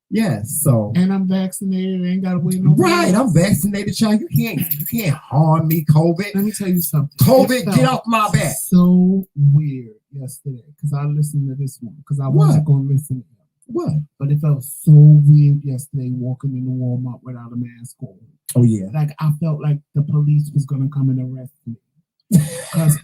Yes. So. And I'm vaccinated. I ain't gotta wait no. Right. I'm vaccinated, child. You can't harm me, COVID. Let me tell you something. COVID, get off my back. So weird yesterday because I listened to this one because I wasn't gonna listen to him. What? But it felt so weird yesterday walking into Walmart without a mask on. Oh yeah. Like I felt like the police was gonna come and arrest me. Because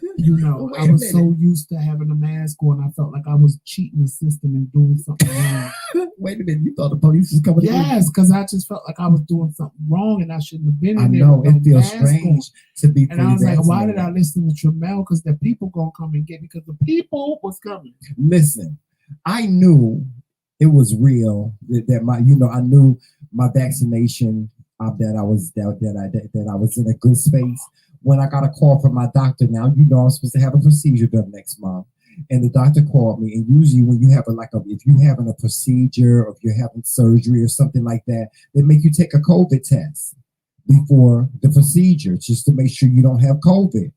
I was so used to having a mask on, I felt like I was cheating the system and doing something wrong. Wait a minute, you thought the police was coming? Yes, because I just felt like I was doing something wrong and I shouldn't have been in there. I know it feels strange to be. And I was like, why did I listen to Tramel? Because the people gonna come and get me. Because the people was coming. Listen, I knew it was real. That I knew my vaccination. That I was in a good space. When I got a call from my doctor, now I'm supposed to have a procedure done next month, and the doctor called me. And usually, when you have if you're having a procedure or if you're having surgery or something like that, they make you take a COVID test before the procedure just to make sure you don't have COVID.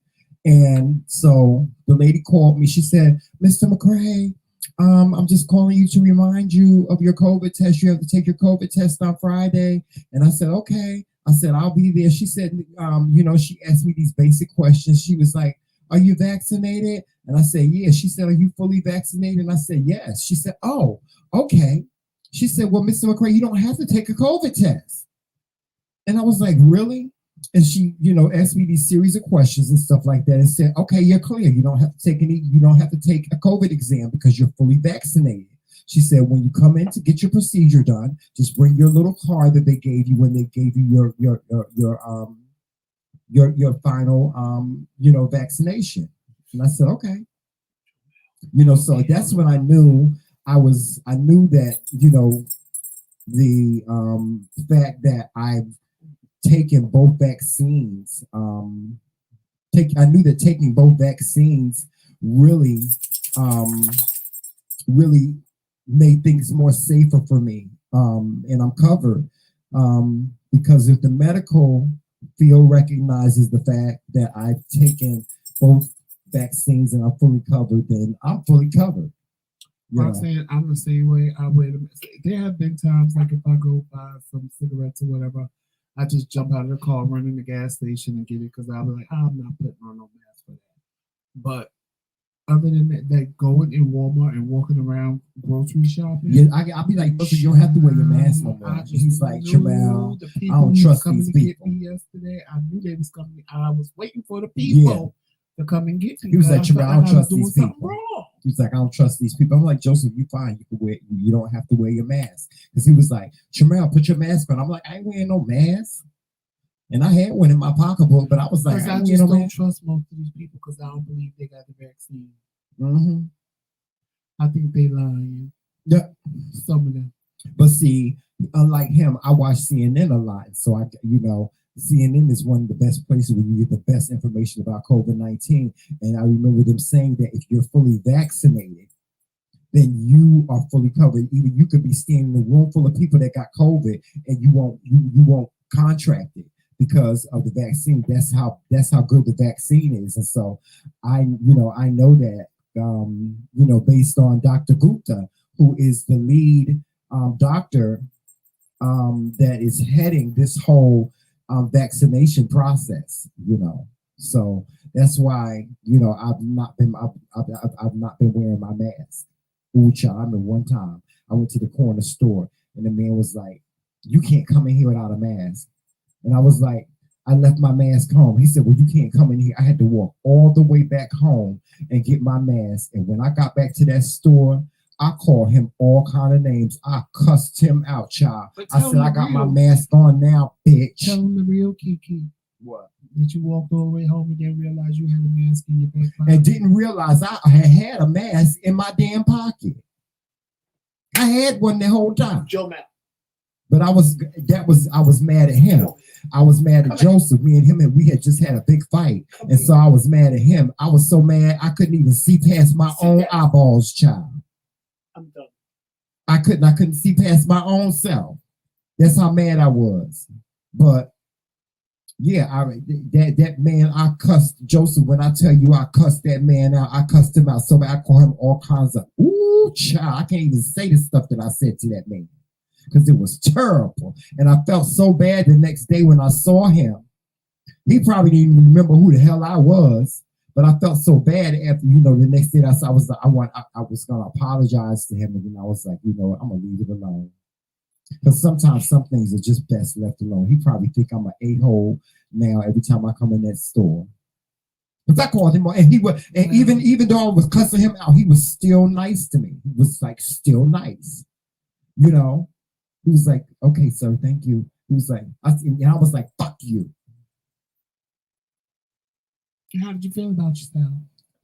And so the lady called me. She said, "Mr. McRae, I'm just calling you to remind you of your COVID test. You have to take your COVID test on Friday." And I said, "Okay." I said, "I'll be there." She said, she asked me these basic questions. She was like, "Are you vaccinated?" And I said, "Yeah." She said, "Are you fully vaccinated?" And I said, "Yes." She said, "Oh, okay." She said, "Well, Mr. McRae, you don't have to take a COVID test." And I was like, "Really?" And she, asked me these series of questions and stuff like that and said, "Okay, you're clear. You don't have to take a COVID exam because you're fully vaccinated." She said, "When you come in to get your procedure done, just bring your little card that they gave you when they gave you your final vaccination." And I said, "Okay." So that's when I knew I knew that the fact that I've taken both vaccines. I knew that taking both vaccines really made things more safer for me, and I'm covered because if the medical field recognizes the fact that I've taken both vaccines and I'm fully covered, then I'm fully covered. I'm saying I'm the same way. I wear them. There have been times like if I go buy some cigarettes or whatever, I just jump out of the car, run in the gas station and get it because I'll be like, I'm not putting on no mask for that. But other than that, going in Walmart and walking around grocery shopping. Yeah, I'll be like, "You don't have to wear your mask no more." He's like, "Tramel, I don't trust these people." Get me yesterday, I knew they was coming. I was waiting for the people to come and get me. He was like, "Tramel, I don't trust these people." Wrong. He was like, "I don't trust these people." I'm like, "Joseph, you fine. You can wear. You don't have to wear your mask." Because he was like, "Tramel, put your mask on." I'm like, "I ain't wearing no mask." And I had one in my pocketbook, but I was like, I just don't trust most of these people because I don't believe they got the vaccine. Mm-hmm. I think they lying. Yeah, some of them. But see, unlike him, I watch CNN a lot, so CNN is one of the best places where you get the best information about COVID-19. And I remember them saying that if you're fully vaccinated, then you are fully covered. Even you could be standing in a room full of people that got COVID, and you won't contract it because of the vaccine. That's how good the vaccine is. And so I know that. Based on Dr. Gupta, who is the lead doctor that is heading this whole vaccination process, So that's why, you know, I've not been wearing my mask. Ooh, child, I remember one time I went to the corner store and the man was like, "You can't come in here without a mask." And I was like, I left my mask home. He said, "Well, you can't come in here." I had to walk all the way back home and get my mask. And when I got back to that store, I called him all kind of names. I cussed him out, child. I said, "I got my mask on now, bitch." Tell him the real Kiki. What? That you walked all the way home and didn't realize you had a mask in your back pocket. And didn't realize I had a mask in my damn pocket. I had one the whole time. Joe Matt. But I was mad at him. I was mad at Joseph. Me and him, and we had just had a big fight. And so I was mad at him. I was so mad I couldn't even see past my own eyeballs, child. I'm done. I couldn't see past my own self. That's how mad I was. But yeah, that man, I cussed Joseph. When I tell you I cussed that man out, I cussed him out so bad. I call him all kinds of child. I can't even say the stuff that I said to that man because it was terrible. And I felt so bad the next day when I saw him. He probably didn't even remember who the hell I was, but I felt so bad after, you know, the next day I was gonna apologize to him, and then I was like, you know what, I'm gonna leave it alone. Because sometimes some things are just best left alone. He probably think I'm an a-hole now every time I come in that store. Because I called him, and even though I was cussing him out, he was still nice to me. He was like still nice, you know. He was like, "Okay, sir, thank you." He was like, I was like, "Fuck you." How did you feel about yourself?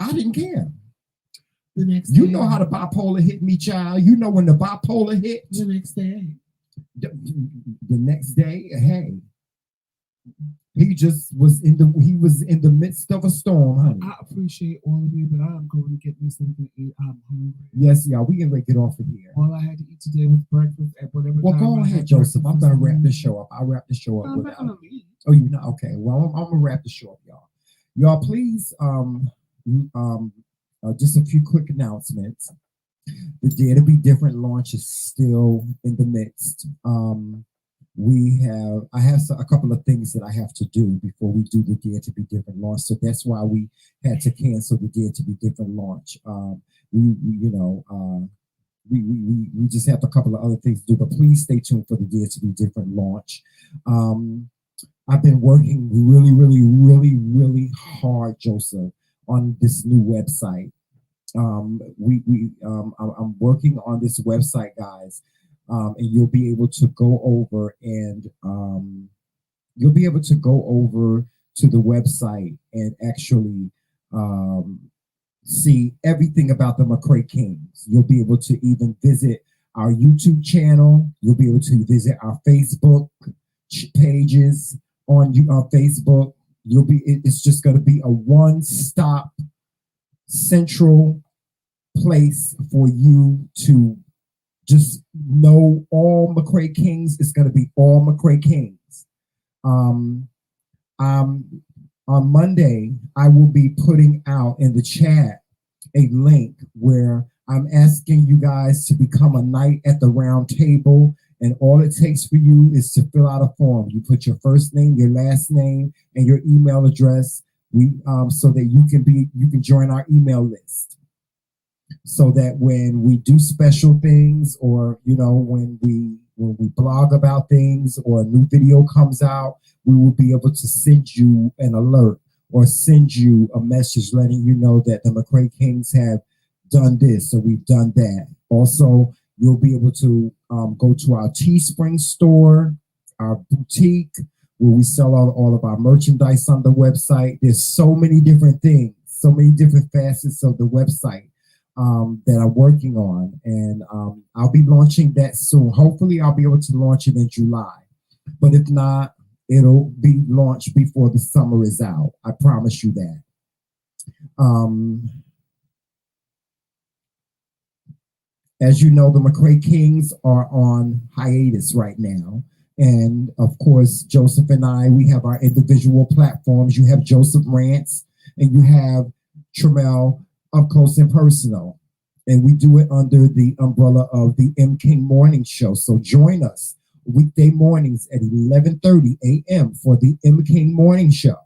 I didn't care. The next You day, know how the bipolar hit me, child. You know when the bipolar hit. The next day. The next day, hey, he was in the midst of a storm, honey. I appreciate all of you, but I'm going to get me something to eat. I'm hungry. Yes, y'all, we can get off of here. All I had to eat today was breakfast at whatever Well, time go I ahead, had Joseph. I'm gonna wrap this breakfast. show up. I'll wrap the show up. I'm not gonna leave. Oh, you know? Okay. Well, I'm gonna wrap the show up, y'all. Y'all, please, just a few quick announcements. The Dare to Be Different launch is still in the midst. I have a couple of things that I have to do before we do the Dare to Be Different launch. So that's why we had to cancel the Dare to Be Different launch. We just have a couple of other things to do, but please stay tuned for the Dare to Be Different launch. I've been working really, really, really, really hard, Joseph, on this new website. I'm working on this website, guys, and you'll be able to go over to the website and actually see everything about the McRae Kingz. You'll be able to even visit our YouTube channel. You'll be able to visit our Facebook pages on Facebook. It's just going to be a one-stop central place for you to just know all McRae Kingz. It's going to be all McRae Kingz. On Monday, I will be putting out in the chat a link where I'm asking you guys to become a knight at the round table. And all it takes for you is to fill out a form. You put your first name, your last name, and your email address. So that you can join our email list. So that when we do special things, or when we blog about things, or a new video comes out, we will be able to send you an alert or send you a message letting you know that the McRae Kingz have done this, or we've done that. Also, you'll be able to go to our Teespring store, our boutique, where we sell all of our merchandise on the website. There's so many different things, so many different facets of the website that I'm working on. And I'll be launching that soon. Hopefully, I'll be able to launch it in July. But if not, it'll be launched before the summer is out. I promise you that. As you know, the McRae Kingz are on hiatus right now. And of course, Joseph and I, we have our individual platforms. You have Joseph Rants and you have Tremel Up Close and Personal. And we do it under the umbrella of the MKingz Morning Show. So join us weekday mornings at 11:30 a.m. for the MKingz Morning Show.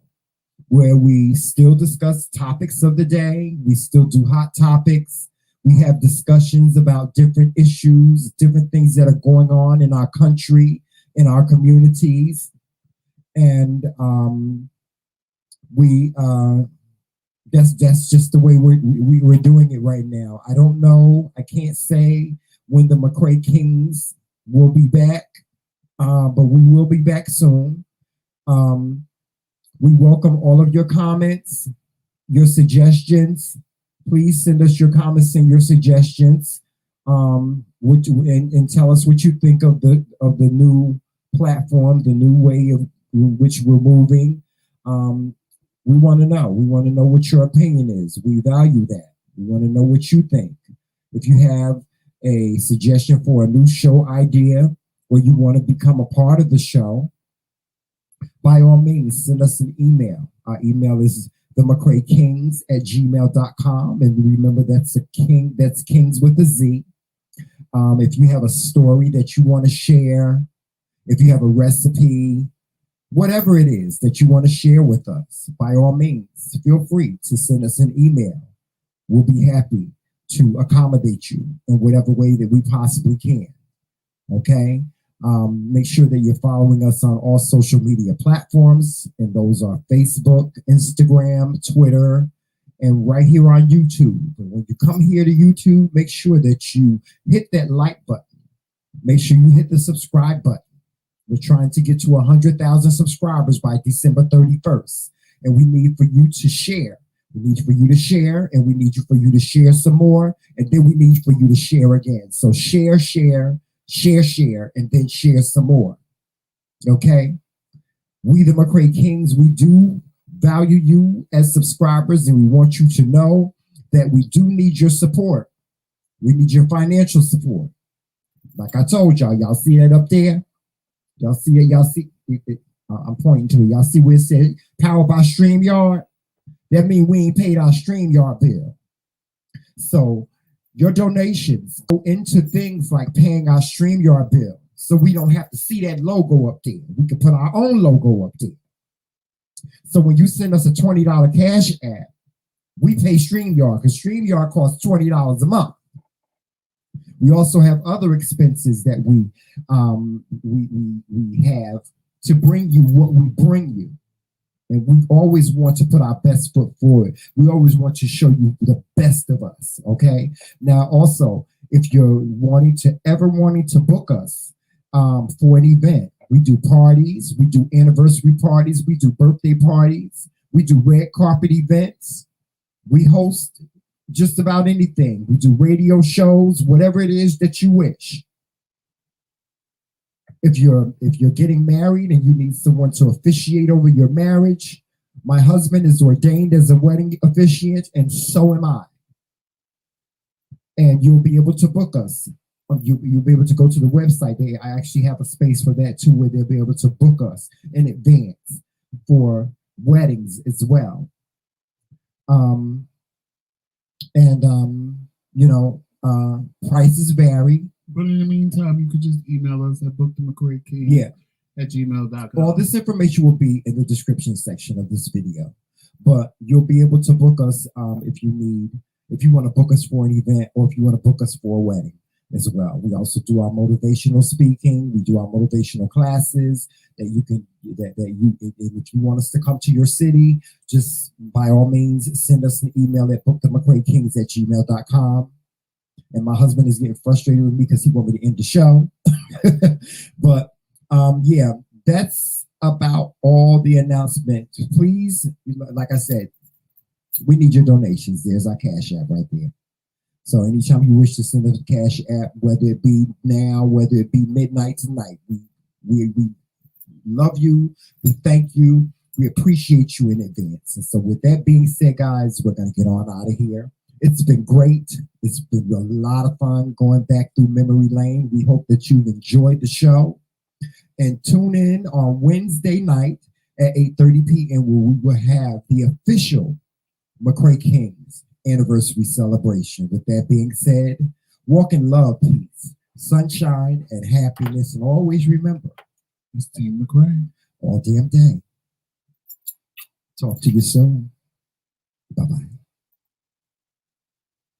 where we still discuss topics of the day. We still do hot topics. We have discussions about different issues, different things that are going on in our country, in our communities. And that's just the way we're doing it right now. I don't know. I can't say when the McRae Kingz will be back, but we will be back soon. We welcome all of your comments, your suggestions. Please send us your comments and your suggestions, and tell us what you think of the new platform, the new way of which we're moving. We want to know. We want to know what your opinion is. We value that. We want to know what you think. If you have a suggestion for a new show idea, or you want to become a part of the show, by all means, send us an email. Our email is TheMKingz@gmail.com. And remember, that's Kingz with a Z. If you have a story that you want to share, if you have a recipe, whatever it is that you want to share with us, by all means, feel free to send us an email. We'll be happy to accommodate you in whatever way that we possibly can. Okay? Make sure that you're following us on all social media platforms, and those are Facebook, Instagram, Twitter, and right here on YouTube. And when you come here to YouTube, make sure that you hit that like button. Make sure you hit the subscribe button. We're trying to get to 100,000 subscribers by December 31st, and we need for you to share. We need for you to share, and we need for you to share some more, and then we need for you to share again. So share, and then share some more. Okay? We, the McRae Kingz, we do value you as subscribers, and we want you to know that we do need your support. We need your financial support. Like I told y'all see that up there? Y'all see it? Y'all see it? I'm pointing to it. Y'all see where it said powered by StreamYard? That means we ain't paid our StreamYard bill. So your donations go into things like paying our StreamYard bill, so we don't have to see that logo up there. We can put our own logo up there. So when you send us a $20 cash app, we pay StreamYard, because StreamYard costs $20 a month. We also have other expenses that we have to bring you what we bring you. And we always want to put our best foot forward. We always want to show you the best of us, okay? Now, also, if you're wanting to book us for an event, we do parties, we do anniversary parties, we do birthday parties, we do red carpet events, we host just about anything. We do radio shows, whatever it is that you wish. If you're getting married and you need someone to officiate over your marriage, my husband is ordained as a wedding officiant, and so am I. And you'll be able to book us. You'll be able to go to the website. I actually have a space for that too, where they'll be able to book us in advance for weddings as well. Prices vary. But in the meantime, you could just email us at bookthemcraekingz@gmail.com. All this information will be in the description section of this video. But you'll be able to book us if you want to book us for an event, or if you want to book us for a wedding as well. We also do our motivational speaking. We do our motivational classes that you can, if you want us to come to your city, just by all means, send us an email at bookthemcraekingz@gmail.com. And my husband is getting frustrated with me because he wants me to end the show. But yeah, that's about all the announcement. Please, like I said, we need your donations. There's our Cash App right there. So anytime you wish to send us a Cash App, whether it be now, whether it be midnight tonight, we love you. We thank you. We appreciate you in advance. And so with that being said, guys, we're going to get on out of here. It's been great. It's been a lot of fun going back through memory lane. We hope that you've enjoyed the show. And tune in on Wednesday night at 8:30 p.m. where we will have the official McRae Kingz anniversary celebration. With that being said, walk in love, peace, sunshine, and happiness. And always remember, it's Team McRae all damn day. Talk to you soon. Bye-bye.